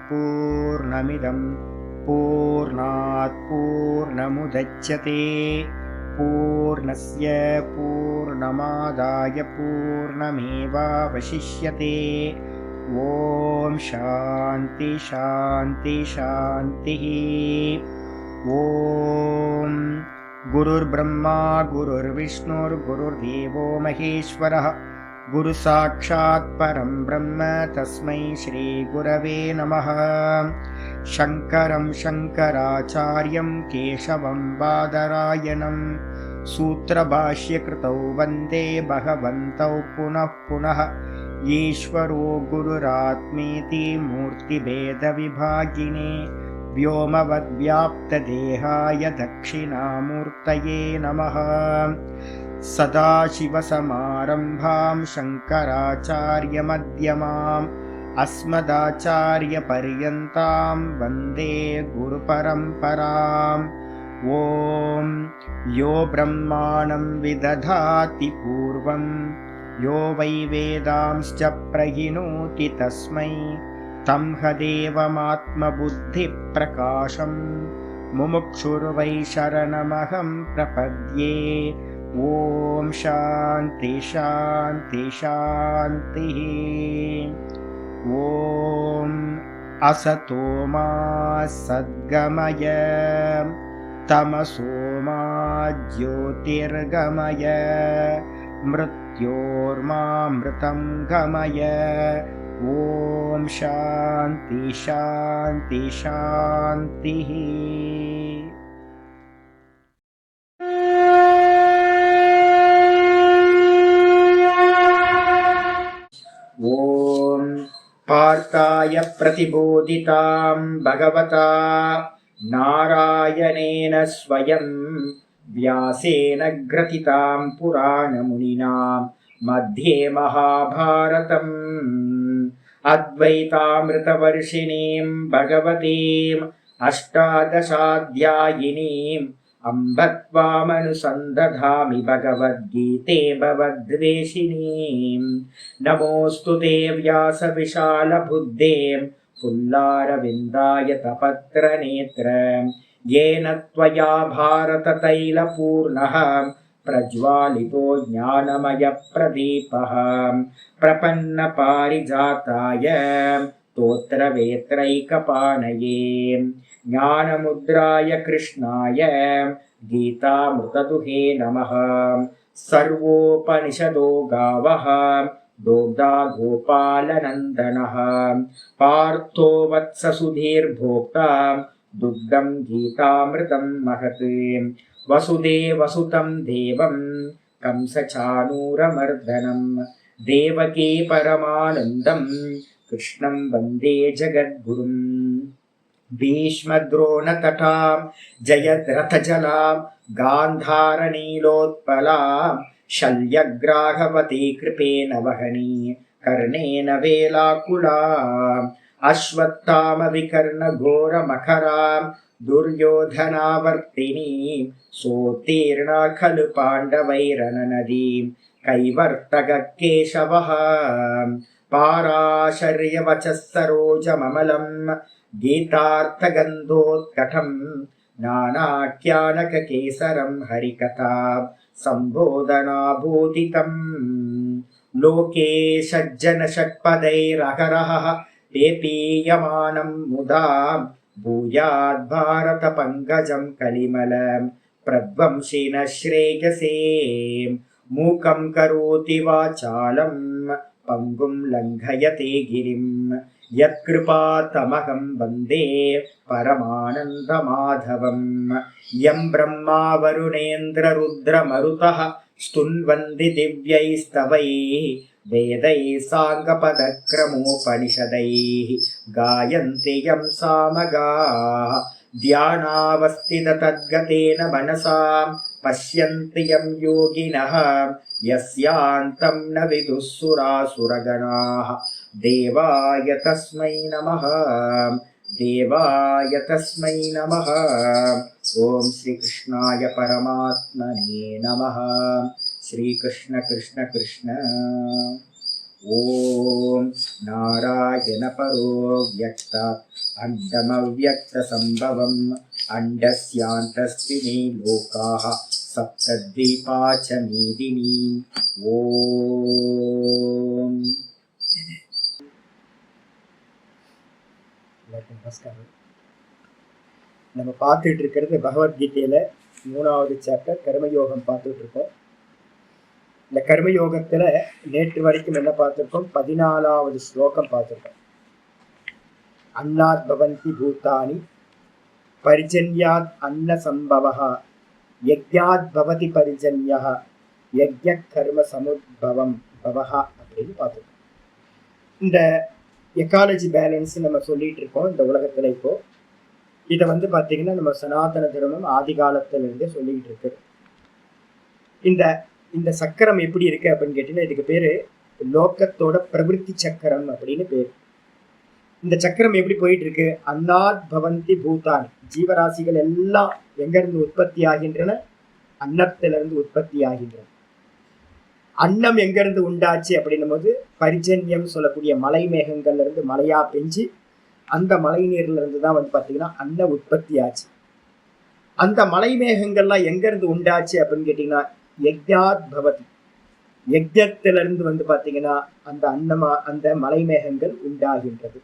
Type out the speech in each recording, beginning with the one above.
पूर्णमिदं पूर्णात् पूर्णमुदच्यते पूर्णस्य पूर्णमादाय पूर्णमेवावशिष्यते। ॐ शान्ति शान्ति शान्तिः। ॐ गुरुर्ब्रह्मा गुरुर्विष्णुर्गुरुर्देवो महेश्वरः गुरुसाक्षात् परं ब्रह्म तस्मै श्रीगुरवे नमः। शङ्करं शङ्कराचार्यं केशवं बादरायणं सूत्रभाष्यकृतौ वन्दे भगवन्तौ पुनः पुनः। ईश्वरो गुरुरात्मेति मूर्तिभेदविभागिने व्योमवद्व्याप्तदेहाय दक्षिणामूर्तये नमः। सदाशिवसमारम्भां शङ्कराचार्यमध्यमाम् अस्मदाचार्यपर्यन्तां वन्दे गुरुपरम्पराम्। ॐ यो ब्रह्माणं विदधाति पूर्वं यो वै वेदांश्च प्रहिणोति तस्मै तं हदेवमात्मबुद्धिप्रकाशं मुमुक्षुर्वै शरणमहं प्रपद्ये। ॐ शान्ति शान्ति शान्तिः। ॐ असतो मा सद्गमय तमसो मा ज्योतिर्गमय मृत्योर्मामृतं गमय। ॐ शान्ति शान्ति शान्तिः। ॐ पार्थाय प्रतिबोधितां भगवता नारायणेन स्वयं व्यासेन ग्रथितां पुराणमुनिना मध्ये महाभारतम् अद्वैतामृतवर्षिणीं भगवतीम् अष्टादशाध्यायिनीम् अम्ब त्वामनुसन्दधामि भगवद्गीते भवद्वेषिणीम्। नमोऽस्तु ते व्यासविशालबुद्धे पुल्लारविन्दाय तपत्रनेत्र येन त्वया भारततैलपूर्णः प्रज्वालितो ज्ञानमयप्रदीपः प्रपन्नपारिजाताय स्तोत्रवेत्रैकपाणये ज्ञानमुद्राय कृष्णाय गीतामृतदुहे नमः। सर्वोपनिषदो गावः दोग्धा गोपालनन्दनः पार्थो वत्ससुधीर्भोक्ता दुग्धं गीतामृतं महत्। वसुदेवसुतं देवं कंसचाणूरमर्दनं देवकी परमानन्दं कृष्णं वन्दे जगद्गुरुम्। भीष्मद्रोणतटां जयद्रथजलां गान्धारनीलोत्पलां शल्यग्राहवती कृपेण वहनी कर्णेन वेलाकुलाम् अश्वत्थामविकर्णघोरमखरां दुर्योधनावर्तिनीं सोत्तीर्णा खलु पाण्डवैरननदीं कैवर्तककेशवः पाराशर्यवचः सरोजममलं गीतार्थगन्धोत्कटं नानाख्यानककेसरं हरिकथा सम्बोधनाभूतितम्। लोके सज्जनषट्पदैरहरः पेपीयमानं मुदा भूयाद्भारतपङ्कजं कलिमलं प्रध्वंसिनः श्रेयसे। मूकं करोति वाचालं पङ्गुं लङ्घयते गिरिं यत्कृपातमहं वन्दे परमानन्दमाधवम्। यं ब्रह्मा वरुणेन्द्ररुद्रमरुतः स्तुन्वन्ति दिव्यैस्तवैः वेदैः साङ्गपदक्रमोपनिषदैः गायन्ति यं सामगाः ध्यानावस्थिततद्गतेन मनसा पश्यन्ति यं योगिनः यस्यान्तं न विदुः सुरासुरगणाः। देवाय तस्मै नमः देवाय तस्मै नमः। ॐ श्रीकृष्णाय परमात्मने नमः। श्रीकृष्ण कृष्ण कृष्ण। ஓம் நாராயண பரோ வியக்தாத் அண்டமவ்யக்த சம்பவம் அண்டஸ்யாந்தஸ்தினி லோகாஹ சப்தத்வீபா ச மீதினி. ஓம். நமஸ்காரம். நம்ம பார்த்துட்டு இருக்கிறது பகவத்கீதையில 3வது சாப்டர் கர்மயோகம் பார்த்துட்டு இருக்கோம். இந்த கர்மயோகத்துல நேற்று வரைக்கும் என்ன பார்த்திருக்கோம்? 14வது ஸ்லோகம் பார்த்திருக்கோம். அன்னாத் பவந்தி பூதானி பரிஜன்யாத் அன்ன சம்பவஹ யக்ஞாத் பவதி பரிஜன்யஹ யக்ஞ கர்ம சமுத்பவம் பவஹ அப்படின்னு பார்த்திருக்கோம். இந்த எக்காலஜி பேலன்ஸ் நம்ம சொல்லிட்டு இருக்கோம் இந்த உலகத்துல. இப்போ இதை பார்த்தீங்கன்னா நம்ம சனாதன தர்மம் ஆதி காலத்திலிருந்தே சொல்லிக்கிட்டு இருக்கு. இந்த சக்கரம் எப்படி இருக்கு அப்படின்னு கேட்டீங்கன்னா, இதுக்கு பேரு லோகத்தோட பிரவிற்த்தி சக்கரம் அப்படின்னு பேரு. இந்த சக்கரம் எப்படி போயிட்டு இருக்கு? அன்னாத் பவந்தி பூதானி, ஜீவராசிகள் எல்லாம் எங்க இருந்து உற்பத்தி ஆகின்றன? அன்னத்திலிருந்து உற்பத்தி ஆகின்றன. அன்னம் எங்க இருந்து உண்டாச்சு அப்படின்னும் போது பரிஜன்யம் சொல்லக்கூடிய மலை மேகங்கள்ல இருந்து மழையா பெஞ்சு அந்த மழை நீர்ல இருந்து தான் பாத்தீங்கன்னா அன்ன உற்பத்தி ஆச்சு. அந்த மலை மேகங்கள்லாம் எங்க இருந்து உண்டாச்சு அப்படின்னு கேட்டீங்கன்னா யக்ஞாத் பவதி, யக்ஞத்திலிருந்து பாத்தீங்கன்னா அந்த அந்த மலை மேகங்கள் உண்டாகின்றது.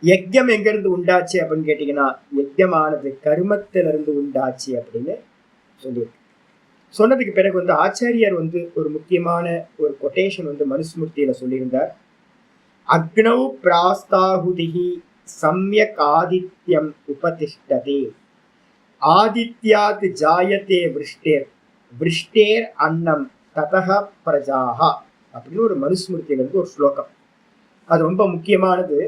யக்ஞம் எங்க இருந்து உண்டாச்சு அப்படின்னு கேட்டீங்கன்னா யக்ஞமானது கர்மத்திலிருந்து உண்டாச்சு அப்படின்னு சொல்லியிருக்கு. சொன்னதுக்கு பிறகு ஆச்சாரியார் ஒரு முக்கியமான ஒரு கொட்டேஷன் மனுஸ்மிருதியில சொல்லியிருந்தார். அக்னௌ பிராஸ்தாஹுதிஹி சம்யக் ஆதித்யம் உபதிஷ்டதே ஆதித்யாத் ஜாயதே விருஷ்டேர் விருஷ்டேர் அன்னம் ததஹ பிரஜாஹா அப்படின்னு ஒரு மனுஸ்மிருதியில ஒரு ஸ்லோகம். அது ரொம்ப முக்கியமானது.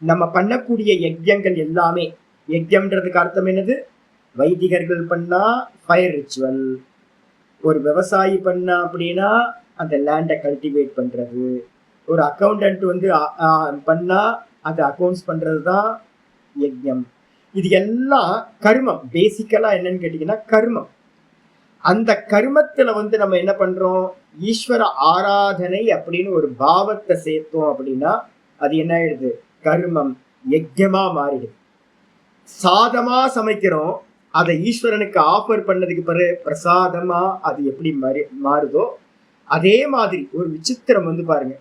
நம்ம பண்ணக்கூடிய யஜ்யங்கள் எல்லாமே, யஜ்யம்ன்றதுக்கு அர்த்தம் என்னது? வைதிகர்கள் பண்ணா ஃபயர் ரிச்சுவல், ஒரு விவசாயி பண்ணா அப்படின்னா அந்த லேண்டை கல்டிவேட் பண்றது, ஒரு அக்கௌண்டன்ட் பண்ணா அது அக்கௌண்ட்ஸ் பண்றதுதான் யஜ்யம். இது எல்லாம் கர்மம். பேசிக்கலா என்னன்னு கேட்டீங்கன்னா கர்மம். அந்த கர்மத்துல நம்ம என்ன பண்றோம்? ஈஸ்வர ஆராதனை அப்படின்னு ஒரு பாவத்தை சேர்த்தோம் அப்படின்னா அது என்ன ஆயிடுது? கர்மம் யஜ்யமா மாறிடுது. சாதமா சமைக்கிறோம், அதை ஈஸ்வரனுக்கு ஆஃபர் பண்ணதுக்கு பிறகு பிரசாதமா அது எப்படி மாறுதோ அதே மாதிரி ஒரு விசித்திரம் பாருங்க.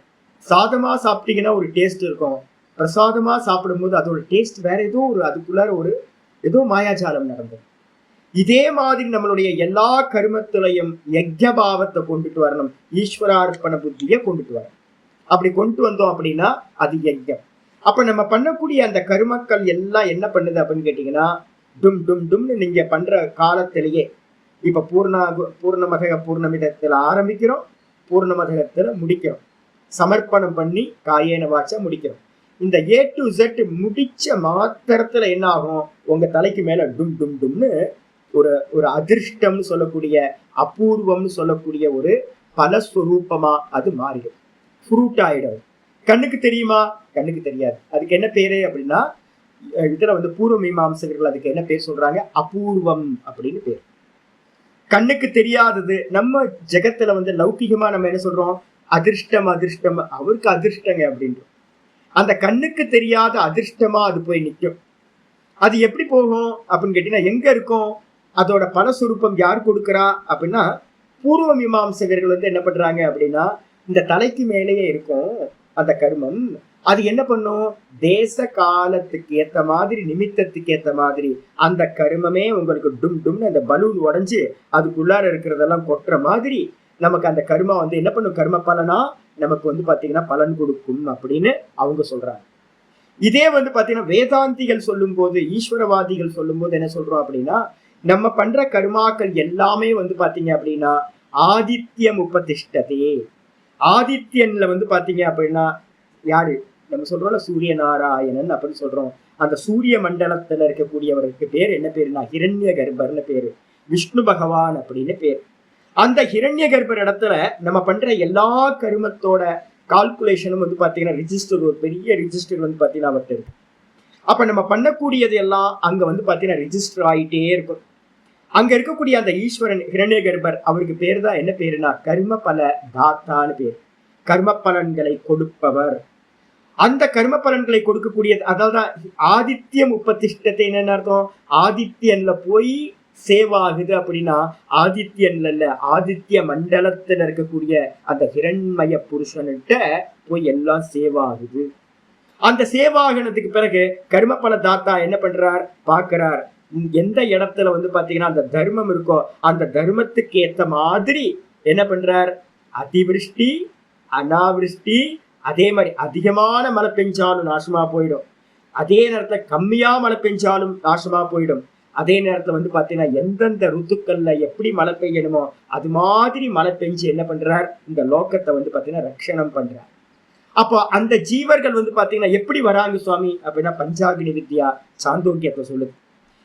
சாதமா சாப்பிட்டீங்கன்னா ஒரு டேஸ்ட் இருக்கும், பிரசாதமா சாப்பிடும்போது அதோட டேஸ்ட் வேற ஏதோ அதுக்குள்ளார ஏதோ மாயாஜாலம் நடந்தது. இதே மாதிரி நம்மளுடைய எல்லா கர்மத்திலையும் யஜ்யபாவத்தை கொண்டுட்டு வரணும், ஈஸ்வரார்ப்பண புத்தியை கொண்டுட்டு வரணும். அப்படி கொண்டு வந்தோம் அப்படின்னா அது யஜ்யம். அப்ப நம்ம பண்ணக்கூடிய அந்த கர்மக்கள் எல்லாம் என்ன பண்ணுது அப்படின்னு கேட்டீங்கன்னா டும் டும் டும்னு நீங்க பண்ற காலத்திலேயே இப்ப பூர்ணமதக பூர்ணமிதத்துல ஆரம்பிக்கிறோம், பூர்ணமதகத்துல முடிக்கிறோம், சமர்ப்பணம் பண்ணி காயேன வாச்சா முடிக்கிறோம். இந்த A to Z முடிச்ச மாத்திரத்துல என்ன ஆகும்? உங்க தலைக்கு மேல டும் டும் டும்னு ஒரு அதிர்ஷ்டம்னு சொல்லக்கூடிய அபூர்வம்னு சொல்லக்கூடிய ஒரு பலஸ்வரூபமா அது மாறிடும், ஃப்ரூட் ஆயிடும். கண்ணுக்கு தெரியுமா? கண்ணுக்கு தெரியாது. அதுக்கு என்ன பேரு அப்படின்னா இதுல பூர்வ மீமாம்சகர்கள் அதுக்கு என்ன பேர் சொல்றாங்க? அபூர்வம் அப்படின்னு பேர். கண்ணுக்கு தெரியாதது. நம்ம ஜெகத்துல லௌகிகமா நம்ம என்ன சொல்றோம்? அதிர்ஷ்டம் அதிர்ஷ்டம், அவருக்கு அதிர்ஷ்டங்க அப்படின்றோம். அந்த கண்ணுக்கு தெரியாத அதிர்ஷ்டமா அது போய் நிற்கும். அது எப்படி போகும் அப்படின்னு கேட்டீங்கன்னா எங்க இருக்கும்? அதோட பலசுரூபம் யார் கொடுக்குறா அப்படின்னா பூர்வ மீமாம்சகர்கள் என்ன பண்றாங்க அப்படின்னா இந்த தலைக்கு மேலேயே இருக்கும் அந்த கர்மம். அது என்ன பண்ணும்? தேச காலத்துக்கு ஏத்த மாதிரி, நிமித்தத்துக்கு ஏத்த மாதிரி அந்த கர்மமே உங்களுக்கு டும் டும்னு அந்த பலூன் உடைஞ்சு அதுக்குள்ளார இருக்கிறதெல்லாம் கொட்டுற மாதிரி நமக்கு அந்த கர்மா என்ன பண்ணும்? கர்ம பலனா நமக்கு பாத்தீங்கன்னா பலன் கொடுக்கும் அப்படின்னு அவங்க சொல்றாங்க. இதே பாத்தீங்கன்னா வேதாந்திகள் சொல்லும் போது, ஈஸ்வரவாதிகள் சொல்லும் போது என்ன சொல்றோம் அப்படின்னா நம்ம பண்ற கர்மாக்கள் எல்லாமே பாத்தீங்க அப்படின்னா ஆதித்யம் உபதிஷ்டதே. ஆதித்யன்ல பாத்தீங்க அப்படின்னா யாரு? நம்ம சொல்றோம்ல சூரிய நாராயணன் அப்படின்னு சொல்றோம். அந்த சூரிய மண்டலத்துல இருக்கக்கூடியவருக்கு பேர் என்ன பேருன்னா ஹிரண்ய கர்ப்பர்னு பேரு, விஷ்ணு பகவான் அப்படின்னு பேர். அந்த ஹிரண்ய கர்ப்பர் இடத்துல நம்ம பண்ற எல்லா கருமத்தோட கால்குலேஷனும் பாத்தீங்கன்னா ரிஜிஸ்டர், ஒரு பெரிய ரிஜிஸ்டர் பாத்தீங்கன்னா அவர்கிட்ட இருக்கு. அப்ப நம்ம பண்ணக்கூடியது எல்லாம் அங்க பாத்தீங்கன்னா ரிஜிஸ்டர் ஆயிட்டே இருக்கும். அங்க இருக்கக்கூடிய அந்த ஈஸ்வரன் ஹிரண்ய கர்ப்பர், அவருக்கு பேர் தான் என்ன பேருனா கர்ம பல தாத்தான்னு பேர். கர்ம பலன்களை கொடுப்பவர். அந்த கர்ம பலன்களை கொடுக்கக்கூடிய, அதாவது ஆதித்யம் உபதிஷ்டத்தை என்ன அர்த்தம்? ஆதித்யன்ல போய் சேவ் ஆகுது அப்படின்னா, ஆதித்யன்ல இல்ல, ஆதித்ய மண்டலத்துல இருக்கக்கூடிய அந்த ஹிரண்மய புருஷன்கிட்ட போய் எல்லாம் சேவ் ஆகுது. அந்த சேவாகனத்துக்கு பிறகு கர்ம பல தாத்தா என்ன பண்றார்? பாக்குறார் எந்த இடத்துல வந்து பாத்தீங்கன்னா அந்த தர்மம் இருக்கோ அந்த தர்மத்துக்கு ஏத்த மாதிரி என்ன பண்றார்? அதிவிருஷ்டி, அனாவிருஷ்டி, அதே மாதிரி அதிகமான மழை பெஞ்சாலும் நாசமா போயிடும், அதே நேரத்துல கம்மியா மழை பெஞ்சாலும் நாசமா போயிடும். அதே நேரத்துல வந்து பாத்தீங்கன்னா எந்தெந்த ருத்துக்கள்ல எப்படி மழை பெய்யணுமோ அது மாதிரி மழை பெஞ்சு என்ன பண்றார்? இந்த லோகத்தை வந்து பாத்தீங்கன்னா ரட்சணம் பண்றார். அப்போ அந்த ஜீவர்கள் வந்து பாத்தீங்கன்னா எப்படி வராங்க சுவாமி அப்படின்னா, பஞ்சாகினி வித்யா சாந்தோக்கியத்தை சொல்லுது.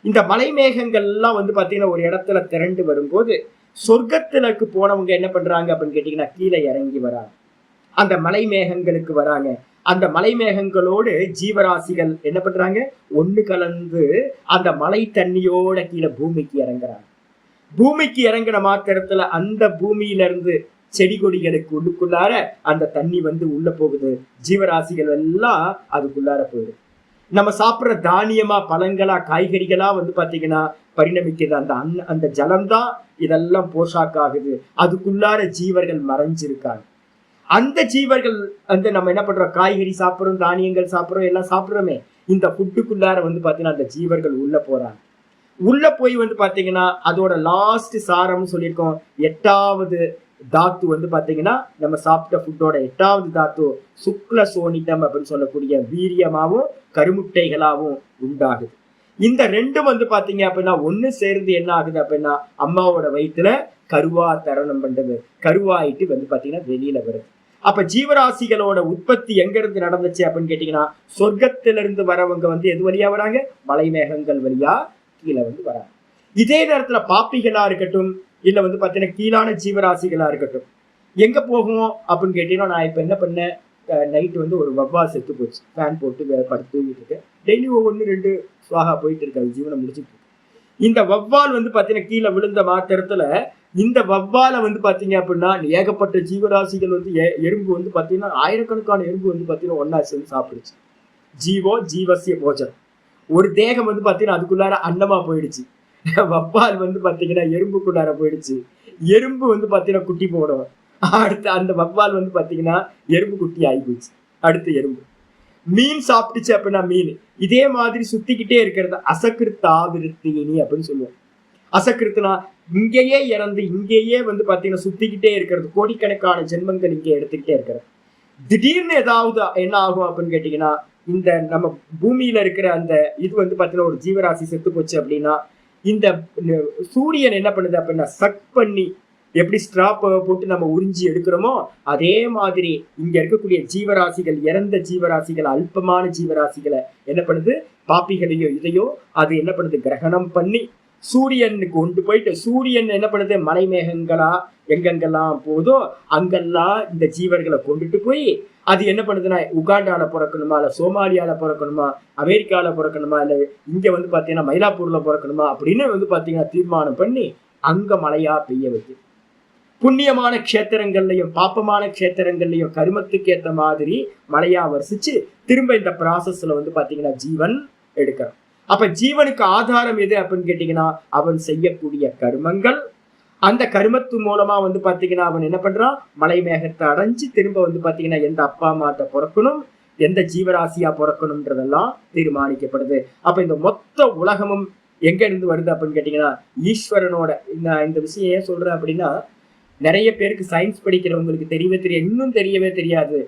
இந்த மலை மேகங்கள் எல்லாம் வந்து பாத்தீங்கன்னா ஒரு இடத்துல திரண்டு வரும்போது சொர்க்கத்திற்கு போனவங்க என்ன பண்றாங்க அப்படின்னு கேட்டீங்கன்னா கீழே இறங்கி வராங்க, அந்த மலை மேகங்களுக்கு வராங்க. அந்த மலை மேகங்களோடு ஜீவராசிகள் என்ன பண்றாங்க? ஒண்ணு கலந்து அந்த மலை தண்ணியோட கீழே பூமிக்கு இறங்குறாங்க. பூமிக்கு இறங்கின மாத்திரத்துல அந்த பூமியில இருந்து செடி கொடிகளுக்கு உள்ளுக்குள்ளார அந்த தண்ணி வந்து உள்ள போகுது, ஜீவராசிகள் எல்லாம் அதுக்குள்ளார போயிடுது. நம்ம சாப்பிட்ற தானியமா, பழங்களா, காய்கறிகளா வந்து பாத்தீங்கன்னா பரிணமிக்கிறது அந்த அந்த ஜலம்தான் இதெல்லாம் போஷாக்காகுது. அதுக்குள்ளார ஜீவர்கள் மறைஞ்சிருக்காங்க. அந்த ஜீவர்கள் வந்து நம்ம என்ன பண்றோம்? காய்கறி சாப்பிட்றோம், தானியங்கள் சாப்பிட்றோம், எல்லாம் சாப்பிட்றோமே, இந்த ஃபுட்டுக்குள்ளார வந்து பாத்தீங்கன்னா அந்த ஜீவர்கள் உள்ள போறாங்க. உள்ள போய் வந்து பாத்தீங்கன்னா அதோட லாஸ்ட் சாரம் சொல்லியிருக்கோம், 8வது தாத்து வந்து பாத்தீங்கன்னா நம்ம சாப்பிட்ட ஃபுட்டோட 8வது தாத்து சுக்ல சோனிதம் அப்படின்னு சொல்லக்கூடிய வீரியமாவும் கருமுட்டைகளாவும் உண்டாகுது. இந்த ரெண்டும் வந்து பாத்தீங்க அப்படின்னா ஒண்ணு சேர்ந்து என்ன ஆகுது அப்படின்னா அம்மாவோட வயிற்றுல கருவா தரணம் பண்றது, கருவாயிட்டு வந்து பாத்தீங்கன்னா வெளியில வருது. அப்ப ஜீவராசிகளோட உற்பத்தி எங்க இருந்து நடந்துச்சு அப்படின்னு கேட்டீங்கன்னா, சொர்க்கத்திலிருந்து வரவங்க வந்து எது வழியா வராங்க? மலை மேகங்கள் வழியா கீழே வந்து வராங்க. இதே நேரத்துல பாப்பிகளா இருக்கட்டும், இல்ல வந்து பாத்தீங்கன்னா கீழான ஜீவராசிகளா இருக்கட்டும், எங்க போகும் அப்படின்னு கேட்டீங்கன்னா, நான் இப்ப என்ன பண்ணேன், நைட்டு வந்து ஒரு வவ்வால் செத்து போச்சு, ஃபேன் போட்டு படுத்து தூங்கிட்டு இருக்கேன். டெய்லி 1-2 சுவாகா போயிட்டு இருக்காது, ஜீவனை முடிச்சுட்டு இருக்கு. இந்த வவ்வால் வந்து பாத்தீங்கன்னா கீழே விழுந்த மாத்திரத்துல இந்த வவ்வாலை வந்து பாத்தீங்க அப்படின்னா ஏகப்பட்ட ஜீவராசிகள் வந்து எறும்பு வந்து பாத்தீங்கன்னா ஆயிரக்கணக்கான எறும்பு வந்து பாத்தீங்கன்னா ஒன்னா சேர்ந்து சாப்பிடுச்சு. ஜீவோ ஜீவசிய போஜனம். ஒரு தேகம் வந்து பாத்தீங்கன்னா அதுக்குள்ளார அன்னமா போயிடுச்சு. வவ்வால் வந்து பாத்தீங்கன்னா எறும்புக்குள்ளார போயிடுச்சு. எறும்பு வந்து பாத்தீங்கன்னா குட்டி போடும். அடுத்து அந்த வவ்வால் வந்து பாத்தீங்கன்னா எறும்பு குட்டி ஆகி போயிடுச்சு. அடுத்து எறும்பு. மீன் சாப்பிட்டுச்சு அப்படின்னா மீன் இதே மாதிரி சுத்திக்கிட்டே இருக்கிறது அசகிருத்தாவிருத்தினி அப்படின்னு சொல்லுவோம். அசகிருத்துனா இங்கேயே இறந்து இங்கேயே வந்து பாத்தீங்கன்னா சுத்திக்கிட்டே இருக்கிறது, கோடிக்கணக்கான ஜென்மங்கள் இங்கே எடுத்துக்கிட்டே இருக்கிறது. திடீர்னு ஏதாவது என்ன ஆகும் அப்படின்னு கேட்டீங்கன்னா, இந்த நம்ம பூமியில இருக்கிற அந்த இது வந்து பாத்தீங்கன்னா ஒரு ஜீவராசி செத்து போச்சு அப்படின்னா, இந்த சூரியன் என்ன பண்ணுது அப்படின்னா சக் பண்ணி எப்படி ஸ்ட்ரா போட்டு நம்ம உறிஞ்சி எடுக்கிறோமோ அதே மாதிரி இங்க இருக்கக்கூடிய ஜீவராசிகள், இறந்த ஜீவராசிகள், அல்பமான ஜீவராசிகளை என்ன பண்ணுது, பாப்பிகளையோ இதையோ அது என்ன பண்ணுது, கிரகணம் பண்ணி சூரியனுக்கு கொண்டு போயிட்டு, சூரியன் என்ன பண்ணுது, மலை மேகங்களா எங்கெங்கெல்லாம் போதோ அங்கெல்லாம் இந்த ஜீவர்களை கொண்டுட்டு போய் அது என்ன பண்ணுதுன்னா உகாண்டால பிறக்கணுமா, இல்ல சோமாலியால பிறக்கணுமா, அமெரிக்கால பிறக்கணுமா, இல்ல இங்க வந்து பாத்தீங்கன்னா மயிலாப்பூர்ல பிறக்கணுமா அப்படின்னு வந்து பாத்தீங்கன்னா தீர்மானம் பண்ணி அங்க மழையா பெய்ய வைக்குது. புண்ணியமான க்ஷேத்திரங்கள்லையும் பாப்பமான க்ஷேத்திரங்கள்லையும் கருமத்துக்கு ஏற்ற மாதிரி மழையா வரிசிச்சு திரும்ப இந்த ப்ராசஸ்ல வந்து பாத்தீங்கன்னா ஜீவன் எடுக்கிறான். அப்ப ஜீவனுக்கு ஆதாரம் எது அப்படின்னு கேட்டீங்கன்னா அவன் செய்யக்கூடிய கர்மங்கள். அந்த கர்மத்து மூலமா வந்து பாத்தீங்கன்னா அவன் என்ன பண்றான், மலை மேகத்தை அடைஞ்சு திரும்ப வந்து பாத்தீங்கன்னா எந்த அப்பா அம்மாட்ட பிறக்கணும், எந்த ஜீவராசியா பிறக்கணும்ன்றதெல்லாம் தீர்மானிக்கப்படுது. அப்ப இந்த மொத்த உலகமும் எங்க இருந்து வருது அப்படின்னு கேட்டீங்கன்னா ஈஸ்வரனோட. இந்த விஷயம் ஏன் சொல்றேன் அப்படின்னா, நிறைய பேருக்கு சயின்ஸ் படிக்கிறவங்களுக்கு இன்னும் தெரியவே தெரியாது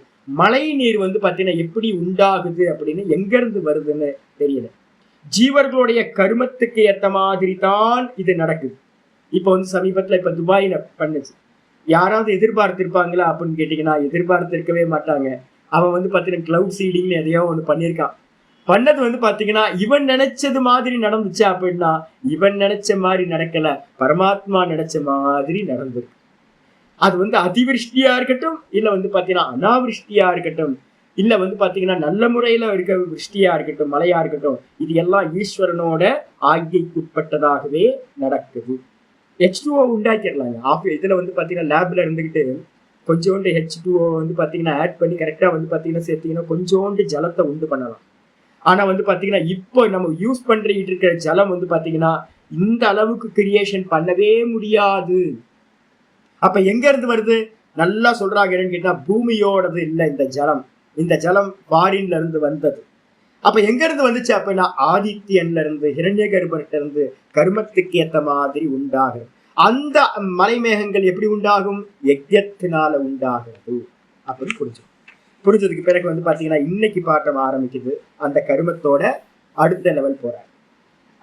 மழை நீர் வந்து பாத்தீங்கன்னா எப்படி உண்டாகுது அப்படின்னு, எங்க இருந்து வருதுன்னு தெரியல. ஜீவர்களுடைய கர்மத்துக்கு ஏற்ற மாதிரி தான் இது நடக்குது. இப்ப வந்து சமீபத்துல இப்ப துபாயில பண்ணுச்சு, யாராவது எதிர்பார்த்திருப்பாங்களா அப்படின்னு கேட்டீங்கன்னா எதிர்பார்த்திருக்கவே மாட்டாங்க. அவன் வந்து பாத்தீங்கன்னா கிளவுட் சீடிங்னு எதையோ ஒண்ணு பண்ணியிருக்கான். பண்ணது வந்து பாத்தீங்கன்னா இவன் நினைச்சது மாதிரி நடந்துச்சு அப்படின்னா, இவன் நினைச்ச மாதிரி நடக்கல, பரமாத்மா நினைச்ச மாதிரி நடந்திருக்கு. அது வந்து அதிவிருஷ்டியா இருக்கட்டும், இல்ல வந்து பாத்தீங்கன்னா அனாவிருஷ்டியா இருக்கட்டும், இல்ல வந்து பாத்தீங்கன்னா நல்ல முறையில இருக்க விருஷ்டியா இருக்கட்டும், மழையா இருக்கட்டும், இது எல்லாம் ஈஸ்வரனோட ஆகியக்குட்பட்டதாகவே நடக்குது. H2O உண்டாக்கிடலாங்க. இதுல வந்து பாத்தீங்கன்னா லேப்ல இருந்துகிட்டு கொஞ்சோண்டு H2O வந்து பாத்தீங்கன்னா ஆட் பண்ணி கரெக்டா வந்து பாத்தீங்கன்னா சேர்த்தீங்கன்னா கொஞ்சோண்டு ஜலத்தை உண்டு பண்ணலாம். ஆனா வந்து பாத்தீங்கன்னா இப்போ நம்ம யூஸ் பண்ணிட்டு இருக்கிற ஜலம் வந்து பாத்தீங்கன்னா இந்த அளவுக்கு கிரியேஷன் பண்ணவே முடியாது. அப்ப எங்க இருந்து வருது? நல்லா சொல்றாங்க, என்னன்னு கேட்டா பூமியோடது இல்ல இந்த ஜலம். இந்த ஜலம் ஃபாரின்ல இருந்து வந்தது. அப்ப எங்க இருந்து வந்துச்சு அப்படின்னா ஆதித்யன்ல இருந்து, ஹிரண்ய கர்ப்பர்கிட்ட இருந்து கர்மத்துக்கு ஏத்த மாதிரி உண்டாகும். அந்த மலைமேகங்கள் எப்படி உண்டாகும்? யஜ்ஞத்தினால உண்டாகிறது அப்படின்னு புரிஞ்சதுக்கு பிறகு வந்து பாத்தீங்கன்னா இன்னைக்கு பாட்டம் ஆரம்பிக்குது. அந்த கருமத்தோட அடுத்த லெவல் போறாங்க.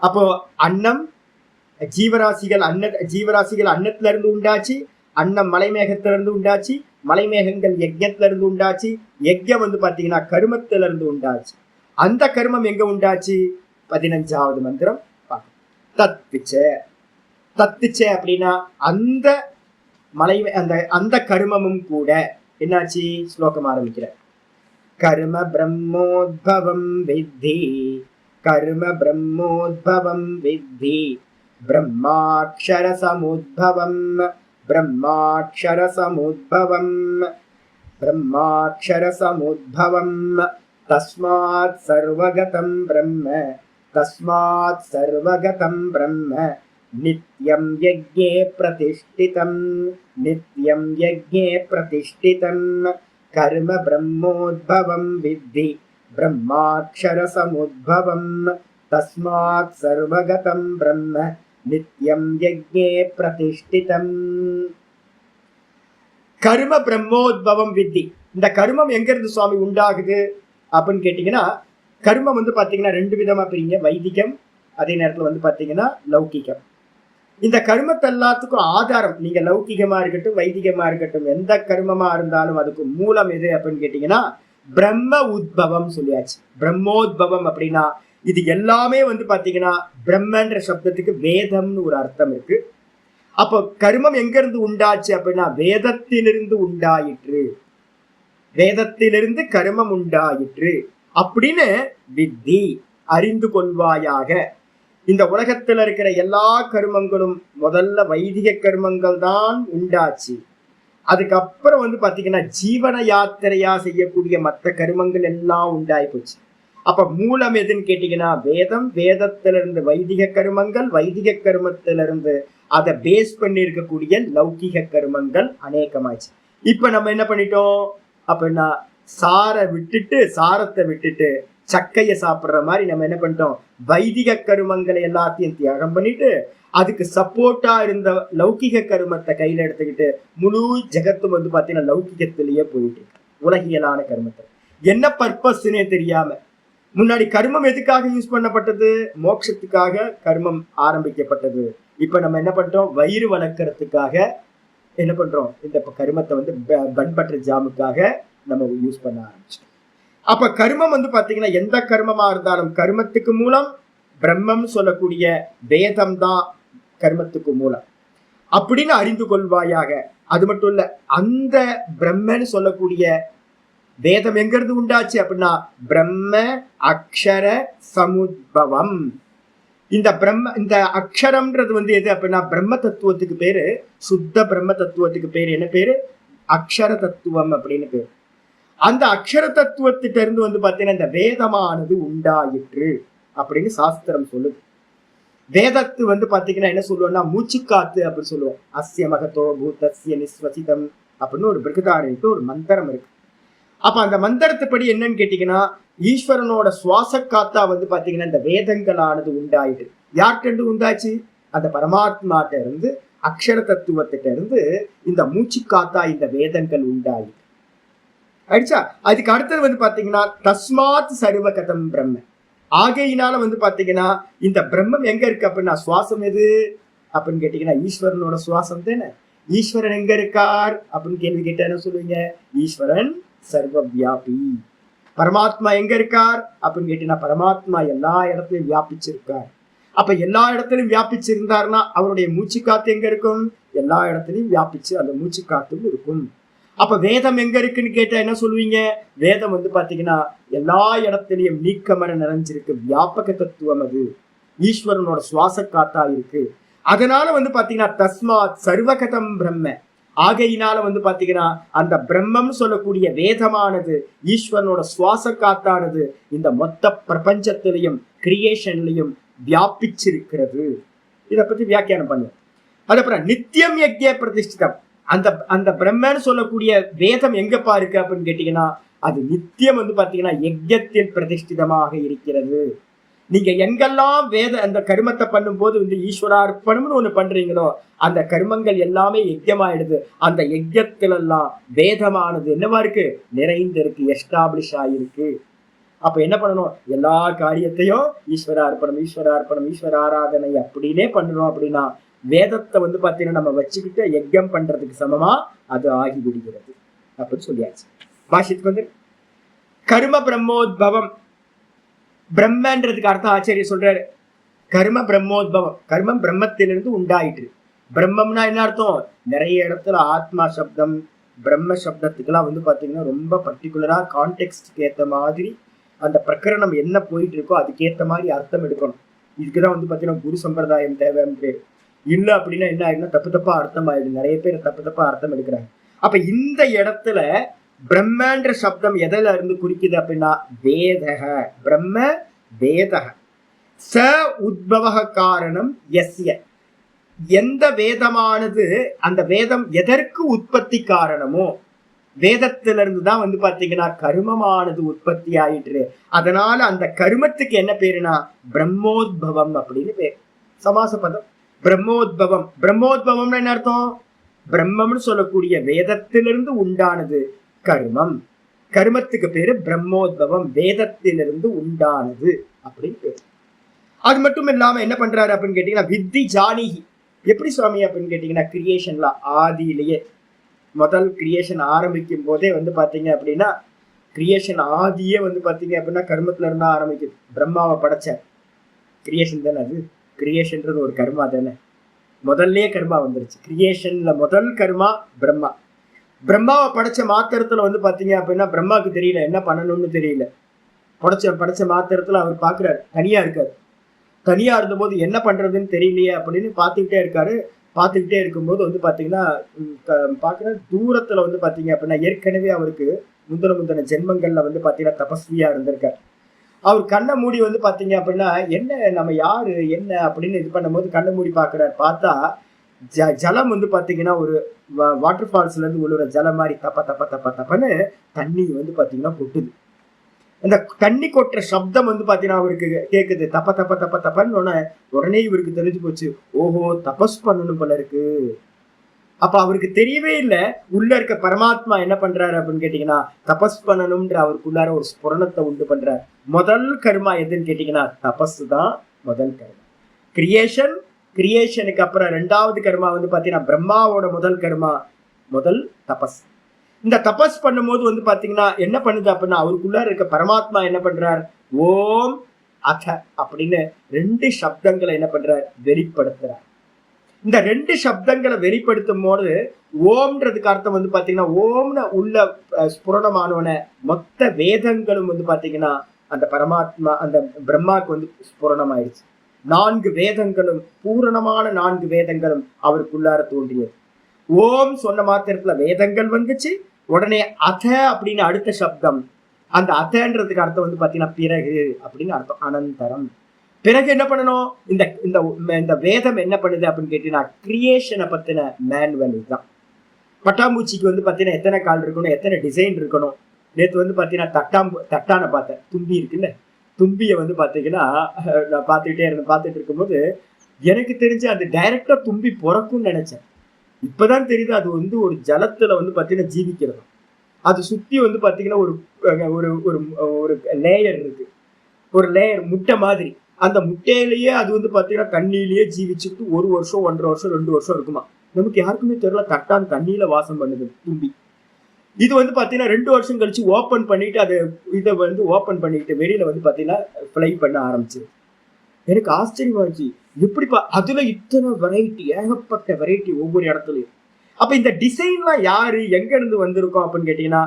அப்போ அன்னம் ஜீவராசிகள் அன்னத்துல இருந்து உண்டாச்சு, அன்னம் மலைமேகத்துல இருந்து உண்டாச்சு, மலைமேகங்கள் யஜ்ஞத்துல இருந்து உண்டாச்சு, யஜ்ஞம் வந்து பாத்தீங்கன்னா கருமத்துல இருந்து உண்டாச்சு. அந்த கருமம் எங்க உண்டாச்சு? 15வது மந்திரம் தத்துச்ச அப்படின்னா அந்த அந்த கருமமும் கூட என்னாச்சு? ஸ்லோகம் ஆரம்பிக்கிற கர்ம பிரம்மோத்பவம் வித்தி, கர்ம பிரம்மோத்பவம் வித்தி, பிரம்மாட்சர சமுத்பவம், பிரம்மாட்சர சமுத்பவம், பிரம்மாட்சர சமுத்பவம், தஸ்மாத் சர்வகதம் பிரம்ம, தஸ்மாத் சர்வகதம் பிரம்ம, நித்யம் யஜ்ஞே பிரதிஷ்டிதம், நித்யம் யஜ்ஞே பிரதிஷ்டிதம், கர்ம பிரம்மோத்பவம் வித்தி, பிரம்மாட்சர சமுத்பவம், தஸ்மாத் சர்வகதம் பிரம்ம, நித்யம் யஜ்ஞே பிரதிஷ்டிதம். கர்ம பிரம்மோத்பவம் வித்தி. இந்த கர்மம் எங்க இருந்து சுவாமி உண்டாகுது அப்படின்னு கேட்டீங்கன்னா, கர்மம் வந்து பாத்தீங்கன்னா 2 விதமா பிரிங்க, வைதிகம், அதே நேரத்துல வந்து பாத்தீங்கன்னா லௌகிகம். இந்த கர்மத்தை எல்லாத்துக்கும் ஆதாரம், நீங்க லௌகிகமா இருக்கட்டும் வைதிகமா இருக்கட்டும் எந்த கர்மமா இருந்தாலும் அதுக்கு மூலம் எது அப்படின்னு கேட்டீங்கன்னா பிரம்ம உத்பவம் சொல்லியாச்சு. பிரம்மோத்பவம் அப்படின்னா இது எல்லாமே வந்து பாத்தீங்கன்னா பிரம்மன்ற சப்தத்துக்கு வேதம்னு ஒரு அர்த்தம் இருக்கு. அப்போ கர்மம் எங்க இருந்து உண்டாச்சு அப்படின்னா வேதத்திலிருந்து உண்டாயிற்று, வேதத்திலிருந்து கர்மம் உண்டாயிற்று அப்படின்னு வித்தி அறிந்து கொள்வாயாக. இந்த உலகத்துல இருக்கிற எல்லா கர்மங்களும் முதல்ல வைதிக கர்மங்கள் தான் உண்டாச்சு. அதுக்கப்புறம் வந்து பாத்தீங்கன்னா ஜீவன யாத்திரையா செய்யக்கூடிய மற்ற கர்மங்கள் எல்லாம் உண்டாயி போச்சு. அப்ப மூலம் எதுன்னு கேட்டீங்கன்னா வேதம், வேதத்திலிருந்து வைதிக கர்மங்கள், வைதிக கர்மத்திலிருந்து அதை பேஸ் பண்ணி இருக்கக்கூடிய லௌகிக கர்மங்கள் அநேகமாச்சு. இப்ப நம்ம என்ன பண்ணிட்டோம் அப்படின்னா சாரத்தை விட்டுட்டு சக்கையை சாப்பிடுற மாதிரி நம்ம என்ன பண்ணிட்டோம், வைதிக கருமங்களை எல்லாத்தையும் தியாகம் பண்ணிட்டு அதுக்கு சப்போர்ட்டா இருந்த லௌகிக கருமத்தை கையில எடுத்துக்கிட்டு முழு ஜெகத்தும் வந்து பாத்தீங்கன்னா லௌகிகத்திலேயே போயிட்டு உலகியலான கர்மத்தை என்ன பர்பஸ்னே தெரியாம. முன்னாடி கர்மம் எதுக்காக யூஸ் பண்ணப்பட்டது? மோட்சத்துக்காக கர்மம் ஆரம்பிக்கப்பட்டது. இப்ப நம்ம என்ன பண்றோம், வயிறு வளர்க்கறதுக்காக என்ன பண்றோம், இந்த கர்மத்தை வந்து பன் பட்டர் ஜாமுக்காக நம்ம யூஸ் பண்ண ஆரம்பிச்சோம். அப்ப கர்மம் வந்து பாத்தீங்கன்னா எந்த கர்மமா இருந்தாலும் கர்மத்துக்கு மூலம் பிரம்மம் சொல்லக்கூடிய வேதம் தான் கர்மத்துக்கு மூலம் அப்படின்னு அறிந்து கொள்வாயாக. அது மட்டும் இல்ல, அந்த பிரம்மன்னு சொல்லக்கூடிய வேதம் எங்க இருந்து உண்டாச்சு அப்படின்னா பிரம்ம அக்ஷர சமுத்பவம். இந்த அக்ஷரம்ன்றது வந்து எது அப்படின்னா பிரம்ம தத்துவத்துக்கு பேரு, சுத்த பிரம்ம தத்துவத்துக்கு பேரு என்ன பேரு? அக்ஷர தத்துவம் அப்படின்னு பேரு. அந்த அக்ஷர தத்துவத்திட்ட இருந்து வந்து பாத்தீங்கன்னா இந்த வேதமானது உண்டாயிற்று அப்படின்னு சாஸ்திரம் சொல்லுது. வேதத்து வந்து பாத்தீங்கன்னா என்ன சொல்லுவோம்னா மூச்சுக்காத்து அப்படின்னு சொல்லுவோம். அஸ்ய மகதோ பூதஸ்ய நிஸ்வசிதம் அப்படின்னு ஒரு பிருகதாரணிக்கு ஒரு மந்திரம் இருக்கு. அப்ப அந்த மந்திரத்துப்படி என்னன்னு கேட்டீங்கன்னா ஈஸ்வரனோட சுவாச காத்தா வந்து பாத்தீங்கன்னா இந்த வேதங்களானது உண்டாயிட்டு. யார்கிட்ட இருந்து உண்டாச்சு? அந்த பரமாத்மாட்ட இருந்து, அக்ஷர தத்துவத்திட்ட இருந்து இந்த மூச்சு காத்தா இந்த வேதங்கள் உண்டாயிட்டு ஆயிடுச்சா. அதுக்கு அடுத்தது வந்து பாத்தீங்கன்னா தஸ்மாத் சர்வகதம் பிரம்ம. ஆகையினால வந்து பாத்தீங்கன்னா இந்த பிரம்மம் எங்க இருக்கு அப்படின்னா சுவாசம் எது அப்படின்னு கேட்டீங்கன்னா ஈஸ்வரனோட சுவாசம் தானே. ஈஸ்வரன் எங்க இருக்கார் அப்படின்னு கேள்வி கேட்டா என்ன சொல்லுவீங்க? ஈஸ்வரன் சர்வ வியாபி. பரமாத்மா எங்க இருக்கார் அப்படின்னு கேட்டீங்கன்னா பரமாத்மா எல்லா இடத்துலயும் வியாபிச்சிருக்கார். அப்ப எல்லா இடத்துலயும் வியாபிச்சிருந்தாருன்னா அவருடைய மூச்சு காத்து எங்க இருக்கும்? எல்லா இடத்துலயும் வியாபிச்சு அந்த மூச்சு காத்தும் இருக்கும். அப்ப வேதம் எங்க இருக்குன்னு கேட்டா என்ன சொல்லுவீங்க? வேதம் வந்து பாத்தீங்கன்னா எல்லா இடத்துலயும் நீக்கமர நிறைஞ்சிருக்கு, வியாபக தத்துவம் அது, ஈஸ்வரனோட சுவாச காத்தா இருக்கு. அதனால வந்து பாத்தீங்கன்னா தஸ்மாத் சர்வகதம் பிரம்ம. ஆகையினால வந்து பாத்தீங்கன்னா அந்த பிரம்மம் சொல்லக்கூடிய வேதமானது ஈஸ்வரனோட சுவாச காத்தானது இந்த மொத்த பிரபஞ்சத்திலையும் கிரியேஷன்லையும் வியாபிச்சிருக்கிறது. இதை பத்தி வியாக்கியானம் பண்ணு. அதுக்கப்புறம் நித்தியம் யஜ்ஞ பிரதிஷ்டிதம், அந்த அந்த பிரம்மன்னு சொல்லக்கூடிய வேதம் எங்கப்பா இருக்கு அப்படின்னு கேட்டீங்கன்னா அது நித்தியம் வந்து பாத்தீங்கன்னா யஜ்ஞத்தில் பிரதிஷ்டிதமாக இருக்கிறது. நீங்க எங்கெல்லாம் அந்த கருமத்தை பண்ணும் போது வந்து ஈஸ்வரார்ப்பணம்னு ஒண்ணு பண்றீங்களோ அந்த கருமங்கள் எல்லாமே யஜ்யமாயிடுது. அந்த யஜ்யத்துல எல்லாம் வேதமானது என்னவா இருக்கு, நிறைந்திருக்கு, எஸ்டாப்ளிஷ் ஆயிருக்கு. அப்ப என்ன பண்ணணும், எல்லா காரியத்தையும் ஈஸ்வரார்ப்பணம் ஈஸ்வரார்ப்பணம் ஈஸ்வர ஆராதனை அப்படின்னே பண்ணணும். அப்படின்னா வேதத்தை வந்து பாத்தீங்கன்னா நம்ம வச்சுக்கிட்டு யஜ்யம் பண்றதுக்கு சமமா அது ஆகி விடுகிறது அப்படின்னு சொல்லியாச்சு. பாஷ்யத்துக்கு வந்து கர்ம பிரம்மோத்பவம், பிரம்மன்றதுக்கு அர்த்தம் ஆச்சரிய சொல்றாரு. கர்ம பிரம்மோத்பவம், கர்மம் பிரம்மத்திலிருந்து உண்டாயிற்று. பிரம்மம்னா என்ன அர்த்தம், நிறைய இடத்துல ஆத்மா சப்தம் பிரம்ம சப்தத்துக்கெல்லாம் வந்து பாத்தீங்கன்னா ரொம்ப பர்டிகுலரா கான்டெக்ஸ்டுக்கு ஏத்த மாதிரி அந்த பிரகரணம் என்ன போயிட்டு இருக்கோ அதுக்கேற்ற மாதிரி அர்த்தம் எடுக்கணும். இதுக்குதான் வந்து பாத்தீங்கன்னா குரு சம்பிரதாயம் தேவைன்னு பேரு. இல்லை அப்படின்னா என்ன ஆயிடுனா தப்பு தப்பா அர்த்தம் ஆயிடும். நிறைய பேர் தப்பு தப்பா அர்த்தம் எடுக்கிறாங்க. அப்ப இந்த இடத்துல பிரம்மன்ற சப்தம் எதில இருந்து குறிக்குது அப்படின்னா வேதக, பிரம்ம வேதக ச உத்பவ காரணம் எஸ்ய, எந்த வேதமானது அந்த வேதம் எதற்கு உற்பத்தி காரணமோ வேதத்திலிருந்து தான் வந்து பாத்தீங்கன்னா கருமமானது உற்பத்தி ஆயிற்று. அதனால அந்த கருமத்துக்கு என்ன பேருனா பிரம்மோத்பவம் அப்படின்னு பேர். சமாச பதம் பிரம்மோத்பவம். பிரம்மோத்பவம்னு என்ன அர்த்தம், பிரம்மம்னு சொல்லக்கூடிய வேதத்திலிருந்து உண்டானது கர்மம். கர்மத்துக்கு பேரு பிரம்மோத்பவம், வேதத்திலிருந்து உண்டானது அப்படின்னு பேரு. அது மட்டும் இல்லாம என்ன பண்றாரு அப்படின்னு கேட்டீங்கன்னா வித்தி ஜானிகி. எப்படி சுவாமி அப்படின்னு கேட்டீங்கன்னா கிரியேஷன்ல ஆதியிலேயே முதல் கிரியேஷன் ஆரம்பிக்கும் போதே வந்து பாத்தீங்க அப்படின்னா கிரியேஷன் ஆதியே வந்து பாத்தீங்க அப்படின்னா கர்மத்துல இருந்தா ஆரம்பிக்குது. பிரம்மாவை படைச்ச கிரியேஷன் தானே அது. கிரியேஷன்றது ஒரு கர்மா தானே, முதல்ல கர்மா வந்துருச்சு. கிரியேஷன்ல முதல் கர்மா பிரம்மா. பிரம்மாவை படைச்ச மாத்திரத்துல வந்து பாத்தீங்க அப்படின்னா பிரம்மாவுக்கு தெரியல என்ன பண்ணணும்னு தெரியல. படைச்ச மாத்திரத்துல அவர் பாக்குறாரு, தனியா இருக்காரு. தனியா இருந்த போது என்ன பண்றதுன்னு தெரியலையே அப்படின்னு பார்த்துக்கிட்டே இருக்காரு. பார்த்துக்கிட்டே இருக்கும்போது வந்து பாத்தீங்கன்னா பாக்குற தூரத்துல வந்து பாத்தீங்க அப்படின்னா ஏற்கனவே அவருக்கு முந்தின ஜென்மங்கள்ல வந்து பாத்தீங்கன்னா தபஸ்வியா இருந்திருக்காரு. அவர் கண்ணை மூடி வந்து பாத்தீங்க அப்படின்னா என்ன நம்ம யாரு என்ன அப்படின்னு இது பண்ணும்போது கண்ணை மூடி பாக்குறாரு. பார்த்தா ஜலம் வந்து பாத்தீங்கன்னா ஒரு வாட்டர் ஃபால்ஸ்ல இருந்து விழுற ஜலம் மாதிரி தப்ப தப்ப தப்ப தப்பன்னு தண்ணி வந்து பாத்தீங்கன்னா கொட்டுது. அந்த தண்ணி கொட்டுற சப்தம் வந்து பாத்தீங்கன்னா அவருக்கு கேக்குது, தப்ப தப்ப தப்ப தப்பன்னு. உடனே இவருக்கு தெரிஞ்சு போச்சு, ஓஹோ தபஸ் பண்ணணும் போல இருக்கு. அப்ப அவருக்கு தெரியவே இல்லை உள்ள இருக்க பரமாத்மா என்ன பண்றாரு அப்படின்னு கேட்டீங்கன்னா தபஸ் பண்ணணும்ன்ற அவருக்குள்ளார ஒரு ஸ்புரணத்தை உண்டு பண்றாரு. முதல் கர்மா எதுன்னு கேட்டீங்கன்னா தபஸ் தான் முதல் கர்மா. கிரியேஷனுக்கு அப்புறம் ரெண்டாவது கர்மா வந்து பாத்தீங்கன்னா பிரம்மாவோட முதல் கர்மா முதல் தபஸ். இந்த தபஸ் பண்ணும்போது வந்து பாத்தீங்கன்னா என்ன பண்ணுது அப்படின்னா அவருக்குள்ளார இருக்க பரமாத்மா என்ன பண்றார், ஓம் அத அப்படின்னு 2 சப்தங்களை என்ன பண்றார் வெளிப்படுத்துறார். இந்த 2 சப்தங்களை வெளிப்படுத்தும் போது ஓம்ன்றதுக்கு அர்த்தம் வந்து பாத்தீங்கன்னா ஓம்னு உள்ள ஸ்புரணமானவன மொத்த வேதங்களும் வந்து பாத்தீங்கன்னா அந்த பரமாத்மா அந்த பிரம்மாவுக்கு வந்து ஸ்புரணம் ஆயிடுச்சு. 4 வேதங்களும் பூரணமான 4 வேதங்களும் அவருக்குள்ளார தோன்றியது. ஓம் சொன்ன மாத்திரத்துல வேதங்கள் வந்துச்சு. உடனே அத அப்படின்னு அடுத்த சப்தம், அந்த அதன்றதுக்கு அர்த்தம் வந்து பாத்தீங்கன்னா பிறகு அப்படின்னு அர்த்தம், அனந்தரம். பிறகு என்ன பண்ணணும், இந்த வேதம் என்ன பண்ணுது அப்படின்னு கேட்டீங்கன்னா கிரியேஷனை பத்தின மேனுவல் இதுதான். பட்டாம்பூச்சிக்கு வந்து பாத்தீங்கன்னா எத்தனை கால் இருக்கணும், எத்தனை டிசைன் இருக்கணும். நேற்று வந்து பாத்தீங்கன்னா தட்டான பார்த்தேன், தும்பி இருக்குல்ல, தும்பியை வந்து பாத்தீங்கன்னா நான் பார்த்துட்டு இருக்கும்போது எனக்கு தெரிஞ்சு அது டைரக்டா தும்பி பிறக்கும்னு நினைச்சேன். இப்பதான் தெரியுது அது வந்து ஒரு ஜலத்துல வந்து பாத்தீங்கன்னா ஜீவிக்கிறது. அது சுத்தி வந்து பாத்தீங்கன்னா ஒரு லேயர் இருக்கு, ஒரு லேயர் முட்டை மாதிரி. அந்த முட்டையிலேயே அது வந்து பாத்தீங்கன்னா தண்ணியிலேயே ஜீவிச்சுட்டு 1 வருஷம் 1.5 வருஷம் 2 வருஷம் இருக்குமா. நமக்கு யாருக்குமே தெரியல, தட்டான் தண்ணியில வாசம் பண்ணுது தும்பி. இது வந்து பாத்தீங்கன்னா 2 வருஷம் கழிச்சு ஓப்பன் பண்ணிட்டு அது இதை வந்து ஓப்பன் பண்ணிட்டு வெளியில வந்து பாத்தீங்கன்னா ஃப்ளை பண்ண ஆரம்பிச்சு. எனக்கு ஆச்சரியமாச்சு, எப்படிப்பா அதுல இத்தனை வெரைட்டி, ஏகப்பட்ட வெரைட்டி ஒவ்வொரு இடத்துலயும். அப்ப இந்த டிசைன்லாம் யாரு எங்க இருந்து வந்திருக்கோம் அப்படின்னு கேட்டீங்கன்னா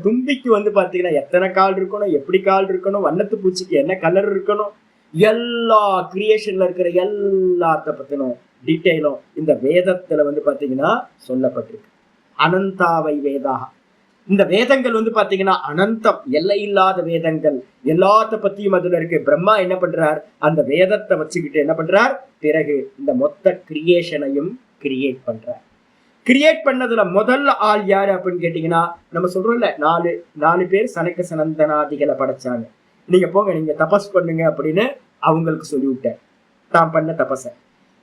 தும்பிக்கு வந்து பாத்தீங்கன்னா எத்தனை கால் இருக்கணும், எப்படி கால் இருக்கணும், வண்ணத்து பூச்சிக்கு என்ன கலர் இருக்கணும், எல்லா கிரியேஷன்ல இருக்கிற எல்லாத்த பத்தினும் டீட்டெயிலும் இந்த வேதத்துல வந்து பாத்தீங்கன்னா சொல்லப்பட்டிருக்கு. அனந்தாவை வேதா, இந்த வேதங்கள் வந்து பாத்தீங்கன்னா அனந்தம், எல்லை இல்லாத வேதங்கள், எல்லாத்த பத்தியும் அதுல இருக்கு. பிரம்மா என்ன பண்றார், அந்த வேதத்தை வச்சுக்கிட்டு என்ன பண்றார், பிறகு இந்த மொத்த கிரியேஷனையும் கிரியேட் பண்றார். கிரியேட் பண்ணதுல முதல் ஆள் யாரு அப்படின்னு கேட்டீங்கன்னா, நம்ம சொல்றோம்ல, நாலு பேர் சனக்க சனந்தனாதிகளை படைச்சாங்க. நீங்க போங்க, நீங்க தபஸ் பண்ணுங்க அப்படின்னு அவங்களுக்கு சொல்லிவிட்டார் தான் பண்ண தபஸ.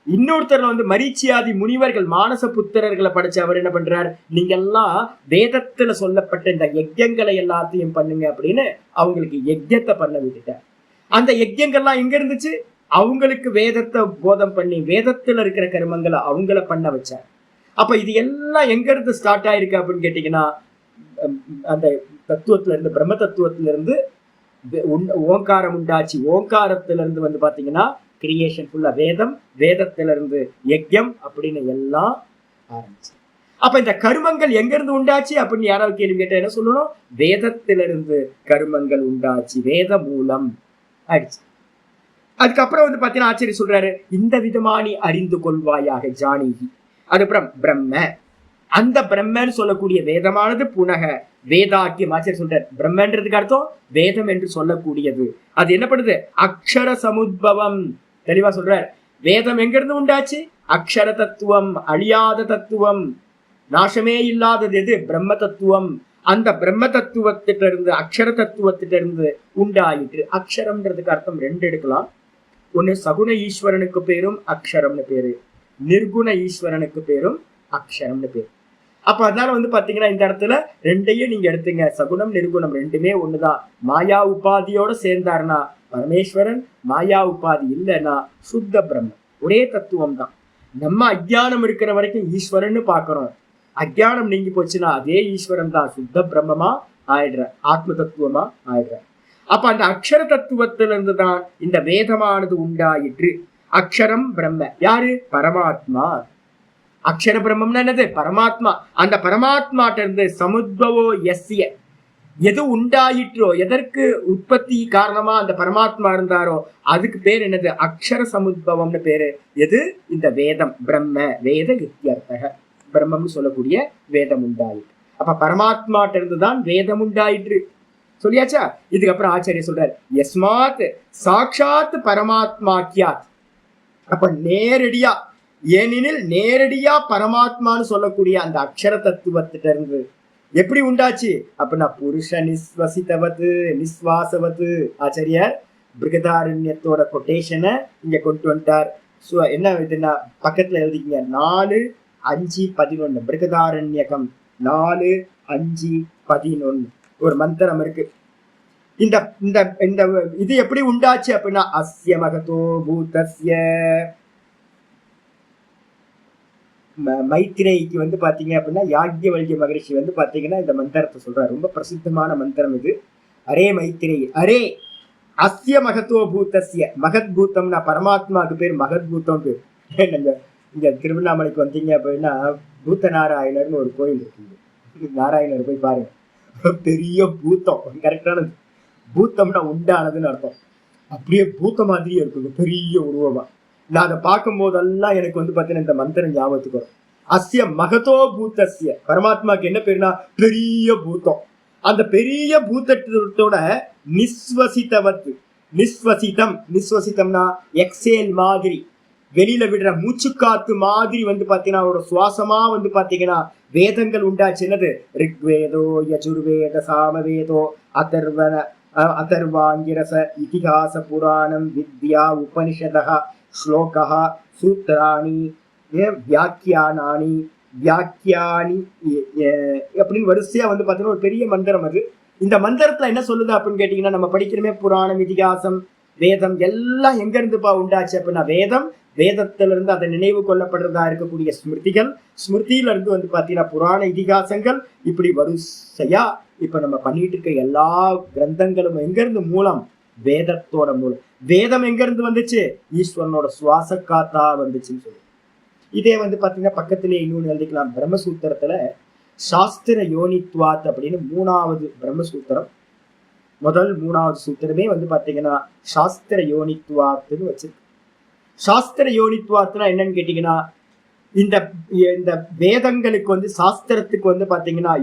இன்னொருத்தர் வந்து மரீச்சியாதி முனிவர்கள் மானச புத்திரர்களை படைச்சு அவர் என்ன பண்றார், நீங்க எல்லாம் வேதத்துல சொல்லப்பட்ட இந்த யஜ்யங்களை எல்லாத்தையும் பண்ணுங்க அப்படின்னு அவங்களுக்கு யஜ்யத்தை பண்ண விட்டுட்டார். அந்த யஜ்யங்கள்லாம் எங்க இருந்துச்சு, அவங்களுக்கு வேதத்தை போதம் பண்ணி வேதத்துல இருக்கிற கர்மங்களை அவங்கள பண்ண வச்சார். அப்ப இது எல்லாம் எங்க இருந்து ஸ்டார்ட் ஆயிருக்கு அப்படின்னு கேட்டீங்கன்னா, அந்த தத்துவத்துல இருந்து, பிரம்ம தத்துவத்துல இருந்து ஓங்காரம் உண்டாச்சு. ஓங்காரத்துல இருந்து வந்து பாத்தீங்கன்னா கிரியேஷன் ஃபுல்லா வேதம், வேதத்துல இருந்து யஜ்யம் அப்படின்னு எல்லாம் ஆரம்பிச்சு. அப்ப இந்த கருமங்கள் எங்க இருந்து உண்டாச்சு அப்படின்னு யாராவது கேள்வி கேட்டா என்ன சொல்லணும், வேதத்திலிருந்து கருமங்கள் உண்டாச்சு, வேத மூலம் ஆயிடுச்சு. அதுக்கப்புறம் வந்து பாத்தீங்கன்னா ஆச்சரிய சொல்றாரு, இந்த விதமானி அறிந்து கொள்வாயாக ஜானகி. அதுக்கப்புறம் பிரம்ம, அந்த பிரம்மன்னு சொல்லக்கூடிய வேதமானது புனக வேதாக்கியம். ஆச்சரிய சொல்றாரு, பிரம்மன்றதுக்கு அர்த்தம் வேதம் என்று சொல்லக்கூடியது. அது என்ன பண்ணுது, அக்ஷர சமுத்பவம். தெளிவா சொல்றார், வேதம் எங்க இருந்து உண்டாச்சு, அக்ஷர தத்துவம், அழியாத தத்துவம், நாசமே இல்லாதது எது, பிரம்ம தத்துவம். அந்த பிரம்ம தத்துவத்திட்ட இருந்து, அக்ஷர தத்துவத்திட்ட இருந்து உண்டாயிற்று. அக்ஷரம்ன்றதுக்கு அர்த்தம் ரெண்டு எடுக்கலாம். ஒண்ணு சகுண ஈஸ்வரனுக்கு பேரும் அக்ஷரம்னு பேரு, நிர்குண ஈஸ்வரனுக்கு பேரும் அக்ஷரம்னு பேரு. அப்ப அதனால வந்து பாத்தீங்கன்னா இந்த இடத்துல ரெண்டையும் நீங்க எடுத்துங்க, சகுணம் நிர்குணம் ரெண்டுமே ஒண்ணுதான். மாயா உபாதியோட சேர்ந்தாருன்னா பரமேஸ்வரன், மாயா உபாதி இல்லைன்னா சுத்த பிரம்மம், ஒரே தத்துவம் தான். நம்ம அஜ்ஞானம் இருக்கிற வரைக்கும் ஈஸ்வரன்னு பாக்குறோம், அஜ்ஞானம் நீங்கி போச்சுன்னா அதே ஈஸ்வரன் தான் சுத்த பிரம்மமா ஆயிடுற, ஆத்ம தத்துவமா ஆயிடுற. அப்ப அந்த அக்ஷர தத்துவத்திலிருந்து தான் இந்த வேதமானது உண்டாயிற்று. அக்ஷரம் பிரம்ம யாரு, பரமாத்மா. அக்ஷர பிரம்மம்னா என்னது, பரமாத்மா. அந்த பரமாத்மாட்ட இருந்து சமுத்பவோ எஸ்ய, எது உண்டாயிற்றோ, எதற்கு உற்பத்தி காரணமா அந்த பரமாத்மா இருந்தாரோ அதுக்கு பேர் என்னது, அக்ஷர சமுத்பவம்னு பேரு. எது, இந்த வேதம், பிரம்ம வேத இத்தியர்த்தக, பிரம்மம்னு சொல்லக்கூடிய வேதம் உண்டாயிற்று. அப்ப பரமாத்மாட்ட இருந்துதான் வேதம் உண்டாயிற்று சொல்லியாச்சா. இதுக்கப்புறம் ஆச்சாரிய சொல்றாரு, யஸ்மாத் சாட்சாத் பரமாத்மாக்கியாத். அப்ப நேரடியா, ஏனெனில் நேரடியா பரமாத்மான்னு சொல்லக்கூடிய அந்த அக்ஷர தத்துவத்திட்ட இருந்து எப்படி உண்டாச்சு அப்படின்னா, புருஷ நிஸ்வசித்தவத்து நிஸ்வாசவத்து. ஆச்சாரியார் பிருகதாரண்யத்தோட கொட்டேஷனை இங்க கொண்டு வந்துட்டார். என்ன இதுன்னா பக்கத்துல எழுதிக்கங்க, 4:5:11 பிருகதாரண்யகம் 4:5:11 ஒரு மந்திரம் இருக்கு. இந்த இந்த இது எப்படி உண்டாச்சு அப்படின்னா, அஸ்ய மகதோ பூதஸ்ய. மைத்ரேயிக்கு வந்து பாத்தீங்க அப்படின்னா யாக்ஞவல்கிய மகரிஷி வந்து பாத்தீங்கன்னா இந்த மந்திரத்தை சொல்றாரு. ரொம்ப பிரசித்தமான மந்திரம் இது. அரே மைத்ரேயி, அரே அஸ்ய மகத்துவ பூதஸ்ய. மகத் பூத்தம்னா பரமாத்மாவுக்கு பேர் மகத் பூத்தம் பேர். இங்க திருவண்ணாமலைக்கு வந்தீங்க அப்படின்னா பூத்த நாராயணர்னு ஒரு கோயில் இருக்குது, நாராயணர் போய் பாருங்க. பெரிய பூத்தம், கரெக்டானது. பூத்தம்னா உண்டானதுன்னு அர்த்தம். அப்படியே பூத்த மாதிரியே இருக்குங்க, பெரிய உருவமா. நான் அதை பார்க்கும் போதெல்லாம் எனக்கு வந்து பாத்தீங்கன்னா இந்த மந்திரம் ஞாபகத்துக்கு வரும். அஸ்ய மகதோ பூத்தஸ்ய, பரமாத்மாக்கு என்ன பேருனா பெரிய பூத்தம். அந்த பெரிய பூத்தத்தோட நிஸ்வசித்தவத்து, நிஸ்வசித்தம், நிஸ்வசித்தம்னா எக்ஸேல் மாதிரி, வெளியில விடுற மூச்சுக்காத்து மாதிரி வந்து பாத்தீங்கன்னா அவரோட சுவாசமா வந்து பாத்தீங்கன்னா வேதங்கள் உண்டாச்சு. என்னது, ரிக்வேதோ யஜுர்வேத சாமவேதோ அதர்வாங்கிரச இதிகாச புராணம் வித்யா உபனிஷதா ஸ்லோகா சூத்திராணி வியாக்கியானானி வியாக்கியானி அப்படின்னு வரிசையா வந்து பாத்தீங்கன்னா ஒரு பெரிய மந்திரம் அது. இந்த மந்திரத்துல என்ன சொல்லுது அப்படின்னு கேட்டீங்கன்னா, நம்ம படிக்கிறோமே புராணம் இதிகாசம் வேதம் எல்லாம் எங்க இருந்துப்பா உண்டாச்சு அப்படின்னா வேதம், வேதத்துல இருந்து அதை நினைவு கொள்ளப்படுறதா இருக்கக்கூடிய ஸ்மிருதிகள், ஸ்மிருதியில இருந்து வந்து பாத்தீங்கன்னா புராண இதிகாசங்கள், இப்படி வரிசையா இப்ப நம்ம பண்ணிட்டு இருக்க எல்லா கிரந்தங்களும் எங்க இருந்து மூலம், வேதத்தோட மூலம். வேதம் எங்க இருந்து வந்துச்சு, ஈஸ்வரனோட சுவாச காத்தா வந்துச்சுன்னு சொல்லி. இதே வந்து பாத்தீங்கன்னா பக்கத்திலேயே இன்னொன்னு எழுதிக்கலாம். பிரம்மசூத்திரத்துல சாஸ்திர யோனித்வாத் அப்படின்னு 3வது பிரம்மசூத்திரம். முதல் 3வது சூத்திரமே பாத்தீங்கன்னா சாஸ்திர யோனித்துவாத்துன்னு வச்சிருக்கு. சாஸ்திர யோனித்துவாத்துனா என்னன்னு கேட்டீங்கன்னா, இந்த இந்த வேதங்களுக்கு சாஸ்திரத்துக்கு பாத்தீங்கன்னா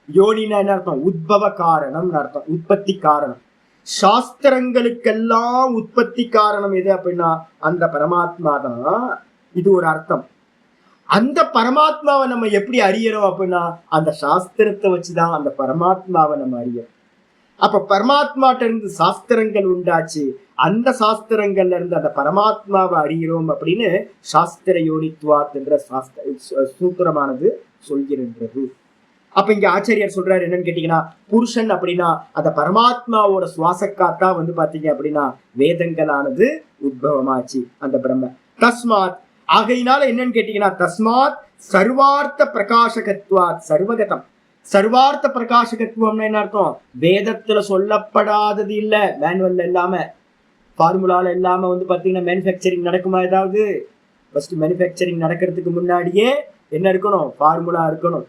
யோனினா என்ன அர்த்தம்? உத்பவ காரணம்னு அர்த்தம், உற்பத்தி காரணம். சாஸ்திரங்களுக்கெல்லாம் உற்பத்தி காரணம் எது அப்படின்னா அந்த பரமாத்மா தான். இது ஒரு அர்த்தம். அந்த பரமாத்மாவை நம்ம எப்படி அறியறோம் அப்படின்னா அந்த சாஸ்திரத்தை வச்சுதான் அந்த பரமாத்மாவை நம்ம அறியறோம். அப்ப பரமாத்மாட்ட இருந்து சாஸ்திரங்கள் உண்டாச்சு, அந்த சாஸ்திரங்கள்ல இருந்து அந்த பரமாத்மாவை அறிகிறோம் அப்படின்னு சாஸ்திர யோனித்வாத் என்ற சூத்திரமானது சொல்கின்றது. அப்ப இங்க ஆச்சாரியார் சொல்றாரு என்னன்னு கேட்டீங்கன்னா, புருஷன் அப்படின்னா அந்த பரமாத்மாவோட சுவாசக்காத்தா பாத்தீங்க அப்படின்னா வேதங்களானது உத்பவமாச்சு, அந்த பிரம்ம. தஸ்மாத், ஆகையினால என்னன்னு கேட்டீங்கன்னா, தஸ்மாத் சர்வார்த்த பிரகாசகத்வாத் சர்வகதம். சர்வார்த்த பிரகாசகத்துவம்னா என்ன அர்த்தம்? வேதத்துல சொல்லப்படாதது இல்ல, மேனுவல்ல இல்லாம, ஃபார்முலால இல்லாம பாத்தீங்கன்னா மேனுஃபேக்சரிங் நடக்குமா? ஏதாவது ஃபர்ஸ்ட் மேனுஃபேக்சரிங் நடக்கிறதுக்கு முன்னாடியே என்ன இருக்கணும்? ஃபார்முலா இருக்கணும்.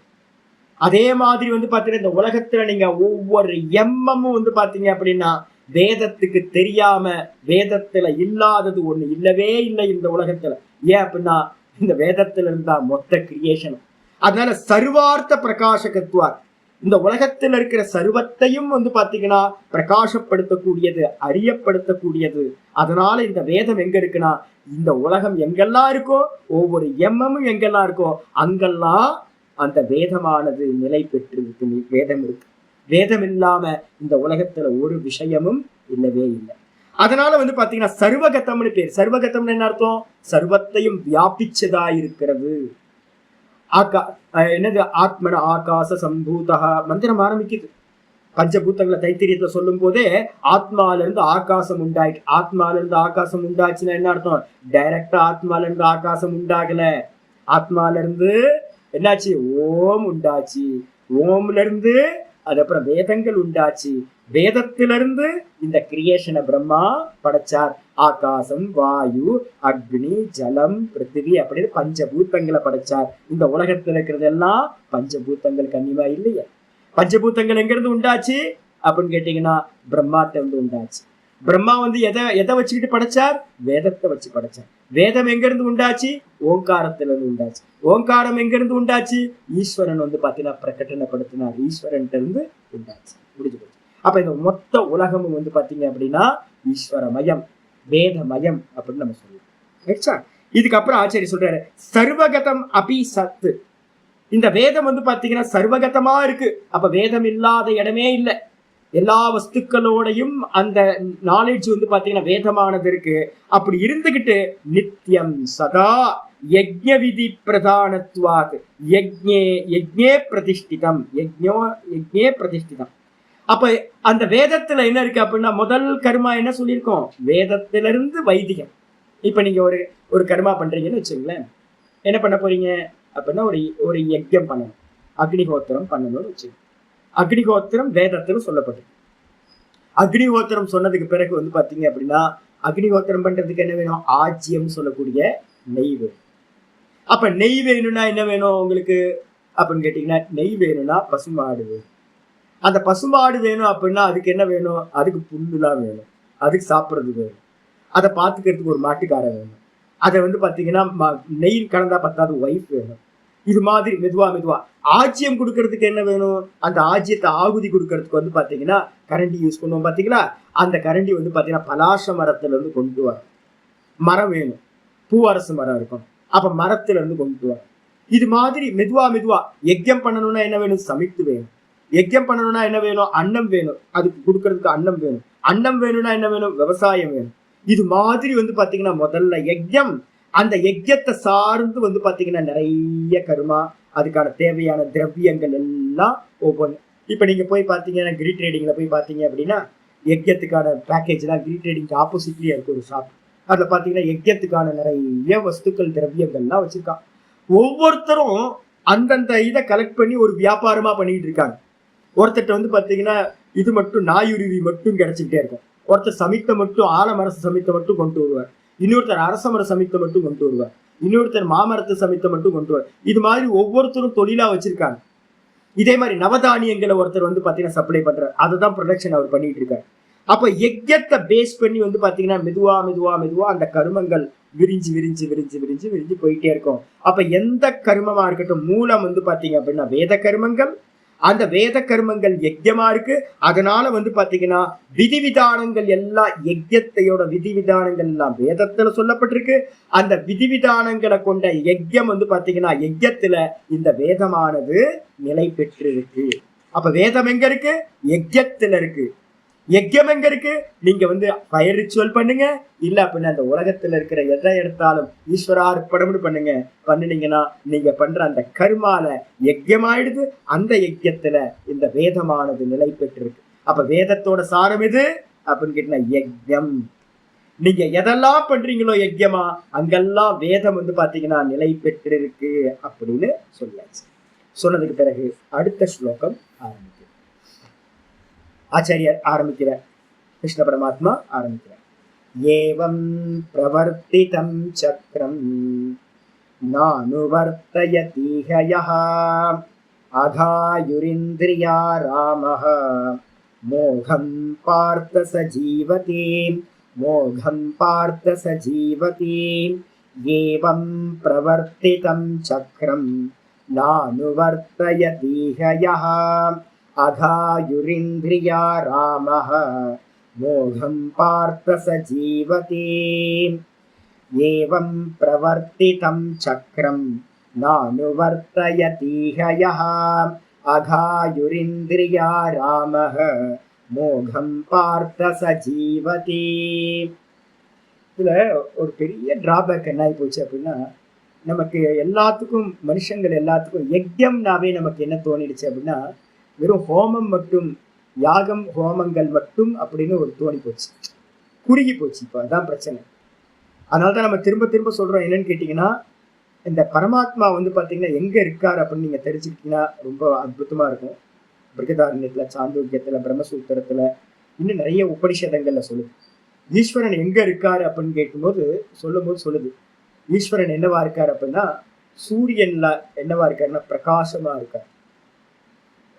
அதே மாதிரி பாத்தீங்கன்னா இந்த உலகத்துல நீங்க ஒவ்வொரு எம்மமும் பாத்தீங்க அப்படின்னா வேதத்துக்கு தெரியாம, வேதத்துல இல்லாதது ஒண்ணு இல்லவே இல்லை இந்த உலகத்துல. ஏன் அப்படின்னா இந்த வேதத்துல இருந்தா மொத்த கிரியேஷன். அதனால சர்வார்த்த பிரகாசகத்துவார், இந்த உலகத்துல இருக்கிற சர்வத்தையும் பாத்தீங்கன்னா பிரகாசப்படுத்தக்கூடியது, அறியப்படுத்தக்கூடியது. அதனால இந்த வேதம் எங்க இருக்குன்னா இந்த உலகம் எங்கெல்லாம் இருக்கோ, ஒவ்வொரு எம்மமும் எங்கெல்லாம் இருக்கோ அங்கெல்லாம் அந்த வேதமானது நிலை பெற்றிருக்கு. வேதம் இருக்கு. வேதம் இல்லாம இந்த உலகத்துல ஒரு விஷயமும் இல்லவே இல்லை. அதனால பாத்தீங்கன்னா சர்வகதம்னு பேர். சர்வகதம்னு என்ன அர்த்தம்? சர்வத்தையும் வியாபிச்சதா இருக்கிறது. என்னது? ஆத்மன ஆகாச சம்பூதா மந்திரம் ஆரம்பிக்குது. பஞ்சபூத்தங்களை தைத்திரியத்துல சொல்லும் போதே ஆத்மால இருந்து ஆகாசம் உண்டாயிட்டு, ஆத்மால இருந்து ஆகாசம் உண்டாச்சுன்னா என்ன அர்த்தம்? டைரக்டா ஆத்மால இருந்து ஆகாசம் உண்டாகல. ஆத்மால இருந்து என்னாச்சு? ஓம் உண்டாச்சு. ஓம்ல இருந்து அதுக்கப்புறம் வேதங்கள் உண்டாச்சு. வேதத்திலிருந்து இந்த கிரியேஷனை பிரம்மா படைச்சார். ஆகாசம், வாயு, அக்னி, ஜலம், பிருத்திவி அப்படின்னு பஞ்சபூத்தங்களை படைச்சார். இந்த உலகத்துல இருக்கிறது எல்லாம் பஞ்சபூத்தங்கள் கன்னிமா இல்லையா? பஞ்சபூத்தங்கள் எங்க இருந்து உண்டாச்சு அப்படின்னு கேட்டீங்கன்னா பிரம்மாட்ட இருந்து உண்டாச்சு. பிரம்மா எதை வச்சுக்கிட்டு படைச்சார்? வேதத்தை வச்சு படைச்சார். வேதம் எங்க இருந்து உண்டாச்சு? ஓங்காரத்துல இருந்து உண்டாச்சு. ஓங்காரம் எங்க இருந்து உண்டாச்சு? ஈஸ்வரன் பாத்தீங்கன்னா பிரகடனப்படுத்தினார். ஈஸ்வரன் இருந்து உண்டாச்சு. முடிஞ்சு போச்சு. அப்ப இந்த மொத்த உலகமும் பாத்தீங்க அப்படின்னா ஈஸ்வரமயம், வேதமயம் அப்படின்னு நம்ம சொல்லுவோம். இதுக்கப்புறம் ஆச்சாரி சொல்றாரு சர்வகதம் அபி சத்து. இந்த வேதம் பாத்தீங்கன்னா சர்வகதமா இருக்கு. அப்ப வேதம் இல்லாத இடமே இல்லை. எல்லா வஸ்துக்களோடையும் அந்த நாலேஜ் பாத்தீங்கன்னா வேதமானது இருக்கு. அப்படி இருந்துகிட்டு நித்தியம் சதா யஜ்ஞ விதி பிரதானத்வாத் யஜ்ஞே பிரதிஷ்டிதம். யஜ்ஞே பிரதிஷ்டிதம். அப்ப அந்த வேதத்துல என்ன இருக்கு அப்படின்னா முதல் கர்மா என்ன சொல்லியிருக்கோம்? வேதத்திலிருந்து வைதிகம். இப்ப நீங்க ஒரு கர்மா பண்றீங்கன்னு வச்சுங்களேன், என்ன பண்ண போறீங்க அப்படின்னா ஒரு யஜ்ஞம் பண்ணணும், அக்னிஹோத்திரம் பண்ணணும்னு வச்சுக்கோங்க. அக்னிஹோத்திரம் வேதத்துல சொல்லப்பட்டது. அக்னிஹோத்திரம் சொன்னதுக்கு பிறகு பாத்தீங்க அப்படின்னா அக்னிஹோத்திரம் பண்றதுக்கு என்ன வேணும்? ஆஜ்யம் சொல்லக்கூடிய நெய் வேணும். அப்ப நெய் வேணும்னா என்ன வேணும் உங்களுக்கு அப்படின்னு கேட்டீங்கன்னா, நெய் வேணும்னா பசுமாடு வேணும். அந்த பசுமாடு வேணும் அப்படின்னா அதுக்கு என்ன வேணும்? அதுக்கு புல்லுலாம் வேணும், அதுக்கு சாப்பிட்றது வேணும், அதை பார்த்துக்கிறதுக்கு ஒரு மாட்டுக்காரன் வேணும். அதை பாத்தீங்கன்னா நெய் கலந்தா பத்தாது, ஒய்ஃப் வேணும். இது மாதிரி மெதுவா ஆஜ்யம் கொடுக்கறதுக்கு என்ன வேணும்? அந்த ஆஜ்யத்தை ஆகுதி கொடுக்கறதுக்கு பாத்தீங்கன்னா கரண்டி யூஸ் பண்ணுவோம் பாத்தீங்களா? அந்த கரண்டி பாத்தீங்கன்னா பலாச மரத்துல இருந்து கொண்டு வர மரம் வேணும். பூவரசு மரம் இருக்கும், அப்ப மரத்துல இருந்து கொண்டு வர. இது மாதிரி மெதுவா யஜ்யம் பண்ணணும்னா என்ன வேணும்? சமைத்து வேணும். யஜ்யம் பண்ணணும்னா என்ன வேணும்? அன்னம் வேணும். அதுக்கு கொடுக்கறதுக்கு அன்னம் வேணும். அன்னம் வேணும்னா என்ன வேணும்? விவசாயம் வேணும். இது மாதிரி பாத்தீங்கன்னா முதல்ல யஜ்யம், அந்த யஜ்யத்தை சார்ந்து பாத்தீங்கன்னா நிறைய கர்மா, அதுக்கான தேவையான திரவியங்கள் எல்லாம் ஒவ்வொன்று. இப்ப நீங்க போய் பாத்தீங்கன்னா கிரி ட்ரேடிங்ல போய் பாத்தீங்க அப்படின்னா யஜ்யத்துக்கான பேக்கேஜ்லாம் கிரி ட்ரேடிங்க்கு ஆப்போசிட்லயே இருக்கு ஒரு ஷாப். அதுல பாத்தீங்கன்னா யஜ்யத்துக்கான நிறைய வஸ்துக்கள் திரவியங்கள்லாம் வச்சிருக்கான். ஒவ்வொருத்தரும் அந்தந்த இதை கலெக்ட் பண்ணி ஒரு வியாபாரமா பண்ணிட்டு இருக்காங்க. ஒருத்தட்ட பாத்தீங்கன்னா இது மட்டும் நாயுருவி மட்டும் கிடைச்சிக்கிட்டே இருக்கும். ஒருத்தர் சமித்தை மட்டும் ஆலமரச சமித்தை மட்டும் கொண்டு வருவார். இன்னொருத்தர் அரசமர சமித்தை மட்டும் கொண்டு வருவார். இன்னொருத்தர் மாமரத்து சமித்தை மட்டும் கொண்டு வருவார். இது மாதிரி ஒவ்வொருத்தரும் தொழிலா வச்சிருக்காங்க. இதே மாதிரி நவதானியங்களை ஒருத்தர் வந்து பாத்தீங்கன்னா சப்ளை பண்றாரு, அதுதான் ப்ரொடக்ஷன் அவர் பண்ணிட்டு இருக்காரு. அப்ப யஜ்யத்தை பேஸ் பண்ணி வந்து பாத்தீங்கன்னா மெதுவா மெதுவா மெதுவா அந்த கருமங்கள் விரிஞ்சு விரிஞ்சு விரிஞ்சு விரிஞ்சு விரிஞ்சு போயிட்டே இருக்கும். அப்ப எந்த கருமமா இருக்கட்டும், மூலம் வந்து பாத்தீங்க அப்படின்னா வேத கருமங்கள், அந்த வேத கர்மங்கள் யஜ்யமா இருக்கு. அதனால வந்து பாத்தீங்கன்னா விதிவிதானங்கள் எல்லாம் யஜ்யத்தையோட விதிவிதானங்கள் எல்லாம் வேதத்துல சொல்லப்பட்டிருக்கு. அந்த விதிவிதானங்களை கொண்ட யஜ்யம் வந்து பாத்தீங்கன்னா யஜ்யத்துல இந்த வேதமானது நிலை பெற்றிருக்கு. அப்ப வேதம் எங்க இருக்கு? யஜ்யத்துல இருக்கு. யஜ்யம் எங்க இருக்கு? நீங்க வந்து ஃபயர் ரிச்சுவல் பண்ணுங்க, இல்ல அப்படின்னா அந்த உலகத்துல இருக்கிற எதை எடுத்தாலும் ஈஸ்வரார்ப்பணம்னு பண்ணுங்க. பண்ணினீங்கன்னா நீங்க பண்ற அந்த கர்மால யஜ்யமாயிடுது. அந்த யஜ்யத்துல இந்த வேதமானது நிலை பெற்றிருக்கு. அப்ப வேதத்தோட சாரம் எது அப்படின்னு கேட்டீங்கன்னா யஜ்யம். நீங்க எதெல்லாம் பண்றீங்களோ யஜ்யமா, அங்கெல்லாம் வேதம் வந்து பாத்தீங்கன்னா நிலை பெற்றிருக்கு அப்படின்னு சொல்லியாச்சு. சொன்னதுக்கு பிறகு அடுத்த ஸ்லோகம் ஆரம்பிக்கும். ஆச்சாரியர் ஆரம்பிக்கிறார், கிருஷ்ண பரமாத்மா ஆரம்பிக்கிறார். ஏவம் பிரவர்த்திதம் சக்ரம் நானுவர்த்தயதீஹயः அகாயுரிந்திரியா ராமः மோகம் பார்த்த சஜீவதி மோகம் பார்த்த சஜீவதி. ஏவம் பிரவர்த்திதம் சக்ரம் நானுவர்த்தயதீஹயः அகாயுரிந்திரியா ராமः மோகம் பார்த்த சஜீவதி. ஏவம் பிரவர்த்திதம் சக்ரம் நானுவர்த்தயதீஹயः அகாயுரிந்திரியா ராமः மோகம் பார்த்த சஜீவதி. இதுல ஒரு பெரிய டிராபேக் என்ன ஆகி போச்சு அப்படின்னா, நமக்கு எல்லாத்துக்கும் மனுஷங்கள் எல்லாத்துக்கும் யஜ்யம்னாவே நமக்கு என்ன தோணிடுச்சு அப்படின்னா, வெறும் ஹோமம் மட்டும், யாகம் ஹோமங்கள் மட்டும் அப்படின்னு ஒரு தோணி போச்சு, குறுகி போச்சு. இப்போ அதான் பிரச்சனை. அதனால்தான் நம்ம திரும்ப திரும்ப சொல்றோம். என்னன்னு கேட்டீங்கன்னா, இந்த பரமாத்மா வந்து பாத்தீங்கன்னா எங்க இருக்காரு அப்படின்னு நீங்க தெரிஞ்சுக்கிட்டீங்கன்னா ரொம்ப அற்புதமா இருக்கும். பிருகதாரண்யத்துல, சாந்தோக்கியத்துல, பிரம்மசூத்திரத்துல, இன்னும் நிறைய உபனிஷதங்கள்ல சொல்லுது ஈஸ்வரன் எங்க இருக்காரு அப்படின்னு கேட்கும்போது சொல்லுது ஈஸ்வரன் என்னவா இருக்காரு அப்படின்னா, சூரியன்ல என்னவா இருக்காருன்னா பிரகாசமா இருக்காரு.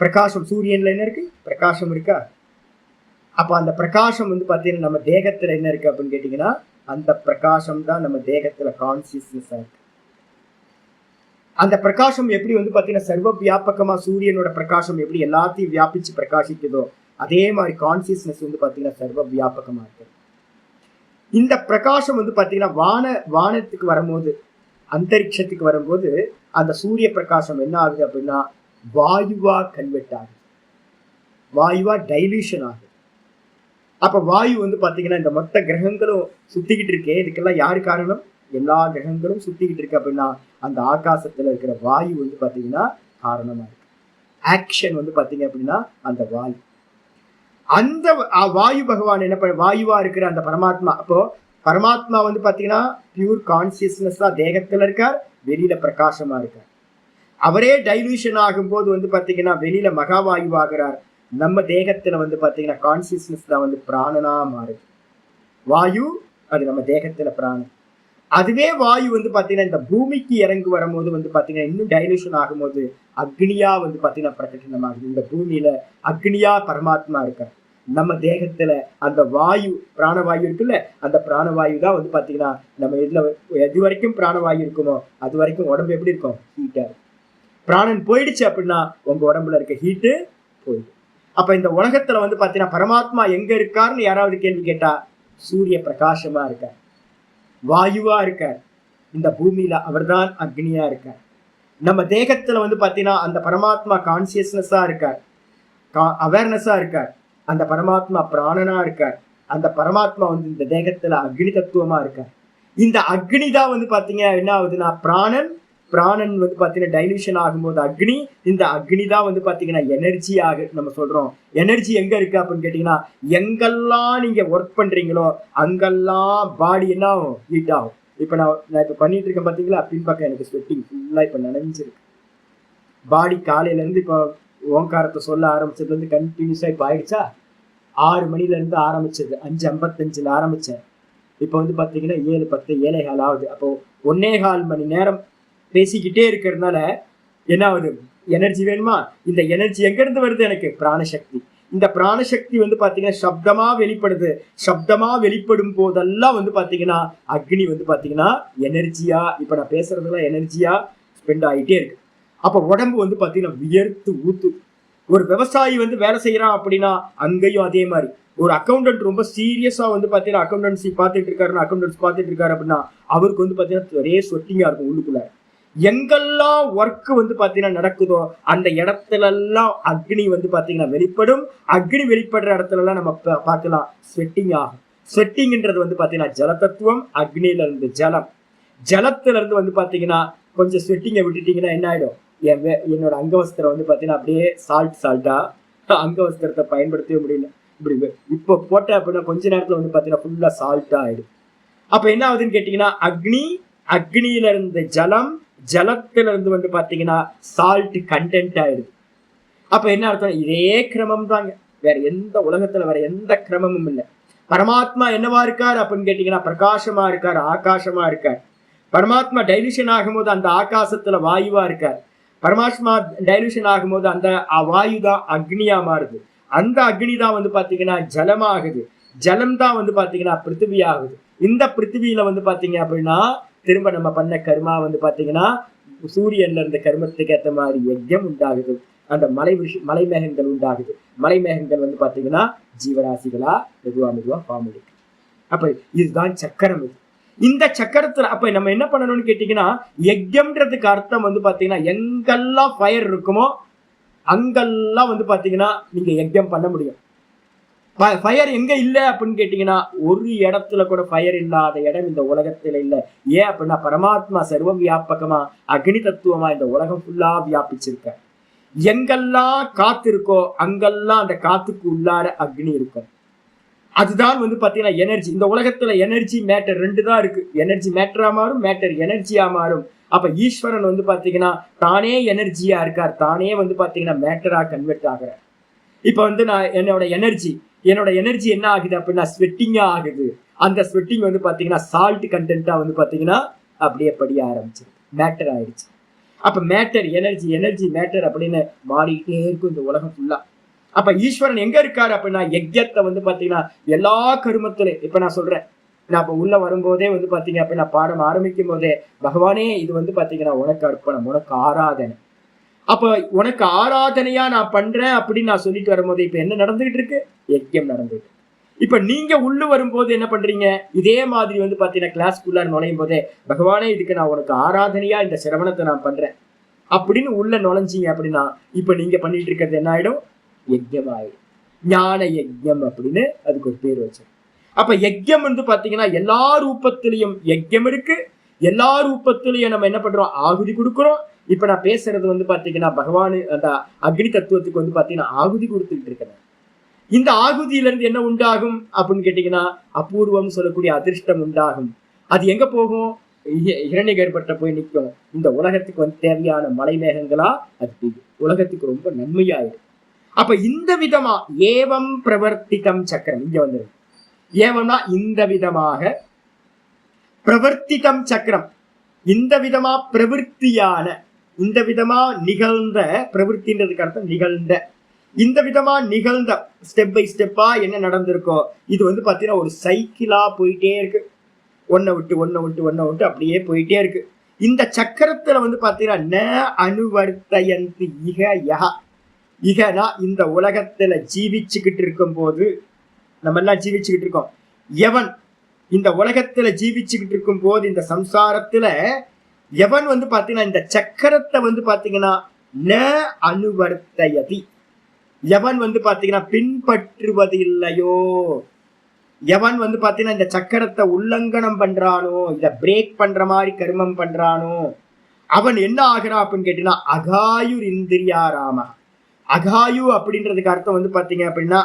பிரகாசம், சூரியன்ல என்ன இருக்கு? பிரகாசம் இருக்கா? அப்ப அந்த பிரகாசம் வந்து பாத்தீங்கன்னா நம்ம தேகத்துல என்ன இருக்கு அப்படின்னு கேட்டீங்கன்னா, அந்த பிரகாசம் தான் நம்ம தேகத்துல கான்சியஸ்னஸ் இருக்கு. அந்த பிரகாசம் எப்படி வந்து பாத்தீங்கன்னா சர்வ வியாபகமா சூரியனோட பிரகாசம் எப்படி எல்லாத்தையும் வியாபிச்சு பிரகாசிக்குதோ, அதே மாதிரி கான்சியஸ்னஸ் வந்து பாத்தீங்கன்னா சர்வ வியாபகமா இருக்கு. இந்த பிரகாசம் வந்து பாத்தீங்கன்னா வானத்துக்கு வரும்போது, அந்தரிக்ஷத்துக்கு வரும்போது அந்த சூரிய பிரகாசம் என்ன ஆகுது அப்படின்னா வாயுவா கன்வெர்ட் ஆகுது, வாயுவா டைல்யூஷன் ஆகுது. அப்ப வாயு வந்து பாத்தீங்கன்னா இந்த மொத்த கிரகங்களும் சுத்திக்கிட்டு இருக்கே, இதுக்கெல்லாம் யாரு காரணம்? எல்லா கிரகங்களும் சுத்திக்கிட்டு இருக்கு அப்படின்னா அந்த ஆகாசத்துல இருக்கிற வாயு வந்து பாத்தீங்கன்னா காரணமா இருக்கு. ஆக்ஷன் வந்து பாத்தீங்க அப்படின்னா அந்த வாயு. அந்த வாயு பகவான் என்ன பண்ண, வாயுவா இருக்கிற அந்த பரமாத்மா. அப்போ பரமாத்மா வந்து பாத்தீங்கன்னா பியூர் கான்சியஸ்னஸா தேகத்துல இருக்கார், வெளியில பிரகாசமா இருக்கார். அவரே டைல்யூஷன் ஆகும்போது வந்து பாத்தீங்கன்னா வெளியில மகாவாயு ஆகிறார். நம்ம தேகத்துல வந்து பாத்தீங்கன்னா கான்சியஸ்னஸ் தான் வந்து பிராணனா மாறுது. வாயு அது நம்ம தேகத்துல பிராணம். அதுவே வாயு வந்து பாத்தீங்கன்னா இந்த பூமிக்கு இறங்கி வரும்போது வந்து பாத்தீங்கன்னா இன்னும் டைல்யூஷன் ஆகும்போது அக்னியா வந்து பாத்தீங்கன்னா பிரகடனமாகுது. இந்த பூமியில அக்னியா பரமாத்மா இருக்கார். நம்ம தேகத்துல அந்த வாயு, பிராணவாயு இருக்குல்ல, அந்த பிராணவாயு தான் வந்து பாத்தீங்கன்னா நம்ம இதுல எது வரைக்கும் பிராணவாயு இருக்குமோ அது வரைக்கும் உடம்பு எப்படி இருக்கும்? ஹீட்டா இருக்கும். பிராணன் போயிடுச்சு அப்படின்னா உங்க உடம்புல இருக்க ஹீட்டு போயிடும். அப்ப இந்த உலகத்துல வந்து பாத்தீங்கன்னா பரமாத்மா எங்க இருக்காருன்னு யாராவது கேள்வி கேட்டா, சூரிய பிரகாசமா இருக்கார், வாயுவா இருக்கார். இந்த பூமியில அவர்தான் அக்னியா இருக்கார். நம்ம தேகத்துல வந்து பாத்தீங்கன்னா அந்த பரமாத்மா கான்சியஸ்னஸா இருக்கார், அவேர்னஸா இருக்கார். அந்த பரமாத்மா பிராணனா இருக்கார். அந்த பரமாத்மா வந்து இந்த தேகத்துல அக்னி தத்துவமா இருக்கார். இந்த அக்னி தான் வந்து பாத்தீங்க என்ன ஆகுதுன்னா பிராணன் வந்து பாத்தீங்கன்னா டைல்யூஷன் ஆகும்போது அக்னி, இந்த அக்னி தான் வந்து பாத்தீங்கன்னா எனர்ஜி நம்ம சொல்றோம். எனர்ஜி எங்க இருக்கு அப்படின்னு கேட்டீங்கன்னா, எங்கெல்லாம் நீங்க ஒர்க் பண்றீங்களோ அங்கெல்லாம் பாடி என்ன ஆகும்? ஹீட் ஆகும். இப்ப நான் இப்ப பண்ணிட்டு இருக்கேன் பாத்தீங்களா, பின்பக்கம் எனக்கு ஸ்வெட்டிங் ஃபுல்லா இப்ப நனைஞ்சிருக்கு. பாடி காலையில இருந்து இப்போ ஓங்காரத்தை சொல்ல ஆரம்பிச்சதுல இருந்து கண்டினியூஸா இப்ப ஆயிடுச்சா, 6 மணில இருந்து ஆரம்பிச்சது, 5:55 ஆரம்பிச்சேன். இப்ப வந்து பாத்தீங்கன்னா 7:10, 7:15 ஆகுது. அப்போ 1.25 மணி நேரம் பேசிக்கிட்டே இருக்கிறதுனால என்ன ஆகுது? எனர்ஜி வேணுமா? இந்த எனர்ஜி எங்க இருந்து வருது? எனக்கு பிராணசக்தி. இந்த பிராணசக்தி வந்து பாத்தீங்கன்னா சப்தமா வெளிப்படுது. சப்தமா வெளிப்படும் போதெல்லாம் வந்து பாத்தீங்கன்னா அக்னி வந்து பாத்தீங்கன்னா எனர்ஜியா, இப்ப நான் பேசுறதுலாம் எனர்ஜியா ஸ்பெண்ட் ஆகிட்டே இருக்கு. அப்ப உடம்பு வந்து பாத்தீங்கன்னா வியர்த்து ஊத்து. ஒரு விவசாயி வந்து வேலை செய்யறான் அப்படின்னா அங்கேயும் அதே மாதிரி. ஒரு அக்கௌண்டன்ட் ரொம்ப சீரியஸா வந்து பாத்தீங்கன்னா அக்கௌண்டன்சி பார்த்துட்டு இருக்காருன்னா, அக்கௌண்டன்ஸ் பார்த்துட்டு இருக்காரு அப்படின்னா அவருக்கு வந்து பாத்தீங்கன்னா ஒரே ஸ்வெட்டிங்கா இருக்கும் உள்ளுக்குள்ள. எங்கெல்லாம் ஒர்க் வந்து பாத்தீங்கன்னா நடக்குதோ அந்த இடத்துல எல்லாம் அக்னி வந்து பாத்தீங்கன்னா வெளிப்படும். அக்னி வெளிப்படுற இடத்துல எல்லாம் நம்ம பார்க்கலாம் ஸ்வெட்டிங் ஆகும். ஸ்வெட்டிங்ன்றது வந்து பாத்தீங்கன்னா ஜல தத்துவம். அக்னியில இருந்து ஜலம், ஜலத்துல இருந்து வந்து பாத்தீங்கன்னா கொஞ்சம் ஸ்வெட்டிங்கை விட்டுட்டீங்கன்னா என்ன ஆயிடும்? என்னோட அங்கவஸ்திரம் வந்து பாத்தீங்கன்னா அப்படியே சால்ட்டா அங்கவஸ்திரத்தை பயன்படுத்தவே முடியல. இப்படி இப்போ போட்ட அப்படின்னா கொஞ்ச நேரத்துல வந்து பாத்தீங்கன்னா ஃபுல்லா சால்ட்டா ஆயிடும். அப்ப என்ன ஆகுதுன்னு கேட்டீங்கன்னா அக்னியில இருந்து ஜலம், ஜலத்துல இருந்து வந்து பாத்தீங்கன்னா சால்ட் கண்டென்ட் ஆயிடுது. அப்ப என்ன அர்த்தம்? இதே கிரமம் தாங்க, வேற எந்த உலகத்துல வேற எந்த கிரமமும் இல்லை. பரமாத்மா என்னவா இருக்கார் அப்படின்னு கேட்டீங்கன்னா பிரகாசமா இருக்கார், ஆகாசமா இருக்கார். பரமாத்மா டைலூஷன் ஆகும்போது அந்த ஆகாசத்துல வாயுவா இருக்கார். பரமாத்மா டைலூஷன் ஆகும்போது அந்த வாயு தான் அக்னியா மாறுது. அந்த அக்னி தான் வந்து பாத்தீங்கன்னா ஜலமாகுது. ஜலம் தான் வந்து பாத்தீங்கன்னா பிருத்திவி ஆகுது. இந்த பிருத்திவியில வந்து பாத்தீங்க அப்படின்னா திரும்ப நம்ம பண்ண கர்மா வந்து பாத்தீங்கன்னா சூரியன்ல இருந்த கர்மத்துக்கு ஏற்ற மாதிரி யஜ்யம் உண்டாகுது. அந்த மலை மேகங்கள் உண்டாகுது. மலை மேகங்கள் வந்து பாத்தீங்கன்னா ஜீவராசிகளா மெதுவா ஃபார்ம் இருக்கு. அப்ப இதுதான் சக்கரம். இது இந்த சக்கரத்துல அப்ப நம்ம என்ன பண்ணணும்னு கேட்டீங்கன்னா யஜ்யம்ன்றதுக்கு அர்த்தம் வந்து பாத்தீங்கன்னா எங்கெல்லாம் ஃபயர் இருக்குமோ அங்கெல்லாம் வந்து பாத்தீங்கன்னா நீங்க யஜ்யம் பண்ண முடியும். ஃபயர் எங்க இல்ல அப்படின்னு கேட்டீங்கன்னா ஒரு இடத்துல கூட ஃபயர் இல்லாத இடம் இந்த உலகத்துல இல்ல. ஏன் அப்படின்னா பரமாத்மா சர்வ வியாபகமா அக்னி தத்துவமா இந்த உலகம் ஃபுல்லா வியாபிச்சிருக்க. எங்கெல்லாம் காத்து இருக்கோ அங்கெல்லாம் அந்த காத்துக்கு உள்ளார அக்னி இருக்கும். அதுதான் வந்து பாத்தீங்கன்னா எனர்ஜி. இந்த உலகத்துல எனர்ஜி மேட்டர் ரெண்டு தான் இருக்கு. எனர்ஜி மேட்டரா மாறும், மேட்டர் எனர்ஜியா மாறும். அப்ப ஈஸ்வரன் வந்து பாத்தீங்கன்னா தானே எனர்ஜியா இருக்கார், தானே வந்து பாத்தீங்கன்னா மேட்டரா கன்வெர்ட் ஆகிறார். இப்ப வந்து நான் என்னோட எனர்ஜி என்ன ஆகுது அப்படின்னா ஸ்வெட்டிங்கா ஆகுது. அந்த ஸ்வெட்டிங் வந்து பாத்தீங்கன்னா சால்ட் கண்டென்ட்டா வந்து பாத்தீங்கன்னா அப்படியே படிய ஆரம்பிச்சு மேட்டர் ஆயிடுச்சு. அப்ப மேட்டர் எனர்ஜி மேட்டர் அப்படின்னு மாறிக்கிட்டே இருக்கும் இந்த உலகம் ஃபுல்லா. அப்ப ஈஸ்வரன் எங்க இருக்காரு அப்படின்னா யஜ்யத்தை வந்து பாத்தீங்கன்னா எல்லா கருமத்திலும் இப்ப நான் சொல்றேன். நான் இப்ப உள்ள வரும்போதே வந்து பாத்தீங்க அப்படின்னா பாடம் ஆரம்பிக்கும் போதே பகவானே இது வந்து பாத்தீங்கன்னா உனக்கு அர்ப்பணம், உனக்கு ஆராதனை. அப்ப உனக்கு ஆராதனையா நான் பண்றேன் அப்படின்னு நான் சொல்லிட்டு வரும்போது இப்ப என்ன நடந்துகிட்டு இருக்கு? யஜ்யம் நடந்துட்டு. இப்ப நீங்க உள்ள வரும்போது என்ன பண்றீங்க? இதே மாதிரி வந்து பாத்தீங்கன்னா கிளாஸ்க்குள்ள நுழையும் போதே பகவானே இதுக்கு நான் உனக்கு ஆராதனையா இந்த சிரவணத்தை நான் பண்றேன் அப்படின்னு உள்ள நுழைஞ்சீங்க அப்படின்னா இப்ப நீங்க பண்ணிட்டு இருக்கிறது என்ன ஆயிடும்? யஜ்யம் ஆயிடும். ஞான யஜ்யம் அப்படின்னு அதுக்கு ஒரு பேர் வச்சு. அப்ப யஜ்யம் வந்து பாத்தீங்கன்னா எல்லா ரூபத்திலையும் யஜ்யம் இருக்கு. எல்லா ரூபத்திலையும் நம்ம என்ன பண்றோம்? ஆகுதி கொடுக்குறோம். இப்ப நான் பேசுறது வந்து பாத்தீங்கன்னா பகவான் அந்த அக்னி தத்துவத்துக்கு வந்து பாத்தீங்கன்னா ஆகுதி கொடுத்துட்டு இருக்கிறேன். இந்த ஆகுதியில இருந்து என்ன உண்டாகும் அப்படின்னு கேட்டீங்கன்னா அபூர்வம் சொல்லக்கூடிய அதிர்ஷ்டம் உண்டாகும். அது எங்க போகும்? இரணிகர்பட்ட போய் நிற்கும். இந்த உலகத்துக்கு வந்து தேவையான மலை மேகங்களா அது உலகத்துக்கு ரொம்ப நன்மையாயிடும். அப்ப இந்த விதமா ஏவம் பிரவர்த்திதம் சக்கரம் இங்க வந்துடும். ஏவம்னா இந்த விதமாக, பிரவர்த்திதம் சக்கரம் இந்த விதமா பிரவருத்தியான, இந்த விதமா நிகழ்ந்த, பிரவருத்தின்றதுக்கு அர்த்தம் நிகழ்ந்த, இந்த விதமா நிகழ்ந்த ஸ்டெப் பை ஸ்டெப்பா என்ன நடந்திருக்கோ இது வந்து பாத்தீங்கன்னா ஒரு சைக்கிளா போயிட்டே இருக்கு. ஒன்ன விட்டு அப்படியே போயிட்டே இருக்கு. இந்த சக்கரத்துல வந்து பாத்தீங்கன்னா ந அனுவர்த்தயந்தி இக யஹ. இகனா இந்த உலகத்துல ஜீவிச்சுக்கிட்டு இருக்கும் போது நம்ம எல்லாம் ஜீவிச்சுக்கிட்டு இருக்கோம். எவன் இந்த உலகத்துல ஜீவிச்சுக்கிட்டு இருக்கும் போது இந்த சம்சாரத்துல எவன் வந்து பாத்தீங்கன்னா இந்த சக்கரத்தை வந்து பாத்தீங்கன்னா ந அனுவர்த்தயதி, எவன் வந்து பாத்தீங்கன்னா பின்பற்றுவது இல்லையோ, எவன் வந்து பாத்தீங்கன்னா இந்த சக்கரத்தை உல்லங்கனம் பண்றானோ, இத பிரேக் பண்ற மாதிரி கர்மம் பண்றானோ அவன் என்ன ஆகிறான் அப்படின்னு கேட்டீங்கன்னா அகாயுர் இந்திரியாராம. அகாயு அப்படின்றதுக்கு அர்த்தம் வந்து பாத்தீங்க அப்படின்னா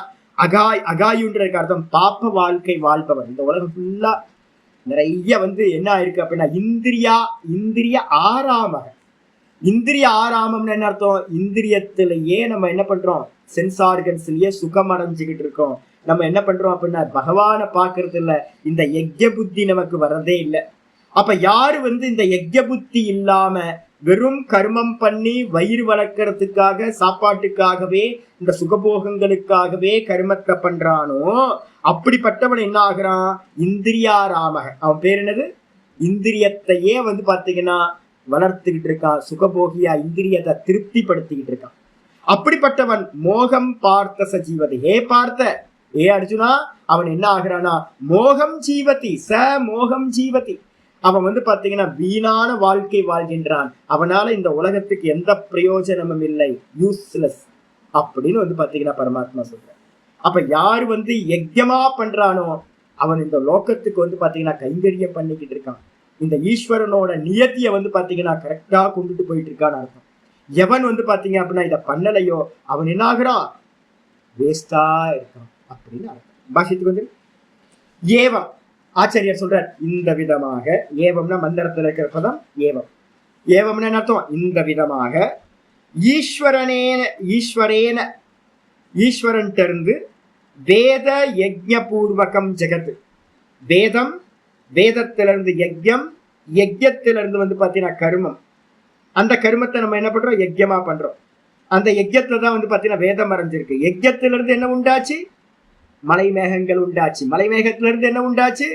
அகாயுன்றதுக்கு அர்த்தம் பாப்ப வாழ்க்கை வாழ்பவன். இந்த உலகம் ஃபுல்லா நிறைய வந்து என்ன ஆயிருக்கு அப்படின்னா இந்திரிய ஆராம. இந்திரிய ஆராமம்னு என்ன அர்த்தம்? இந்திரியத்திலேயே நம்ம என்ன பண்றோம்? சென்ஸ் ஆர்கன்ஸ்லயே சுகம் அடைஞ்சுக்கிட்டு இருக்கோம். நம்ம என்ன பண்றோம் அப்படின்னா பகவானை பாக்குறது இல்ல. இந்த யஜ்ய புத்தி நமக்கு வர்றதே இல்லை. அப்ப யாரு இந்த யஜ்ய புத்தி இல்லாம வெறும் கர்மம் பண்ணி வயிறு வளர்க்கறதுக்காக சாப்பாட்டுக்காகவே இந்த சுகபோகங்களுக்காகவே கர்மத்தை பண்றானோ அப்படிப்பட்டவன் என்ன ஆகுறான்? இந்திரியாராமக. அவன் பேர் என்னது? இந்திரியத்தையே பாத்தீங்கன்னா வளர்த்துக்கிட்டு இருக்கான், சுகபோகியா இந்திரியத்தை திருப்திப்படுத்திக்கிட்டு இருக்கான். அப்படிப்பட்டவன் மோகம் பார்த்த சஜீவதி. ஏ பார்த்த, ஏ அர்ஜுனா, அவன் என்ன ஆகிறானா? மோகம் ஜீவதி, ச மோகம் ஜீவதி. அவன் பாத்தீங்கன்னா வீணான வாழ்க்கை வாழ்கின்றான். அவனால இந்த உலகத்துக்கு எந்த பிரயோஜனமும் இல்லை, யூஸ்லெஸ் அப்படின்னு பாத்தீங்கன்னா பரமாத்மா சொல்ற. அப்ப யாரு யஜ்யமா பண்றானோ அவன் இந்த லோகத்துக்கு பாத்தீங்கன்னா கைங்கரியம் பண்ணிக்கிட்டு இருக்கான். இந்த ஈஸ்வரனோட நியத்திய பாத்தீங்கன்னா கரெக்டா கொண்டுட்டு போயிட்டு இருக்கான்னு அர்த்தம். எவன் பாத்தீங்க அப்படின்னா இதை பண்ணலையோ அவன் என்ன ஆகுறான்? வேஸ்டா இருக்கான் அப்படின்னு அர்த்தம். பாஷ்யத்துக்கு ஏவம் ஆச்சாரியர் சொல்றார் இந்த விதமாக. ஏவம்னா மந்திரத்தில் இருக்கிற பதம் ஏவம். ஏவம்னா அர்த்தம் இந்த விதமாக ஈஸ்வரன் இருந்து வேத யஜ்ஞபூர்வகம் ஜெகத். வேதம், வேதத்திலிருந்து யஜ்யம், யஜ்யத்திலிருந்து பாத்தீங்கன்னா கர்மம். அந்த கர்மத்தை நம்ம என்ன பண்றோம்? யஜ்யமா பண்றோம். அந்த யஜ்யத்துல தான் பாத்தீங்கன்னா வேதம் மறைஞ்சிருக்கு. யஜ்யத்திலிருந்து என்ன உண்டாச்சு? மலை மேகங்கள் உண்டாச்சு. மலை மேகத்திலிருந்து என்ன உண்டாச்சு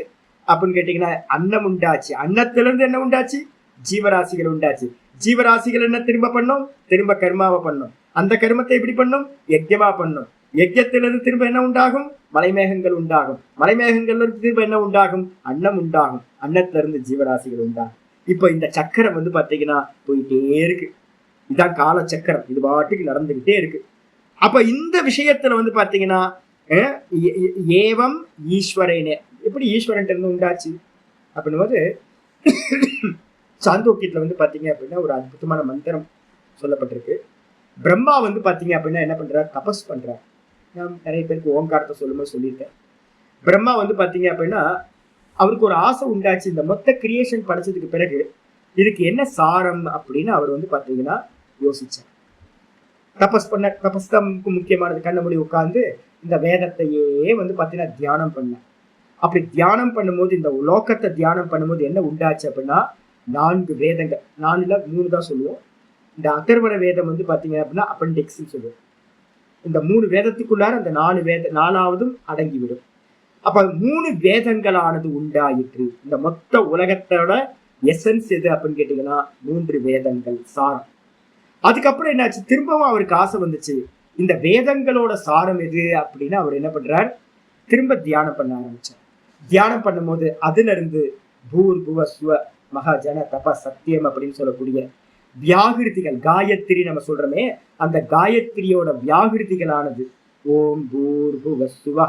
அப்படின்னு கேட்டீங்கன்னா அன்னம் உண்டாச்சு. அன்னத்திலிருந்து என்ன உண்டாச்சு? ஜீவராசிகள் உண்டாச்சு. ஜீவராசிகள் என்ன திரும்ப பண்ணோம்? திரும்ப கர்மாவை பண்ணோம். அந்த கர்மத்தை எப்படி பண்ணும்? யஜ்யமா பண்ணும். யஜ்யத்திலிருந்து திரும்ப என்ன உண்டாகும்? மலைமேகங்கள் உண்டாகும். மலைமேகங்கள்ல இருந்து திரும்ப என்ன உண்டாகும்? அன்னம் உண்டாகும். அன்னத்திலிருந்து ஜீவராசிகள் உண்டாகும். இப்போ இந்த சக்கரம் பாத்தீங்கன்னா போயிட்டே இருக்கு. இதான் கால சக்கரம். இது பாட்டுக்கு நடந்துகிட்டே இருக்கு. அப்ப இந்த விஷயத்துல பாத்தீங்கன்னா ஏவம் ஈஸ்வரனே. எப்படி ஈஸ்வரன் இருந்து உண்டாச்சு அப்படின் போது சாந்தோக்கியத்துல பாத்தீங்க அப்படின்னா ஒரு அற்புதமான மந்திரம் சொல்லப்பட்டிருக்கு. பிரம்மா பாத்தீங்க அப்படின்னா என்ன பண்றார்? தபஸ் பண்றார். நான் நிறைய பேருக்கு ஓங்காரத்தை சொல்லும்போது சொல்லியிருக்கேன். பிரம்மா பாத்தீங்க அப்படின்னா அவருக்கு ஒரு ஆசை உண்டாச்சு. இந்த மொத்த கிரியேஷன் படிச்சதுக்கு பிறகு இதுக்கு என்ன சாரம் அப்படின்னு அவர் பாத்தீங்கன்னா யோசிச்சார். தபஸ் தான் முக்கியமானது. கண்ண மூடி உட்கார்ந்து இந்த வேதத்தையே பாத்தீங்கன்னா தியானம் பண்ண. அப்படி தியானம் பண்ணும்போது இந்த லோகத்தை தியானம் பண்ணும்போது என்ன உண்டாச்சு அப்படின்னா 4 வேதங்கள். 4ல 3 தான் சொல்லுவோம். இந்த அதர்வண வேதம் பாத்தீங்க அப்படின்னா அப்பெண்டிக்ஸ் சொல்லுவோம். இந்த 3 வேதத்துக்குள்ளார அந்த 4வதும் அடங்கிவிடும். அப்ப 3 வேதங்களானது உண்டாயிற்று. இந்த மொத்த உலகத்தோட எசன்ஸ் எது அப்படின்னு கேட்டீங்கன்னா 3 வேதங்கள் சாரம். அதுக்கப்புறம் என்னாச்சு? திரும்பவும் அவருக்கு ஆசை வந்துச்சு, இந்த வேதங்களோட சாரம் எது அப்படின்னு அவர் என்ன பண்றார்? திரும்ப தியானம் பண்ண ஆரம்பிச்சார். தியானம் பண்ணும்போது அதுல இருந்து பூர் புவ சுவ மகாஜன தப சத்தியம் அப்படின்னு சொல்லக்கூடிய வியாகிருதிகள், காயத்ரி நம்ம சொல்றோமே, அந்த காயத்ரியோட வியாகிருதிகளானது ஓம் பூர் புவ சுவ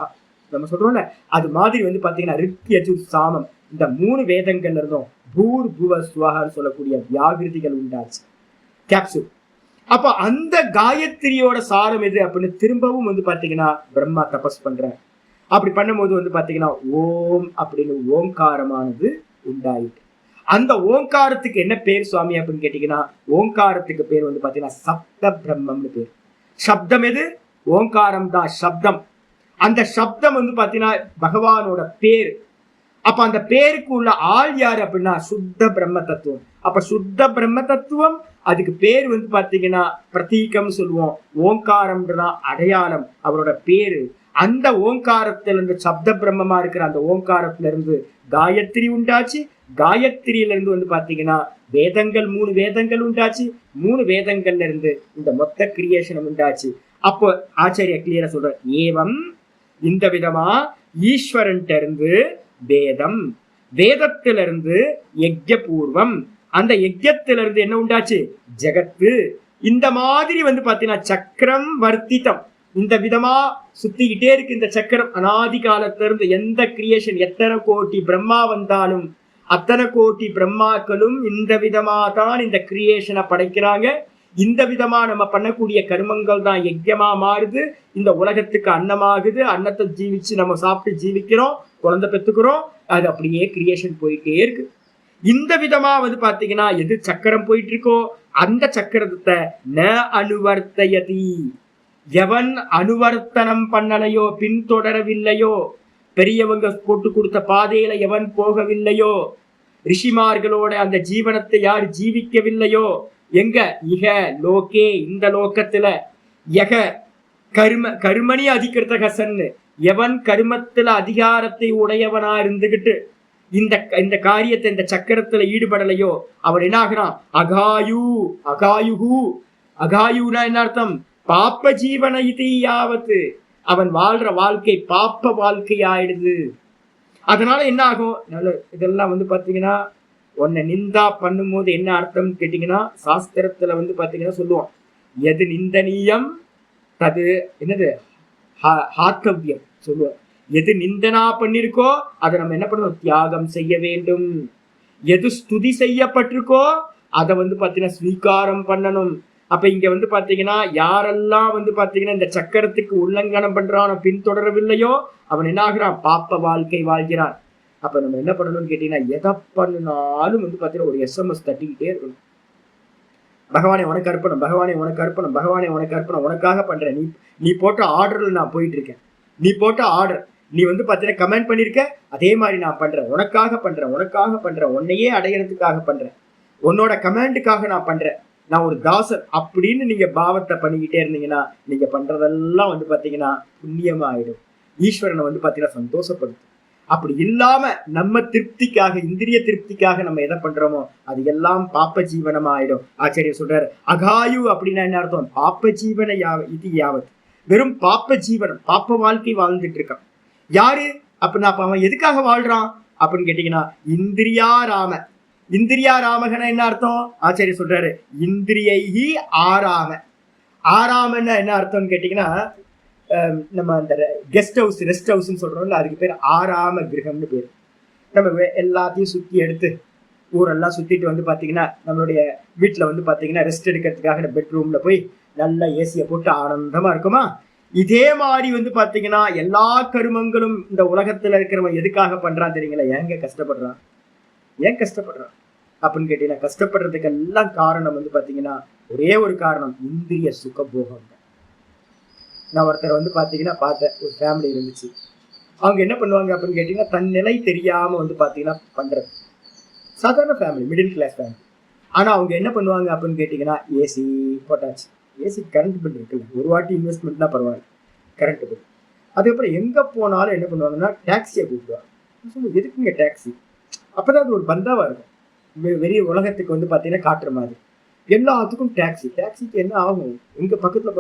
நம்ம சொல்றோம்ல, அது மாதிரி பாத்தீங்கன்னா ரிக் யஜுர் சாமம் இந்த 3 வேதங்கள்ல இருந்தும் பூர் புவ சுவஹான்னு சொல்லக்கூடிய வியாகிருதிகள் உண்டாச்சு. கேப்சூல். அப்ப அந்த காயத்ரியோட சாரம் எது அப்படின்னு திரும்பவும் பாத்தீங்கன்னா பிரம்மா தபஸ் பண்ற. அப்படி பண்ணும்போது பாத்தீங்கன்னா ஓம் அப்படின்னு ஓங்காரமானது உண்டாயிட்டு. அந்த ஓங்காரத்துக்கு என்ன பேர் சுவாமி அப்படின்னு கேட்டீங்கன்னா ஓங்காரத்துக்கு பேர் பாத்தீங்கன்னா சப்த பிரம்மம்னு பேர். சப்தம் எது? ஓங்காரம் தான் சப்தம். அந்த சப்தம் பாத்தீங்கன்னா பகவானோட பேர். அப்ப அந்த பேருக்கு உள்ள ஆள் யாரு அப்படின்னா சுத்த பிரம்ம தத்துவம். அப்ப சுத்த பிரம்ம தத்துவம் அதுக்கு பேர் பாத்தீங்கன்னா பிரதீகம் சொல்லுவோம். ஓங்காரம்ன்றதான் அடையாளம், அவரோட பேரு. அந்த ஓங்காரத்துல இருந்து சப்த பிரம்மமா இருக்கிற அந்த ஓங்காரத்துல இருந்து காயத்ரி உண்டாச்சு. காயத்ரியில இருந்து பாத்தீங்கன்னா வேதங்கள் 3 வேதங்கள் உண்டாச்சு. 3 வேதங்கள்ல இருந்து இந்த மொத்த கிரியேஷன் உண்டாச்சு. அப்போ ஆச்சாரிய கிளியரா சொல்ற ஏவம் இந்த விதமா ஈஸ்வரன் இருந்து வேதம், வேதத்திலிருந்து யஜ்ய பூர்வம், அந்த யஜ்யத்திலிருந்து என்ன உண்டாச்சு? ஜெகத்து. இந்த மாதிரி பாத்தீங்கன்னா சக்கரம் வர்த்தித்தம் இந்த விதமா சுத்திக்கிட்டே இருக்கு. இந்த சக்கரம் அனாதி காலத்துல இருந்து எந்த கிரியேஷன் எத்தனை கோடி பிரம்மா வந்தாலும் அத்தனை கோடி பிரம்மாக்களும் இந்த விதமா தான் இந்த கிரியேஷனை படைக்கிறாங்க. இந்த விதமா நம்ம பண்ணக்கூடிய கர்மங்கள் தான் யஜ்யமா மாறுது, இந்த உலகத்துக்கு அன்னமாகுது. அன்னத்தை ஜீவிச்சு நம்ம சாப்பிட்டு ஜீவிக்கிறோம், குழந்தை பெற்றுக்கிறோம். அது அப்படியே கிரியேஷன் போயிட்டே இருக்கு. இந்த விதமா பாத்தீங்கன்னா எது சக்கரம் போயிட்டு இருக்கோ அந்த சக்கரத்தை ந அனுவர்த்தயதி, எவன் அனுவர்த்தனம் பண்ணலையோ, பின்தொடரவில்லையோ, பெரியவங்க போட்டு கொடுத்த பாதையில எவன் போகவில்லையோ, ரிஷிமார்களோட அந்த ஜீவனத்தை யார் ஜீவிக்கவில்லையோ, எங்க இக லோகே இந்த லோகத்துல, யக கர்மணி அதிகிருத்தக சன்னு, எவன் கர்மத்துல அதிகாரத்தை உடையவனா இருந்துகிட்டு இந்த காரியத்தை இந்த சக்கரத்துல ஈடுபடலையோ அவன் என்ன ஆகிறான்? அகாயுனா என்ன அர்த்தம்? பாப்ப ஜீவன இது யாவத்து, அவன் வாழ்ற வாழ்க்கை பாப்ப வாழ்க்கை ஆயிடுது. அதனால என்ன ஆகும்? இதெல்லாம் பாத்தீங்கன்னா உன்னை நிந்தா பண்ணும் போது என்ன அர்த்தம் கேட்டீங்கன்னா, சாஸ்திரத்துல பாத்தீங்கன்னா சொல்லுவோம், எது நிந்தனீயம் தது என்னது ஹாத்தவ்யம் சொல்லுவோம். எது நிந்தனா பண்ணிருக்கோ அதை நம்ம என்ன பண்ணணும்? தியாகம் செய்ய வேண்டும். எது ஸ்துதி செய்யப்பட்டிருக்கோ அதை பாத்தீங்கன்னா ஸ்வீகாரம் பண்ணணும். அப்ப இங்க பாத்தீங்கன்னா யாரெல்லாம் பாத்தீங்கன்னா இந்த சக்கரத்துக்கு உல்லங்கனம் பண்றானோ, பின்தொடரவில்லையோ, அவன் என்ன ஆகிறான்? பாப்ப வாழ்க்கை வாழ்கிறான். அப்ப நம்ம என்ன பண்ணணும்னு கேட்டீங்கன்னா, எதை பண்ணினாலும் பாத்தீங்கன்னா ஒரு SMS தட்டிக்கிட்டே இருக்கணும். பகவானே உனக்கு அர்ப்பணம், பகவானே உனக்கு அர்ப்பணம், பகவானே உனக்கு அர்ப்பணம், உனக்காக பண்றேன். நீ போட்ட ஆர்டர்ல நான் போயிட்டு இருக்கேன். நீ போட்ட ஆர்டர் நீ பாத்தீங்கன்னா கமெண்ட் பண்ணிருக்க, அதே மாதிரி நான் பண்றேன். உனக்காக பண்றேன், உனக்காக பண்றேன், உன்னையே அடையறதுக்காக பண்றேன், உன்னோட கமெண்டுக்காக நான் பண்றேன், நான் ஒரு தாசர் அப்படின்னு நீங்க பாவத்தை பண்ணிக்கிட்டே இருந்தீங்கன்னா நீங்க பண்றதெல்லாம் பாத்தீங்கன்னா புண்ணியமா ஆயிடும். ஈஸ்வரனை பாத்தீங்கன்னா சந்தோஷப்படுத்தும். அப்படி இல்லாம நம்ம திருப்திக்காக, இந்திரிய திருப்திக்காக நம்ம எதை பண்றோமோ அது எல்லாம் பாப்ப ஜீவனமா ஆயிடும். ஆச்சாரியர் சொல்றாரு, அகாயு அப்படின்னா என்ன அர்த்தம்? பாப்ப ஜீவன இது யாவத், வெறும் பாப்ப ஜீவனம், பாப்ப வாழ்க்கை வாழ்ந்துட்டு இருக்கான். யாரு அப்படின்னா அப்ப அவன் எதுக்காக வாழ்றான் அப்படின்னு கேட்டீங்கன்னா, இந்திரியா ராம. இந்திரியா ராமகன என்ன அர்த்தம்? ஆச்சாரியர் சொல்றாரு, இந்திரியைஹி ஆராம. ஆராமன்னா என்ன அர்த்தம்னு கேட்டீங்கன்னா, நம்ம அந்த கெஸ்ட் ஹவுஸ், ரெஸ்ட் ஹவுஸ்ன்னு சொல்றோம்ல, அதுக்கு பேர் ஆராம கிரகம்னு பேர். நம்ம எல்லாத்தையும் சுத்தி எடுத்து ஊரெல்லாம் சுத்திட்டு பாத்தீங்கன்னா நம்மளுடைய வீட்டுல பாத்தீங்கன்னா ரெஸ்ட் எடுக்கிறதுக்காக பெட்ரூம்ல போய் நல்லா ஏசியை போட்டு ஆனந்தமா இருக்குமா? இதே மாதிரி பாத்தீங்கன்னா எல்லா கருமங்களும் இந்த உலகத்துல இருக்கிறவன் எதுக்காக பண்றான் தெரியுங்களா? ஏங்க கஷ்டப்படுறான்? ஏன் கஷ்டப்படுறான் அப்படின்னு கேட்டீங்கன்னா, கஷ்டப்படுறதுக்கு எல்லாம் காரணம் பாத்தீங்கன்னா ஒரே ஒரு காரணம், இந்திரிய சுகபோகம். நான் ஒருத்தர் பாத்தீங்கன்னா பார்த்தேன், ஒரு ஃபேமிலி இருந்துச்சு. அவங்க என்ன பண்ணுவாங்க அப்படின்னு கேட்டீங்கன்னா, தன் நிலை தெரியாம பாத்தீங்கன்னா பண்றது. சாதாரண ஃபேமிலி, மிடில் கிளாஸ் ஃபேமிலி. ஆனா அவங்க என்ன பண்ணுவாங்க அப்படின்னு கேட்டீங்கன்னா, ஏசி போட்டாச்சு. ஏசி கரண்ட் பில் இருக்குல்ல, ஒரு வாட்டி இன்வெஸ்ட்மெண்ட்னா பரவாயில்ல, கரண்ட் பில். அதுக்கப்புறம் எங்க போனாலும் என்ன பண்ணுவாங்கன்னா டாக்ஸியை கூப்பிடுவாங்க. எதுக்குங்க டாக்ஸி? அப்பதான் அது ஒரு பந்தாவா இருக்கும். வெளிய உலகத்துக்கு பாத்தீங்கன்னா காட்டுற மாதிரி. எல்லாத்துக்கும் டாக்ஸி. டாக்ஸிக்கு என்ன ஆகும்? எங்க பக்கத்துல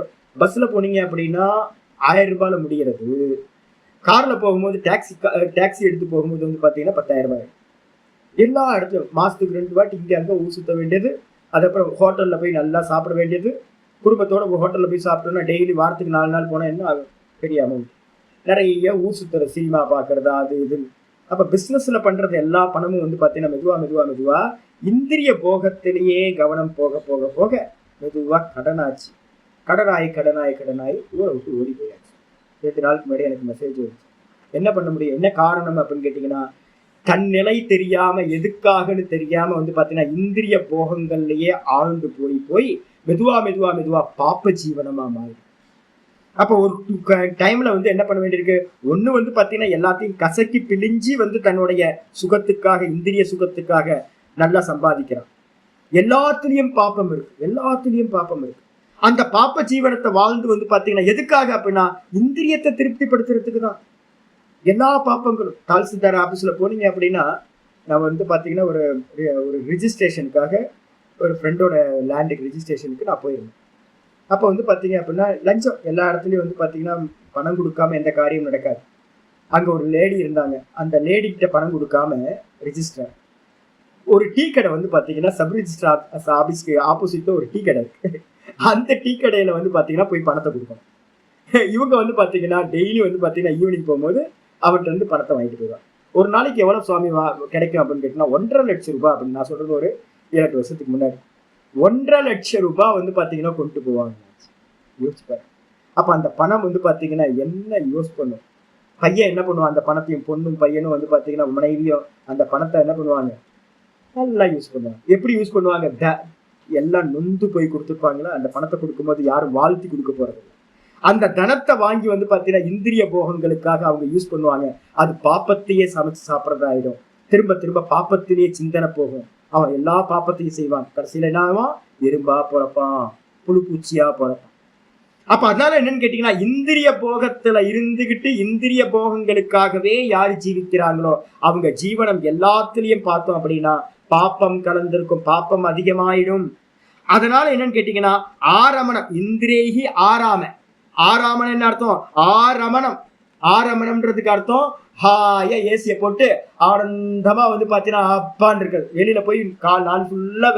பஸ்ல போனீங்க அப்படின்னா 1000 ரூபாயில முடிகிறது. கார்ல போகும்போது டாக்ஸி எடுத்து போகும்போது பாத்தீங்கன்னா 10,000 ரூபாய். எல்லா இடத்துலயும் மாசத்துக்கு 2 வாட்டி இங்க அங்க ஊர் சுத்த வேண்டியது. அதுக்கப்புறம் ஹோட்டல்ல போய் நல்லா சாப்பிட வேண்டியது. குடும்பத்தோட ஹோட்டல்ல போய் சாப்பிட்டோம்னா டெய்லி வாரத்துக்கு 4 நாள் போனா என்ன ஆகும்? பெரிய அமௌண்ட். நிறைய ஊர் சுத்துற, சினிமா பாக்குறது, அது இது. அப்ப பிசினஸ்ல பண்றது எல்லா பணமும் பாத்தீங்கன்னா மெதுவா இந்திரிய போகத்திலேயே கவனம் போக போக போக மெதுவா கடனாச்சு. கடனாய் ஊரை விட்டு ஓடி போயாச்சு. 2 நாளுக்கு முன்னாடி எனக்கு மெசேஜ் வந்துச்சு. என்ன பண்ண முடியும்? என்ன காரணம் அப்படின்னு கேட்டீங்கன்னா, தன் நிலை தெரியாம, எதுக்காகன்னு தெரியாம பாத்தீங்கன்னா இந்திரிய போகங்கள்லயே ஆழ்ந்து போய் மெதுவா பாப்ப ஜீவனமா மாறி. அப்ப ஒரு டைம்ல என்ன பண்ண வேண்டியிருக்கு? ஒண்ணு பாத்தீங்கன்னா எல்லாத்தையும் கசக்கி பிழிஞ்சி தன்னுடைய சுகத்துக்காக, இந்திரிய சுகத்துக்காக நல்லா சம்பாதிக்கிறான். எல்லாத்துலயும் பாப்பம் இருக்கு. அந்த பாப்ப ஜீவனத்தை வாழ்ந்து பாத்தீங்கன்னா எதுக்காக அப்படின்னா இந்திரியத்தை திருப்திப்படுத்துறதுக்கு தான் எல்லா பாப்பங்களும். தால்சில்தார் ஆபீஸ்ல போனீங்க அப்படின்னா, நான் பாத்தீங்கன்னா ஒரு ரிஜிஸ்ட்ரேஷனுக்காக ஒரு ஃப்ரெண்டோட லேண்டுக்கு ரிஜிஸ்ட்ரேஷனுக்கு நான் போயிருந்தேன். அப்போ பாத்தீங்க அப்படின்னா லஞ்சம் எல்லா இடத்துலயும் பாத்தீங்கன்னா பணம் கொடுக்காம எந்த காரியம் நடக்காது. அங்க ஒரு லேடி இருந்தாங்க. அந்த லேடி கிட்ட பணம் கொடுக்காம ரிஜிஸ்டர் ஒரு டீ கடை பாத்தீங்கன்னா சப் ரிஜிஸ்டர் ஆபீஸ்க்கு ஆப்போசிட்ல ஒரு டீ கடை இருக்கு. அந்த டீ கடையில பாத்தீங்கன்னா போய் பணத்தை கொடுக்கணும். இவங்க பாத்தீங்கன்னா டெய்லி பாத்தீங்கன்னா ஈவினிங் போகும்போது அவர்கிட்ட பணத்தை வாங்கிட்டு போயிடுவாங்க. ஒரு நாளைக்கு எவ்வளவு சுவாமி கிடைக்கும் அப்படின்னு கேட்டீங்கன்னா 1.5 லட்சம் ரூபாய் அப்படின்னு. நான் சொல்றது ஒரு 7-8 வருஷத்துக்கு முன்னாடி 1.5 லட்சம் ரூபாய் பாத்தீங்கன்னா கொண்டு போவாங்க. யோசிப்பாரு. அப்ப அந்த பணம் பாத்தீங்கன்னா என்ன யூஸ் பண்ணும்? பையன் என்ன பண்ணுவான்? அந்த பணத்தையும் பொண்ணும் பையனும் பாத்தீங்கன்னா மனைவியும் அந்த பணத்தை என்ன பண்ணுவாங்க? நல்லா யூஸ் பண்ணுவாங்க. எப்படி யூஸ் பண்ணுவாங்க? எல்லாம் நொந்து போய் கொடுத்துருப்பாங்களா? அந்த பணத்தை கொடுக்கும்போது யாரும் வாழ்த்தி கொடுக்க போறது இல்லை. அந்த தனத்தை வாங்கி பாத்தீங்கன்னா இந்திரிய போகங்களுக்காக அவங்க யூஸ் பண்ணுவாங்க. அது பாப்பத்தையே சமைச்சு சாப்பிட்றதாயிடும். திரும்ப திரும்ப பாப்பத்திலேயே சிந்தனை போகும். அவன் எல்லா பாப்பத்தையும் செய்வான். கடைசியில என்ன ஆகும்? எறும்பா பிறப்பான், புழு பூச்சியா பிறப்பான். அப்ப அதனால என்னன்னு கேட்டீங்கன்னா, இந்திரிய போகத்துல இருந்துகிட்டு இந்திரிய போகங்களுக்காகவே யாரு ஜீவிக்கிறாங்களோ அவங்க ஜீவனம் எல்லாத்துலயும் பார்த்தோம் அப்படின்னா பாப்பம் கலந்திருக்கும், பாப்பம் அதிகமாயிடும். அதனால என்னன்னு கேட்டீங்கன்னா, ஆரமணம் இந்திரேகி ஆராமன் என்ன அர்த்தம்? ஆரமணம்ன்றதுக்கு அர்த்தம் ஹாய ஏசிய போட்டு ஆனந்தமா பாத்தீங்கன்னா அப்பான்னு இருக்கிறது. வெளியில போய் நாள் ஃபுல்லா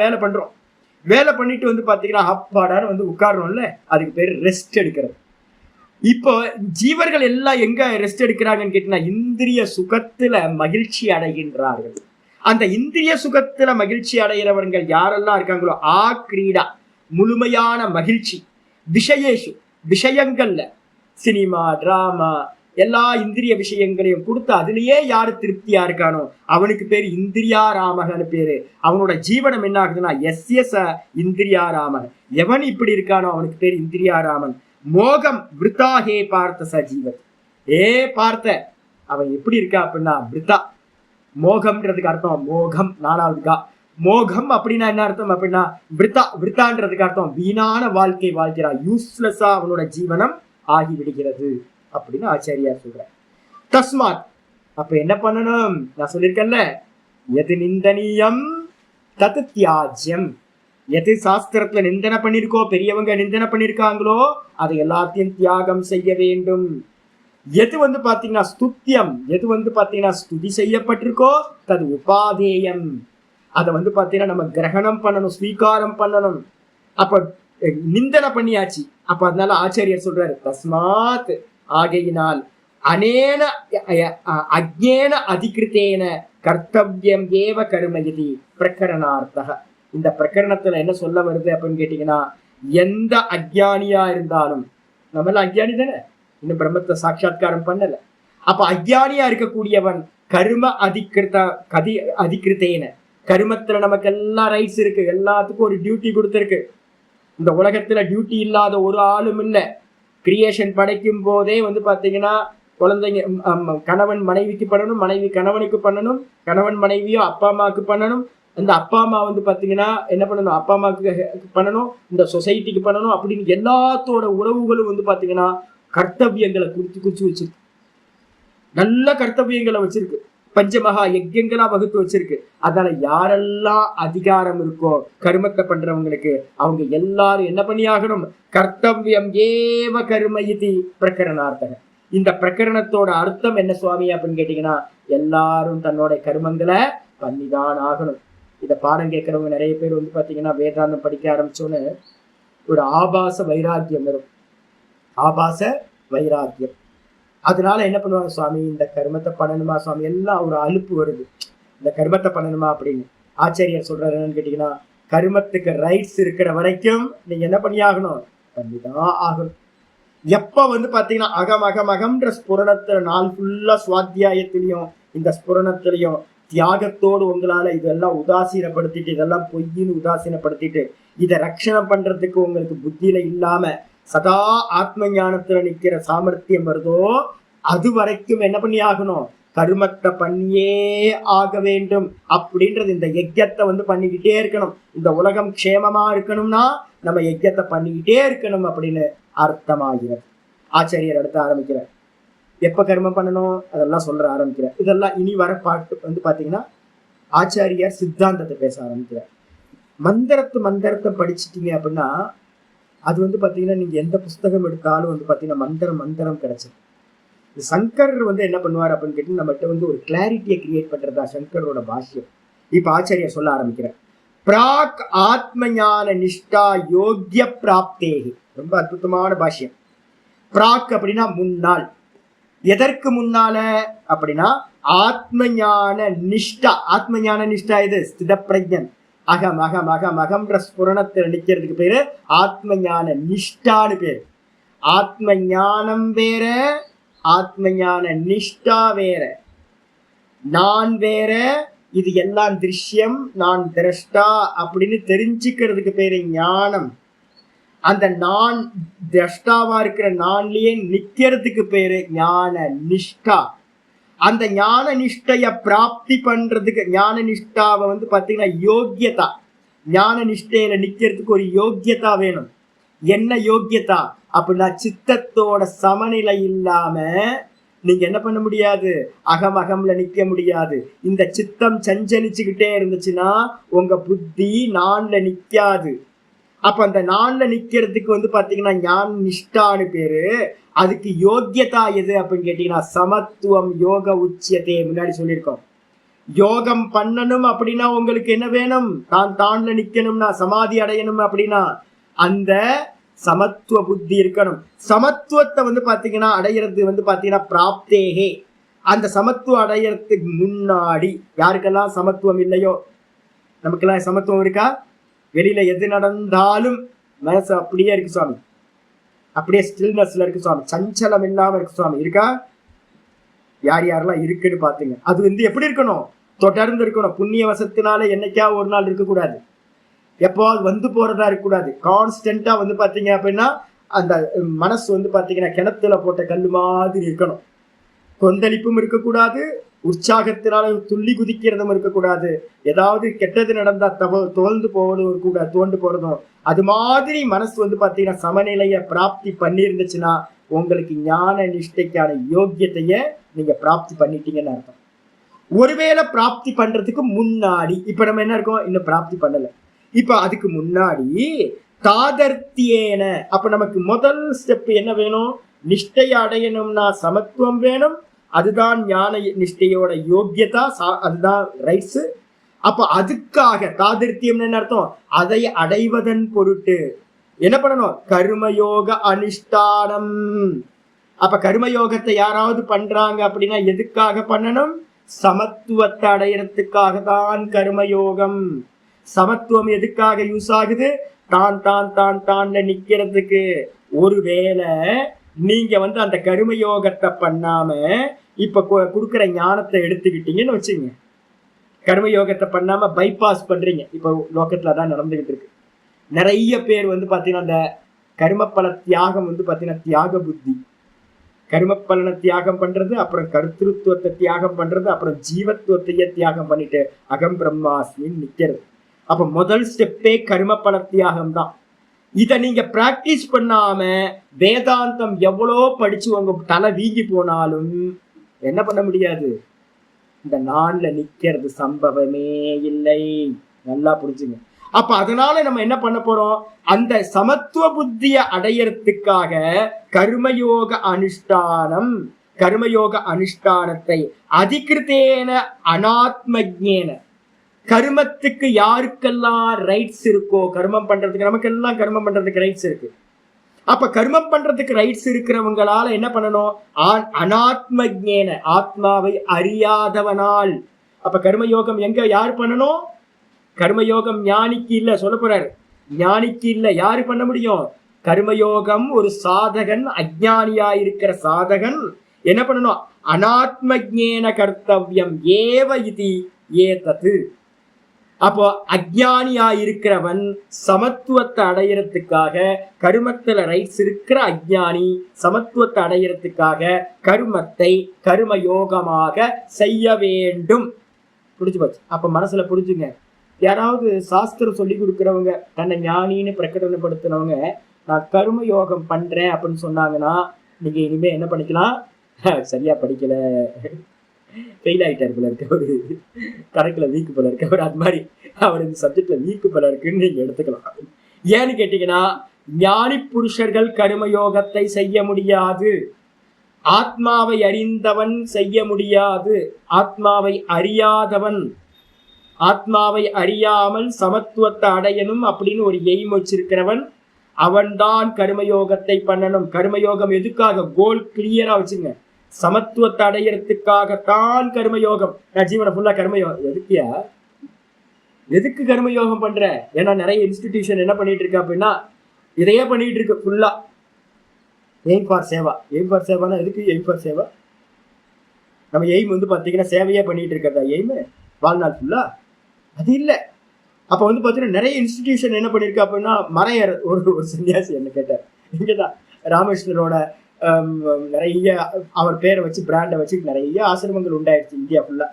வேலை பண்ணிட்டு பாத்தீங்கன்னா அப்பாடான்னு உட்காரணும்ல, அதுக்கு பேரு ரெஸ்ட் எடுக்கிறது. இப்போ ஜீவர்கள் எல்லாம் எங்க ரெஸ்ட் எடுக்கிறாங்கன்னு கேட்டீங்கன்னா, இந்திரிய சுகத்துல மகிழ்ச்சி அடைகின்றார்கள். அந்த இந்திரிய சுகத்துல மகிழ்ச்சி அடைகிறவர்கள் யாரெல்லாம் இருக்காங்களோ கிரீடா முழுமையான மகிழ்ச்சி, விஷயேஷு விஷயங்கள்ல சினிமா டிராமா எல்லா இந்திரிய விஷயங்களையும் கொடுத்து அதுலயே யாரு திருப்தியா இருக்கானோ அவனுக்கு பேரு இந்திரியாராமகன்னு பேரு. அவனோட ஜீவனம் என்ன ஆகுதுன்னா எஸ் இந்திரியாராமன். எவன் இப்படி இருக்கானோ அவனுக்கு பேரு இந்திரியாராமன். மோகம் விருத்தாகே பார்த்த சஜீவன். பார்த்த அவன் எப்படி இருக்கா அப்படின்னா விருத்தா. மோகம்ன்றதுக்கு அர்த்தம் மோகம், 4வது மோகம் அப்படின்னா என்ன அர்த்தம் அப்படின்னா விருத்தான்றதுக்கு அர்த்தம் வீணான வாழ்க்கை வாழ்க்கிறான், யூஸ்லெஸ்ஸா அவனோட ஜீவனம் ஆகிவிடுகிறது அப்படின்னு ஆச்சாரியார் சொல்றார். தஸ்மாத் அப்ப என்ன பண்ணணும்? நான் சொல்லியிருக்கேன்ல, எது நிந்தனியம் தது தியாஜ்யம். எது சாஸ்திரத்துல நிந்தனை பண்ணிருக்கோ, பெரியவங்க நிந்தனை பண்ணிருக்காங்களோ அதை எல்லாத்தையும் தியாகம் செய்ய வேண்டும். எது பாத்தீங்கன்னா ஸ்துத்தியம், எது பாத்தீங்கன்னா ஸ்துதி செய்யப்பட்டிருக்கோ தது உபாதேயம். அதை பாத்தீங்கன்னா நம்ம கிரகணம் பண்ணணும், ஸ்வீகாரம் பண்ணணும். அப்ப நிந்தனை பண்ணியாச்சு. அப்ப அதனால ஆச்சாரியர் சொல்றாரு, தஸ்மாத் ஆகையினால் அனேன அஜ்ஞேன அதிகிருத்தேன கர்த்தவ்யம் ஏவ கர்மயதி பிரகரணார்த்தக. இந்த பிரகரணத்துல என்ன சொல்ல வருது அப்படின்னு கேட்டீங்கன்னா, எந்த அஜ்ஞானியா இருந்தாலும், நம்ம எல்லாம் அஜ்ஞானி தானே, இன்னும் பிரம்மத்தை சாட்சாத்காரம் பண்ணல. அப்ப அஜ்ஞானியா இருக்கக்கூடியவன் கர்ம அதிகிருத்தேன, கர்மத்துல நமக்கு எல்லாம் ரைட்ஸ் இருக்கு, எல்லாத்துக்கும் ஒரு டியூட்டி கொடுத்துருக்கு. இந்த உலகத்துல டியூட்டி இல்லாத ஒரு ஆளும் இல்லை. கிரியேஷன் படைக்கும் போதே பாத்தீங்கன்னா குழந்தைங்க கணவன் மனைவிக்கு பண்ணணும், மனைவி கணவனுக்கு பண்ணணும், கணவன் மனைவியோ அப்பா அம்மாவுக்கு பண்ணணும், அந்த அப்பா அம்மா பாத்தீங்கன்னா என்ன பண்ணணும், அப்பா அம்மாவுக்கு பண்ணணும், இந்த சொசைட்டிக்கு பண்ணணும் அப்படின்னு எல்லாத்தோட உறவுகளும் பாத்தீங்கன்னா கர்த்தவியங்களை குறிச்சு வச்சிருக்கு. நல்ல கர்த்தவியங்களை வச்சிருக்கு, பஞ்சமகா யஜ்யங்களா வகுத்து வச்சிருக்கு. அதனால யாரெல்லாம் அதிகாரம் இருக்கோ கர்மத்தை பண்றவங்களுக்கு அவங்க எல்லாரும் என்ன பண்ணியாகணும்? கர்த்தவியம் ஏவ கர்ம இதி பிரகரணார்த்தக. இந்த பிரகரணத்தோட அர்த்தம் என்ன சுவாமி அப்படின்னு கேட்டீங்கன்னா, எல்லாரும் தன்னோட கர்மங்களை பண்ணிதான் ஆகணும். இத பாடம் கேட்கறவங்க நிறைய பேர் பாத்தீங்கன்னா வேதாந்தம் படிக்க ஆரம்பிச்சோன்னு ஒரு ஆபாச வைராக்கியம் வரும், ஆபாச வைராக்கியம். அதனால என்ன பண்ணுவாங்க, சுவாமி இந்த கர்மத்தை பண்ணணுமா சுவாமி, எல்லாம் ஒரு அலுப்பு வருது, இந்த கர்மத்தை பண்ணணுமா அப்படின்னு. ஆச்சாரியர் சொல்றாரு என்னன்னு கேட்டீங்கன்னா, கர்மத்துக்கு ரைட்ஸ் இருக்கிற வரைக்கும் நீங்க என்ன பண்ணி ஆகணும்? பண்ணிதான் ஆகணும். எப்ப பாத்தீங்கன்னா அகமன்ற ஸ்புரணத்துல நாள் ஃபுல்லா சுவாத்தியாயத்திலையும் இந்த ஸ்புரணத்திலையும் தியாகத்தோடு உங்களால இதெல்லாம் உதாசீனப்படுத்திட்டு, இதெல்லாம் பொய்ன்னு உதாசீனப்படுத்திட்டு இதை ரட்சணம் பண்றதுக்கு உங்களுக்கு புத்தியில இல்லாம சதா ஆத்ம ஞானத்துல நிக்கிற சாமர்த்தியம் வருதோ அது வரைக்கும் என்ன பண்ணி ஆகணும்? கர்மத்தை பண்ணியே ஆக வேண்டும் அப்படின்றது. இந்த யஜ்யத்தை பண்ணிக்கிட்டே இருக்கணும். இந்த உலகம் க்ஷேமமா இருக்கணும்னா நம்ம யஜ்யத்தை பண்ணிக்கிட்டே இருக்கணும் அப்படின்னு அர்த்தமாகிறது. ஆச்சாரியர் அடுத்து ஆரம்பிக்கிறார். எப்ப கர்மம் பண்ணணும் அதெல்லாம் சொல்ற ஆரம்பிக்கிறார். இதெல்லாம் இனி வர பாட்டு பாத்தீங்கன்னா ஆச்சாரியார் சித்தாந்தத்தை பேச ஆரம்பிக்கிறார். மந்திரத்தை படிச்சுட்டீங்க அப்படின்னா அது பாத்தீங்கன்னா நீங்க எந்த புஸ்தகம் எடுத்தாலும் பாத்தீங்கன்னா மந்திரம் கிடைச்சது. சங்கர் என்ன பண்ணுவார் அப்படின்னு கேட்டு நம்மகிட்ட ஒரு கிளாரிட்டியை கிரியேட் பண்றதா சங்கரோட பாஷ்யம். இப்ப ஆச்சாரியா சொல்ல ஆரம்பிக்கிறார். பிராக் ஆத்ம ஞான நிஷ்டா யோக்கிய பிராப்தேகி. ரொம்ப அற்புதமான பாஷ்யம். பிராக் அப்படின்னா முன்னாள். எதற்கு முன்னால அப்படின்னா ஆத்ம ஞான நிஷ்டா. ஆத்ம ஞான நிஷ்டா இது ஸ்தித பிரஜன். அகம் அகம் அகம் அகம்ன்ற ஸ்புரணத்தில் நிற்கிறதுக்கு பேரு ஆத்ம ஞான நிஷ்டான்னு பேரு. ஆத்ம ஞானம் வேற, ஆத்ம ஞான நிஷ்டா வேற. நான் வேற, இது எல்லாம் திருஷ்யம், நான் திரஷ்டா அப்படின்னு தெரிஞ்சுக்கிறதுக்கு பேரு ஞானம். அந்த நான் திரஷ்டாவா இருக்கிற நான்லயே நிக்கிறதுக்கு பேரு ஞான நிஷ்டா. அந்த ஞான நிஷ்டைய பிராப்தி பண்றதுக்கு, ஞான நிஷ்டாவை வந்து பாத்தீங்கன்னா யோக்கியதா, ஞான நிஷ்டையில நிக்கிறதுக்கு ஒரு யோக்கியதா வேணும். என்ன யோக்கியதா அப்படின்னா, சித்தத்தோட சமநிலை இல்லாம நீங்க என்ன பண்ண முடியாது, அகம்ல நிக்க முடியாது. இந்த சித்தம் சஞ்சலிச்சுக்கிட்டே இருந்துச்சுன்னா உங்க புத்தி நான்ல நிக்காது. அப்ப அந்த நான்ல நிக்கிறதுக்கு வந்து பாத்தீங்கன்னா ஞான நிஷ்டான்னு பேரு. அதுக்கு யோக்கியதா எது அப்படின்னு கேட்டீங்கன்னா சமத்துவம். யோக உச்சியத்தை முன்னாடி சொல்லியிருக்கோம். யோகம் பண்ணணும் அப்படின்னா உங்களுக்கு என்ன வேணும், தான்ல நிக்கணும்னா, சமாதி அடையணும் அப்படின்னா அந்த சமத்துவ புத்தி இருக்கணும். சமத்துவத்தை வந்து பாத்தீங்கன்னா அடையிறது வந்து பாத்தீங்கன்னா பிராப்தேகே. அந்த சமத்துவம் அடையறதுக்கு முன்னாடி, யாருக்கெல்லாம் சமத்துவம் இல்லையோ, நமக்கெல்லாம் சமத்துவம் இருக்கா? வெளியில எது நடந்தாலும் மனசு அப்படியே இருக்கு சுவாமி, அப்படியே ஸ்டில்னஸ்ல இருக்கு சுவாமி, சஞ்சலம் இல்லாம இருக்கு சுவாமி, இருக்கா? யார் யாரெல்லாம் இருக்குன்னு பாத்துங்க. அது வந்து எப்படி இருக்கணும், தொடர்ந்து இருக்கணும். புண்ணிய வசத்தினால என்னைக்கா ஒரு நாள் இருக்கக்கூடாது, எப்போது வந்து போறதா இருக்கக்கூடாது. கான்ஸ்டன்டா வந்து பாத்தீங்க அப்படின்னா அந்த மனசு வந்து பாத்தீங்கன்னா கிணத்துல போட்ட கல்லு மாதிரி இருக்கணும். கொந்தளிப்பும் இருக்கக்கூடாது, உற்சாகத்தினால துள்ளி குதிக்கிறதும் இருக்கக்கூடாது. ஏதாவது கெட்டது நடந்தா தோல்ந்து போவதும் இருக்கக்கூடாது, தோண்டு போறதும். அது மாதிரி மனசு வந்து பாத்தீங்கன்னா சமநிலைய பிராப்தி பண்ணிருந்துச்சுன்னா உங்களுக்கு ஞான நிஷ்டைக்கான யோக்கியத்தைய நீங்க பிராப்தி பண்ணிட்டீங்கன்னு அர்த்தம். ஒருவேளை பிராப்தி பண்றதுக்கு முன்னாடி, இப்ப நம்ம என்ன இருக்கோம், இன்னும் பிராப்தி பண்ணல, இப்ப அதுக்கு முன்னாடி தாதர்த்தியேன, அப்ப நமக்கு முதல் ஸ்டெப் என்ன வேணும், நிஷ்டைய அடையணும்னா சமத்துவம் வேணும். அதுதான் ஞான நிஷ்டையோட யோக்கியதா, அதுதான் ரைட்ஸ். அப்ப அதுக்காக தாதர்த்தியம் என்ன அர்த்தம், அதை அடைவதன் பொருட்டு என்ன பண்ணணும், கர்மயோக அனுஷ்டானம். அப்ப கர்மயோகத்தை யாராவது பண்றாங்க அப்படின்னா எதுக்காக பண்ணணும், சமத்துவத்தை அடையறதுக்காக தான் கர்மயோகம். சமத்துவம் எதுக்காக யூஸ் ஆகுது, தான்ல நிக்கிறதுக்கு. ஒருவேளை நீங்க வந்து அந்த கர்மயோகத்தை பண்ணாம இப்ப கொடுக்குற ஞானத்தை எடுத்துக்கிட்டீங்கன்னு வச்சுங்க, கர்மயோகத்தை பண்ணாம பைபாஸ் பண்றீங்க. இப்ப லோகத்துல தான் நடந்துகிட்டு இருக்கு. நிறைய பேர் வந்து பாத்தீங்கன்னா அந்த கர்மப்பல தியாகம் வந்து பாத்தீங்கன்னா தியாக புத்தி, கர்மப்பலனை தியாகம் பண்றது, அப்புறம் கர்த்திருவத்தை தியாகம் பண்றது, அப்புறம் ஜீவத்துவத்தையே தியாகம் பண்ணிட்டு அகம் பிரம்மாஸ்மின்னு நிக்கிறது. அப்ப முதல் ஸ்டெப்பே கர்மப்பல தியாகம் தான். இதை நீங்க பிராக்டிஸ் பண்ணாம வேதாந்தம் எவ்வளோ படிச்சு உங்க தலை வீங்கி போனாலும் என்ன பண்ண முடியாது, இந்த நான்ல நிக்கிறது சம்பவமே இல்லை. நல்லா புரிஞ்சுங்க. அப்ப அதனால நம்ம என்ன பண்ண போறோம், அந்த சமத்துவ புத்திய அடையறதுக்காக கர்மயோக அனுஷ்டானம், கர்மயோக அனுஷ்டானத்தை அதிகிருத்தேன அனாத்மஜேன, கர்மத்துக்கு யாருக்கெல்லாம் ரைட்ஸ் இருக்கோ, கர்மம் பண்றதுக்கு நமக்கெல்லாம் கர்மம் பண்றதுக்கு ரைட்ஸ் இருக்கு. அப்ப கர்மம் பண்றதுக்கு ரைட்ஸ் இருக்கிறவங்களால என்ன பண்ணணும், அனாத்மஜேன, ஆத்மாவை அறியாதவனால். அப்ப கர்மயோகம் எங்க யாரு பண்ணணும், கர்மயோகம் ஞானிக்கு இல்ல, சொல்ல போறாரு, ஞானிக்கு இல்ல, யாரு பண்ண முடியும், கர்மயோகம் ஒரு சாதகன், அஜ்ஞானியா இருக்கிற சாதகன் என்ன பண்ணணும், அனாத்மஜேன கர்த்தவ்யம் ஏவ இதி ஏதது. அப்போ அஜ்ஞானியா இருக்கிறவன் சமத்துவத்தை அடையறதுக்காக, கர்மத்துல ரைட்ஸ் இருக்கிற அஜ்ஞானி சமத்துவத்தை அடையறதுக்காக கர்மத்தை கர்மயோகமாக செய்ய வேண்டும். புரிஞ்சு போச்சு. அப்ப மனசுல புரிஞ்சுங்க. யாராவது சாஸ்திரம் சொல்லி கொடுக்குறவங்க, தன்னை ஞானின்னு பிரகடனப்படுத்தினவங்க நான் கர்ம யோகம் பண்றேன் அப்படின்னு சொன்னாங்கன்னா நீங்க இனிமே என்ன பண்ணிக்கலாம், சரியா படிக்கல, ஃபெயில் ஆகிட்டார் போல இருக்க, ஒரு கணக்குல வீக்கு போல இருக்க, ஒரு அது மாதிரி அவருக்கு சப்ஜெக்ட்ல வீக்கு போல இருக்குன்னு நீங்க எடுத்துக்கலாம். ஏன்னு கேட்டீங்கன்னா ஞானி புருஷர்கள் கர்மயோகத்தை செய்ய முடியாது, ஆத்மாவை அறிந்தவன் செய்ய முடியாது, ஆத்மாவை அறியாதவன், ஆத்மாவை அறியாமல் சமத்துவத்தை அடையணும் அப்படின்னு ஒரு எய்ம் வச்சிருக்கிறவன் அவன்தான் கர்மயோகத்தை பண்ணணும். கர்மயோகம் எதுக்காக, கோல் கிளியரா வச்சுங்க, சமத்துவத்தை அடையறதுக்காகத்தான் கர்மயோகம். நான் ஜீவனை ஃபுல்லா கர்மயோகம் எதுக்கியா, எதுக்கு கர்மயோகம் பண்ற, ஏன்னா நிறைய இன்ஸ்டிடியூஷன் என்ன பண்ணிட்டு இருக்கா அப்படின்னா இதையே பண்ணிட்டு இருக்கு ஃபுல்லா, aim for seva. Aim for சேவானா எதுக்கு எய்ம் ஃபார் சேவா, நம்ம எய்ம் வந்து பாத்தீங்கன்னா சேவையே பண்ணிட்டு இருக்கிறதா எய்ம் வாழ்நாள் ஃபுல்லா, அது இல்லை. அப்ப வந்து பாத்தீங்கன்னா நிறைய இன்ஸ்டிடியூஷன் என்ன பண்ணிருக்கா அப்படின்னா மறையர். ஒரு சன்னியாசி என்ன கேட்டார், இங்கதான் ராமகிருஷ்ணரோட நிறைய அவர் பேரை வச்சு பிராண்டை வச்சு நிறைய ஆசிரமங்கள் உண்டாயிடுச்சு இந்தியா ஃபுல்லா.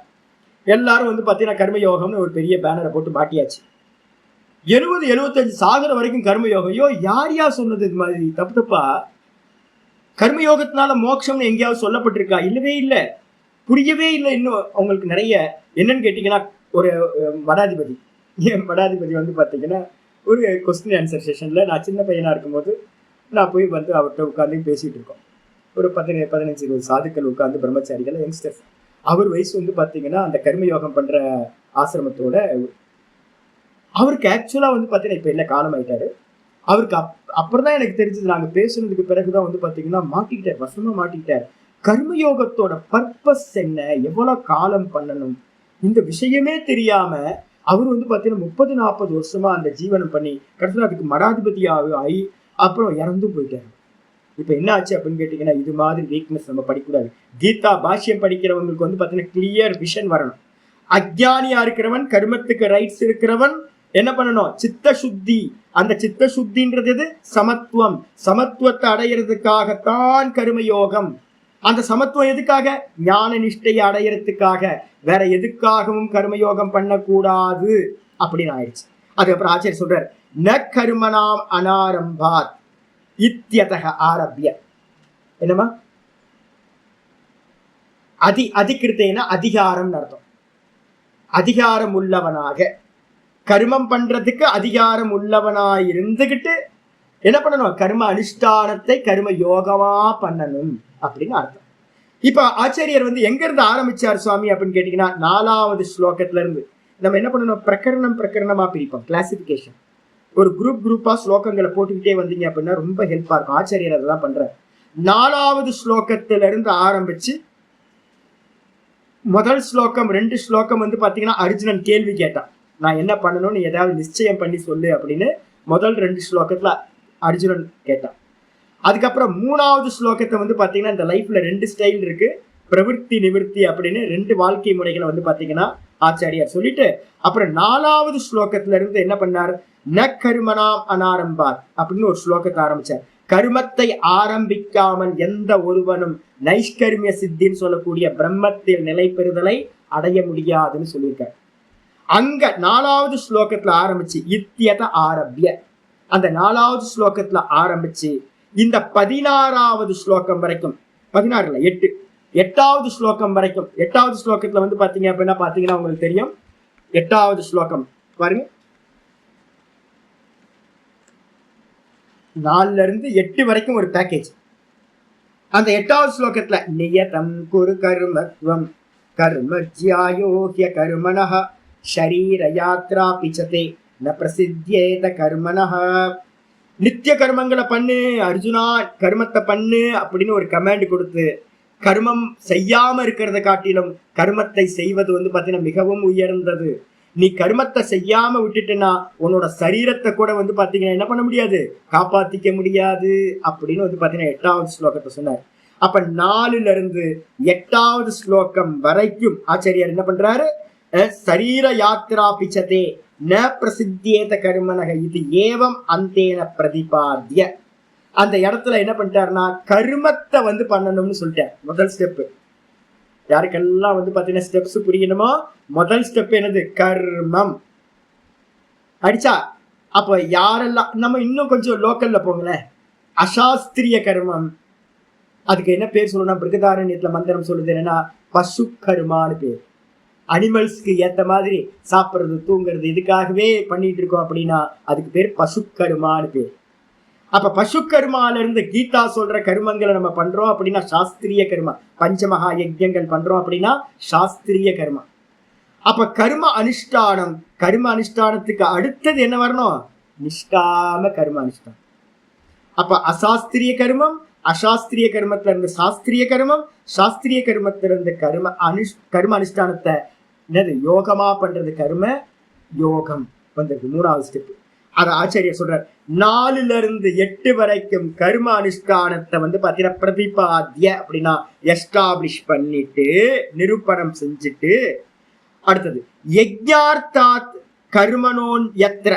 எல்லாரும் வந்து பாத்தீங்கன்னா கர்மயோகம்னு ஒரு பெரிய பேனரை போட்டு மாட்டியாச்சு. 70-75 சாகர வரைக்கும் கர்மயோகம். யார் சொன்னது இது மாதிரி தப்பு தப்பா? கர்மயோகத்தினால மோட்சம்னு எங்கேயாவது சொல்லப்பட்டிருக்கா? இல்லவே இல்லை, புரியவே இல்லை. இன்னும் அவங்களுக்கு நிறைய என்னன்னு கேட்டீங்கன்னா, ஒரு மடாதிபதி வந்து பாத்தீங்கன்னா ஒரு கொஸ்டின் ஆன்சர் செஷன்ல நான் சின்ன பையனா இருக்கும்போது நான் போய் வந்து அவர்கிட்ட உட்காந்து பேசிட்டு இருக்கோம். ஒரு 15-20 சாதுக்கள் உட்காந்து பிரம்மச்சாரிகள் யங்ஸ்டர்ஸ். அவர் வயசு வந்து பாத்தீங்கன்னா அந்த கர்மயோகம் பண்ற ஆசிரமத்தோட அவருக்கு ஆக்சுவலா வந்து பாத்தீங்கன்னா இப்ப இல்ல, காலம் ஆயிட்டாரு. அவருக்கு அப்புறம் தான் எனக்கு தெரிஞ்சது, நாங்க பேசுனதுக்கு பிறகுதான் வந்து பாத்தீங்கன்னா மாட்டிக்கிட்டார், வசமா மாட்டிக்கிட்டார். கர்மயோகத்தோட பர்பஸ் என்ன, எவ்வளவு காலம் பண்ணணும், இந்த விஷயமே தெரியாம அவர் வந்து பாத்தீங்கன்னா 30-40 வருஷமா அந்த ஜீவனம் பண்ணி கடைசியில் அதுக்கு மடாதிபதியாகி அப்புறம் இறந்தும் போயிட்டாரு. இப்ப என்ன ஆச்சு அப்படின்னு கேட்டீங்கன்னா, இது மாதிரி வீக்னஸ் நம்ம படிக்கக்கூடாது. கீதா பாஷ்யம் படிக்கிறவங்களுக்கு வந்து பாத்தீங்கன்னா கிளியர் விஷன் வரணும். அஜ்ஞானியா இருக்கிறவன், கர்மத்துக்கு ரைட்ஸ் இருக்கிறவன் என்ன பண்ணணும்? சித்த சுத்தி. அந்த சித்த சுத்தின்றது எது? சமத்துவம். சமத்துவத்தை அடையிறதுக்காகத்தான் கர்மயோகம். அந்த சமத்துவம் எதுக்காக? ஞான நிஷ்டையை அடையிறதுக்காக. வேற எதுக்காகவும் கர்மயோகம் பண்ணக்கூடாது அப்படின்னு ஆயிடுச்சு. அதுக்கப்புறம் ஆச்சாரியர் சொல்றார், ந கர்மனாம் அனாரம்பாத் இத்யதஹ ஆரப்ய. என்னமா? அதிகிருத்தேன அதிகாரம் அர்த்தம். அதிகாரம் உள்ளவனாக, கர்மம் பண்றதுக்கு அதிகாரம் உள்ளவனாய் இருந்துகிட்டு என்ன பண்ணணும்? கர்ம அனுஷ்டானத்தை கர்ம யோகமா பண்ணணும் அப்படின்னு அர்த்தம். இப்ப ஆச்சாரியர் வந்து எங்க இருந்து ஆரம்பிச்சார் சுவாமி அப்படின்னு கேட்டீங்கன்னா, 4வது ஸ்லோகத்துல இருந்து நம்ம என்ன பண்ணணும்? பிரகரணமா பிரிப்போம், கிளாசிபிகேஷன். ஒரு குரூப்பா ஸ்லோகங்களை போட்டுக்கிட்டே வந்தீங்க அப்படின்னா ரொம்ப ஹெல்ப்பா இருக்கும். ஆச்சாரியர் அதெல்லாம் பண்ற. 4வது ஸ்லோகத்துல இருந்து ஆரம்பிச்சு முதல் ஸ்லோகம் 2 ஸ்லோகம் வந்து பாத்தீங்கன்னா அர்ஜுனன் கேள்வி கேட்டான், நான் என்ன பண்ணணும்னு ஏதாவது நிச்சயம் பண்ணி சொல்லு அப்படின்னு முதல் 2 ஸ்லோகத்துல அர்ஜுனன் கேட்டான். அதுக்கப்புறம் 3வது ஸ்லோகத்தை வந்து பாத்தீங்கன்னா இந்த லைஃப்ல 2 ஸ்டைல் இருக்கு, பிரவிற்த்தி நிவிற்த்தி அப்படின்னு 2 வாழ்க்கை முறைகளை வந்து பாத்தீங்கன்னா ஆச்சாரியார் சொல்லிட்டு அப்புறம் 4வது ஸ்லோகத்துல இருந்து என்ன பண்ணார்? ந கர்மனாம் அனாரம்பாத் அப்படின்னு ஒரு ஸ்லோகத்தை ஆரம்பிச்சார். கர்மத்தை ஆரம்பிக்காமல் எந்த ஒருவனும் நைஷ்கர்மிய சித்தின்னு சொல்லக்கூடிய பிரம்மத்தில் நிலை பெறுதலை அடைய முடியாதுன்னு சொல்லியிருக்காரு. அங்க 4வது ஸ்லோகத்துல ஆரம்பிச்சு இத்தியத ஆரம்பிய, அந்த 4வது ஸ்லோகத்துல ஆரம்பிச்சு இந்த 16வது ஸ்லோகம் வரைக்கும், 16 இல்ல 8, 8வது ஸ்லோகம் வரைக்கும். 8வது ஸ்லோகத்துல வந்து பாத்தீங்க அப்படின்னா பாத்தீங்கன்னா உங்களுக்கு தெரியும், 8வது ஸ்லோகம் பாருங்க, 4ல இருந்து 8 வரைக்கும் ஒரு பேக்கேஜ். அந்த 8வது ஸ்லோகத்துல நியதம் குரு கர்மத்வம் கர்மஜ்யாயோஹ்ய கர்மணஹ ஷரீர யாத்ரா பிச்சதே ந பிரசித்யேத கர்மணஹ. நித்திய கர்மங்களை பண்ணு அர்ஜுனா, கர்மத்தை பண்ணு அப்படின்னு ஒரு கமாண்ட் கொடுத்து கர்மம் செய்யாம இருக்கிறத காட்டிலும் கர்மத்தை செய்வது வந்து பாத்தீங்கன்னா மிகவும் உயர்ந்தது. நீ கர்மத்தை செய்யாம விட்டுட்டேன்னா உன்னோட சரீரத்தை கூட வந்து பாத்தீங்கன்னா என்ன பண்ண முடியாது? காப்பாத்திக்க முடியாது அப்படின்னு வந்து பாத்தீங்கன்னா 8வது ஸ்லோகத்தை சொன்னார். அப்ப 4ல இருந்து 8வது ஸ்லோகம் வரைக்கும் ஆச்சாரியார் என்ன பண்றாரு? சரீர யாத்ரா பிச்சதே ந பிரசித்தியேத கர்மனக இது ஏவம் அந்தேன பிரதிபாத்திய. அந்த இடத்துல என்ன பண்ணிட்டாருன்னா கர்மத்தை வந்து பண்ணணும்னு சொல்லிட்டார். முதல் ஸ்டெப். யாருக்கெல்லாம் வந்து பாத்தீங்கன்னா ஸ்டெப்ஸ் புரியணுமோ, முதல் ஸ்டெப் என்னது? கர்மம். அடிச்சா அப்ப யாரெல்லாம் நம்ம இன்னும் கொஞ்சம் லோக்கல்ல போங்களேன், அசாஸ்திரிய கர்மம், அதுக்கு என்ன பேர் சொல்லணும்னா பிருகதாரண்யத்துல மந்திரம் சொல்லுது என்னன்னா பசு கர்மான்னு பேர். அனிமல்ஸ்க்கு ஏத்த மாதிரி சாப்பிட்றது தூங்குறது இதுக்காகவே பண்ணிட்டு இருக்கோம் அப்படின்னா அதுக்கு பேர் பசு கர்மான்னு பேர். அப்ப பசு கர்மால இருந்து கீதா சொல்ற கர்மங்களை நம்ம பண்றோம் அப்படின்னா சாஸ்திரிய கர்மா. பஞ்சமகா யஜ்யங்கள் பண்றோம் அப்படின்னா சாஸ்திரிய கர்மா. அப்ப கர்ம அனுஷ்டானம், கர்ம அனுஷ்டானத்துக்கு அடுத்தது என்ன வரணும்? நிஷ்காம கர்ம அனுஷ்டானம். அப்ப அசாஸ்திரிய கர்மம், அசாஸ்திரிய கர்மத்துல இருந்து சாஸ்திரிய கர்மம், சாஸ்திரிய கர்மத்துல இருந்து கர்ம அனுஷ்டானத்தை என்னது யோகமா பண்றது கர்ம யோகம் வந்திருக்கு. 3வது ஸ்டெப். அத ஆச்சாரியர் சொல்றார். 4ல இருந்து 8 வரைக்கும் கர்ம அனுஷ்டானத்தை வந்து பாத்தீங்கன்னா பிரதிபாத்திய அப்படின்னா எஸ்டாப்ளிஷ் பண்ணிட்டு நிரூபணம் செஞ்சுட்டு அடுத்தது யஜ்ஞார்த்தாத் கர்மனோன் யத்ர.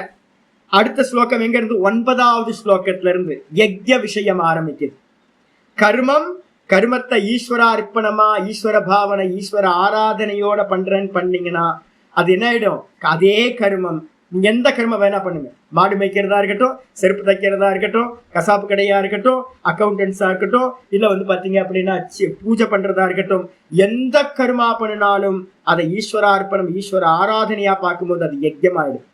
அடுத்த ஸ்லோகம் எங்க இருந்து? 9வது ஸ்லோகத்துல இருந்து யஜ்ய விஷயம் ஆரம்பிக்குது. கர்மம், கர்மத்தை ஈஸ்வரார்ப்பணமா, ஈஸ்வர பாவனை, ஈஸ்வர ஆராதனையோட பண்றேன்னு பண்ணீங்கன்னா அது என்ன ஆயிடும்? அதே கர்மம் நீங்க எந்த கர்மம் வேணா பண்ணுங்க. மாடு மேய்க்கிறதா இருக்கட்டும், செருப்பு தைக்கிறதா இருக்கட்டும், கசாப்பு கடையா இருக்கட்டும், அக்கௌண்டன்ஸா இருக்கட்டும், இல்ல பாத்தீங்க அப்படின்னா பூஜை பண்றதா இருக்கட்டும், எந்த கர்மா பண்ணினாலும் அதை ஈஸ்வரார்ப்பணம், ஈஸ்வர ஆராதனையா பார்க்கும்போது அது யஜ்யமாயிடும்.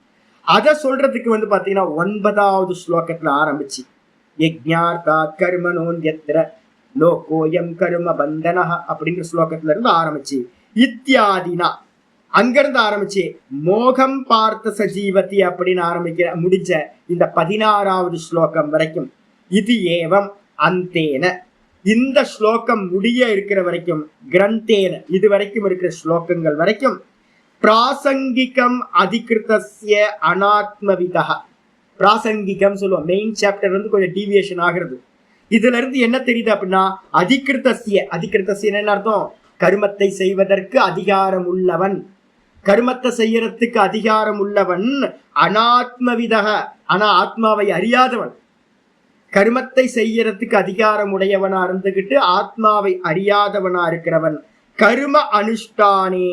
அதை சொல்றதுக்கு பாத்தீங்கன்னா 9வது ஸ்லோகத்துல ஆரம்பிச்சு யஜ்ஞார்த்தா கர்மணோன்யத்ர லோகோயம் கர்ம பந்தனஹ அப்படிங்கிற ஸ்லோகத்துல இருந்து ஆரம்பிச்சு இத்தியாதினா அங்கிருந்து ஆரம்பிச்சு மோகம் பார்த்த சஜீவதி அப்படின்னு ஆரம்பிக்கிற முடிஞ்ச இந்த 16வது ஸ்லோகம் வரைக்கும் இது ஏவம் அந்தேன, இந்த ஸ்லோகம் முடிய இருக்கிற வரைக்கும், கிரந்தேன இது வரைக்கும் இருக்கிற ஸ்லோகங்கள் வரைக்கும் பிராசங்கிகம் அதிகிருதஸ்ய அனாத்மவிதா, பிராசங்கிகம் சொல்லுவோம், மெயின் சாப்டர் கொஞ்சம் டீவியேஷன் ஆகிறது. இதுல இருந்து என்ன தெரியுது அப்படின்னா அதிகிருதஸ்ய என்ன அர்த்தம்? கர்மத்தை செய்வதற்கு அதிகாரம் உள்ளவன், கர்மத்தை செய்யறதுக்கு அதிகாரம் உள்ளவன், அனாத்மவிதக ஆனா ஆத்மாவை அறியாதவன். கர்மத்தை செய்யறதுக்கு அதிகாரம் உடையவனா இருந்துகிட்டு ஆத்மாவை அறியாதவனா இருக்கிறவன். கர்ம அனுஷ்டானே,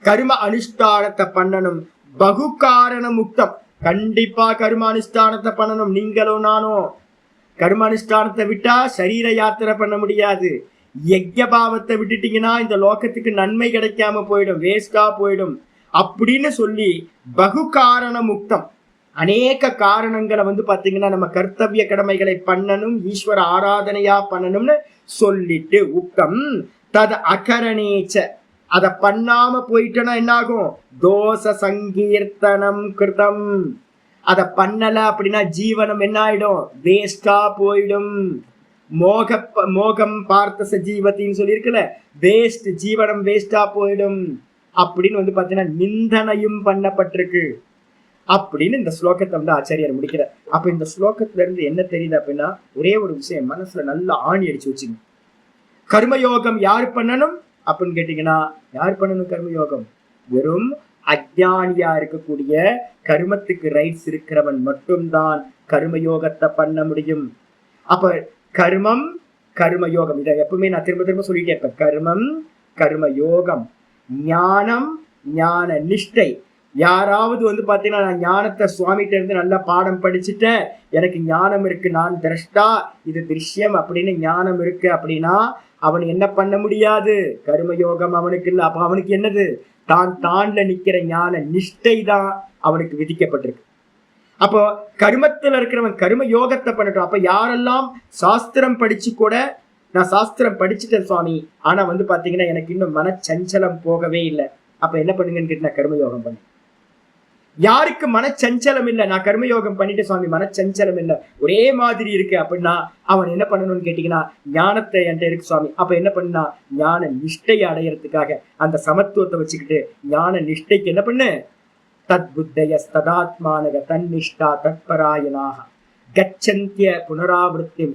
கர்ம அனுஷ்டானத்தை பண்ணணும். பகு காரண முக்தம், கண்டிப்பா கர்ம அனுஷ்டானத்தை பண்ணணும். நீங்களும் நானும் கர்ம அனுஷ்டானத்தை விட்டா சரீர யாத்திரை பண்ண முடியாது. யஜ்ஞபாவத்தை விட்டுட்டீங்கன்னா இந்த லோகத்துக்கு நன்மை கிடைக்காம போயிடும், வேஸ்டா போயிடும் அப்படின்னு சொல்லி பகு காரண முக்தம், அநேக காரணங்களை பாத்தீங்கன்னா நம்ம கர்த்தவிய கடமைகளை பண்ணணும், ஈஸ்வர ஆராதனையா பண்ணணும்னு சொல்லிட்டு உக்தம் தது அகரணேச்ச, அதை பண்ணாம போயிட்டோன்னா என்ன ஆகும்? தோஷ சங்கீர்த்தனம் கிருதம், அதை பண்ணல அப்படின்னா ஜீவனம் என்ன ஆயிடும்? வேஸ்டா போயிடும். மோகம் பார்த்த சஜீவத்தின்னு சொல்லியிருக்கல, வேஸ்ட், ஜீவனம் வேஸ்டா போயிடும் அப்படின்னு பாத்தீங்கன்னா நிந்தனையும் பண்ணப்பட்டிருக்கு அப்படின்னு இந்த ஸ்லோகத்தை ஆச்சாரியர் முடிக்கிறார். அப்ப இந்த ஸ்லோகத்துல இருந்து என்ன தெரியுது அப்படின்னா, ஒரே ஒரு விஷயம் மனசுல நல்லா ஆணி அடிச்சு வச்சுங்க. கர்மயோகம் யாரு பண்ணணும் அப்படின்னு கேட்டீங்கன்னா, யார் பண்ணணும் கர்மயோகம்? வெறும் அஜ்ஞானியா இருக்கக்கூடிய கர்மத்துக்கு ரைட்ஸ் இருக்கிறவன் மட்டும்தான் கர்மயோகத்தை பண்ண முடியும். அப்ப கர்மம் கர்மயோகம், இதை எப்பவுமே நான் திரும்ப திரும்ப சொல்லிட்டே இருப்பேன். கர்மம் கர்மயோகம், ஞானம் ஞான நிஷ்டை. யாராவது பாத்தீங்கன்னா நான் ஞானத்தை சுவாமிகிட்ட இருந்து நல்லா பாடம் படிச்சுட்டேன், எனக்கு ஞானம் இருக்கு, நான் திரஷ்டா, இது திருஷ்யம் அப்படின்னு ஞானம் இருக்கு அப்படின்னா அவன் என்ன பண்ண முடியாது? கர்மயோகம் அவனுக்கு இல்லை. அப்ப அவனுக்கு என்னது? தான்ல நிக்கிற ஞான நிஷ்டை தான் அவனுக்கு விதிக்கப்பட்டிருக்கு. அப்போ கர்மத்துல இருக்கிறவன் கர்ம யோகத்தை பண்ணட்டும். அப்ப யாரெல்லாம் சாஸ்திரம் படிச்சு கூட, நான் சாஸ்திரம் படிச்சுட்டேன் சுவாமி, ஆனா பாத்தீங்கன்னா எனக்கு இன்னும் மனச்சஞ்சலம் போகவே இல்லை, அப்ப என்ன பண்ணுங்கன்னு கேட்டு நான் கர்மயோகம் பண்ணேன். யாருக்கு மனச்சஞ்சலம் இல்லை, நான் கர்மயோகம் பண்ணிட்டு சுவாமி மனச்சஞ்சலம் இல்லை, ஒரே மாதிரி இருக்கு அப்படின்னா அவன் என்ன பண்ணணும்னு கேட்டீங்கன்னா, ஞானத்தை என்கிட்ட இருக்கு சுவாமி. அப்ப என்ன பண்ணா, ஞான நிஷ்டையை அடையறதுக்காக அந்த சமத்துவத்தை வச்சுக்கிட்டு ஞான நிஷ்டைக்கு என்ன பண்ணு? தத் புத்தயஸ்ததாத்மானக தன்னிஷ்டா தத்பராயனாக கச்சந்திய புனராவிருத்தி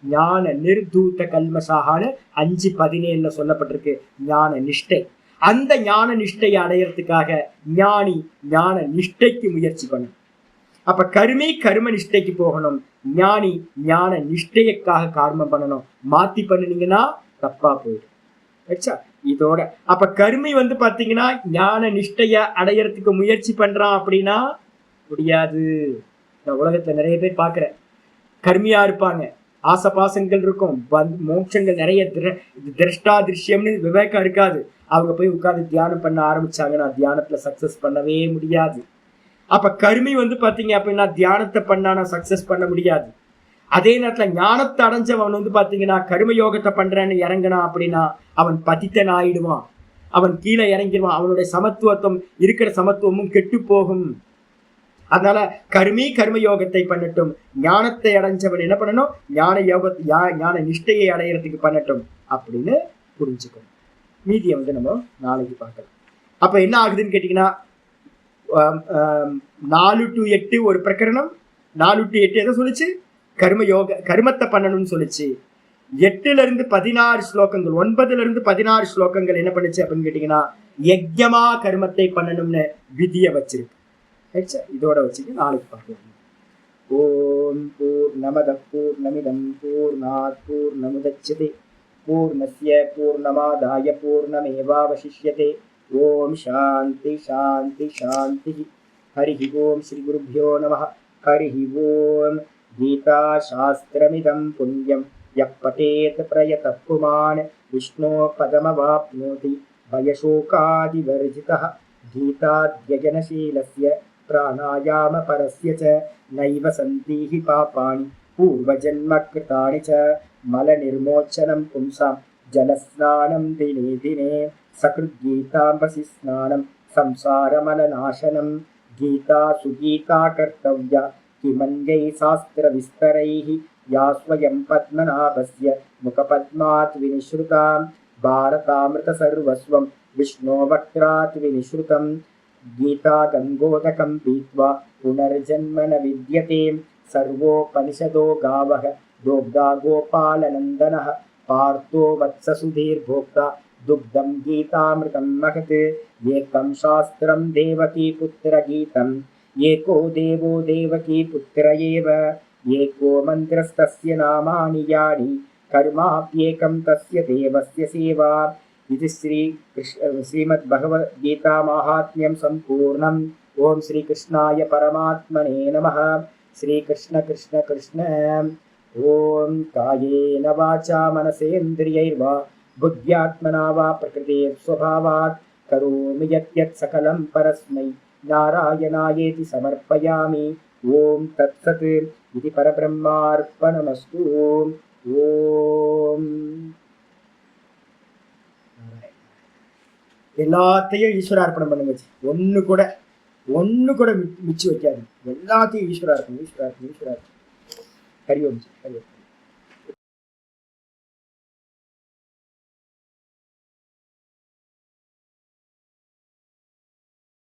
ஞான நிர்தூத கல்மசாகான்னு 5:17 சொல்லப்பட்டிருக்கு ஞான நிஷ்டை. அந்த ஞான நிஷ்டையை அடையறதுக்காக ஞானி ஞான நிஷ்டைக்கு முயற்சி பண்ணும். அப்ப கர்மி கர்ம நிஷ்டைக்கு போகணும், ஞானி ஞான நிஷ்டையக்காக காரணம் பண்ணணும். மாத்தி பண்ணுனீங்கன்னா தப்பா போயிடும். இதோட அப்ப கர்மி பாத்தீங்கன்னா ஞான நிஷ்டைய அடையறதுக்கு முயற்சி பண்றான் அப்படின்னா முடியாது. இந்த உலகத்துல நிறைய பேர் பாக்குறேன், கர்மியா இருப்பாங்க, ஆசை பாசங்கள் இருக்கும், மோட்சங்கள் நிறைய, திரஷ்டா திருஷ்யம்னு விவேகம் இருக்காது. அவங்க போய் உட்கார்ந்து தியானம் பண்ண ஆரம்பிச்சாங்கன்னா தியானத்துல சக்சஸ் பண்ணவே முடியாது. அப்ப கர்மி பாத்தீங்க அப்படின்னா தியானத்தை பண்ணானா சக்சஸ் பண்ண முடியாது. அதே நேரத்துல ஞானத்தை அடைஞ்சவன் பாத்தீங்கன்னா கர்மயோகத்தை பண்றேன்னு இறங்கினா அப்படின்னா அவன் பதித்தன் ஆயிடுவான், அவன் கீழே இறங்கிடுவான், அவனுடைய சமத்துவத்துவம் இருக்கிற சமத்துவமும் கெட்டு போகும். அதனால கர்மி கர்மயோகத்தை பண்ணட்டும், ஞானத்தை அடைஞ்சவன் என்ன பண்ணணும்? ஞான நிஷ்டையை அடையறதுக்கு பண்ணட்டும் அப்படின்னு புரிஞ்சுக்கணும். மீதியை நம்ம நாளைக்கு பார்க்கலாம். அப்ப என்ன ஆகுதுன்னு கேட்டீங்கன்னா, 4 to 8 ஒரு பிரகரணம், 4 to 8 எதை சொல்லிச்சு? கர்மத்தை பண்ணணும்னு சொல்லிச்சு. 8ல இருந்து 16 ஸ்லோகங்கள், 9ல இருந்து 16 ஸ்லோகங்கள் என்ன பண்ணுச்சு அப்படின்னு கேட்டீங்கன்னா, யஜ்ஞமா கர்மத்தை பண்ணணும்னு விதியை வச்சிருக்கு. இதோட வச்சுட்டு நாளைக்கு பார்க்கலாம். ஓம் பூர்ணமதః பூர்ணமிதம் பூர்ணாத் பூர்ணமுதச்யதே பூர்ணஸ்ய பூர்ணமாதாய பூர்ணமேவாவசிஷ்யதே. ஓம் சாந்தி சாந்தி சாந்தி. ஹரி ஓம் ஸ்ரீ குருभ्यो நமः. ஹரி ஓம். கீதா சாஸ்திரமிதம் புண்ணியம் யः படேத் பிரயதः புமான் விஷ்ணோ பதமவாப்னோதி பயசோகாதிவர்ஜிதः. கீதாத்யஜனசீலஸ்ய பிராணாயாமபரஸ்ய ச நைவ சந்தீஹி பாபாணி பூர்வஜன்மக்ருதானி ச. மலநிர்மோச்சனம் பும்சாம் ஜலஸ்நானம் தினே தினே சக்ருத்கீதாம்பசி ஸ்நானம் சம்சாரமலநாசனம். கீதா சுகீதா கர்த்தவ்யா கிமன்யை சாஸ்திரவிஸ்தரைः या स्वयं पद्मनाभस्य मुखपद्मात् विनिश्रुता. भारतामृतसर्वस्वं विष्णोवक्त्रात् विनिश्रुतं. गीता गङ्गोदकं पीत्वा पुनर्जन्म न विद्यते. सर्वोपनिषदो गावः दोग्धा गोपालनन्दनः. पार्थो वत्ससुधीर्भोक्ता दुग्धं गीतामृतं महत्. एकं शास्त्रं देवकीपुत्रगीतम् एको देवो देवकीपुत्र एव. एको मन्त्रस्तस्य नामानि यानि कर्माप्येकं तस्य देवस्य सेवा. इति श्रीमद्भगवद्गीतामाहात्म्यं सम्पूर्णम्. ओम श्रीकृष्णाय परमात्मने नमः. श्रीकृष्ण कृष्ण कृष्ण. ओम कायेन वाचा मनसेन्द्रियैर्वा बुद्ध्यात्मना वा प्रकृतेर्स्वभावात् करोमि यत् सकलं परस्मै नारायणायेति समर्पयामि. ओम तत्सत् इति परब्रह्मार्पणमस्तु. ஓம். எல்லாத்தையும் ஈஸ்வரார்ப்பணம் பண்ணுங்க. ஒன்னு கூட மிச்சு வைக்காது. எல்லாத்தையும் ஈஸ்வரார்ப்பணம் ஈஸ்வரார்ப்பணம் ஈஸ்வரார்ப்பணம். ஹரி ஓம். ஹரி ஓம்.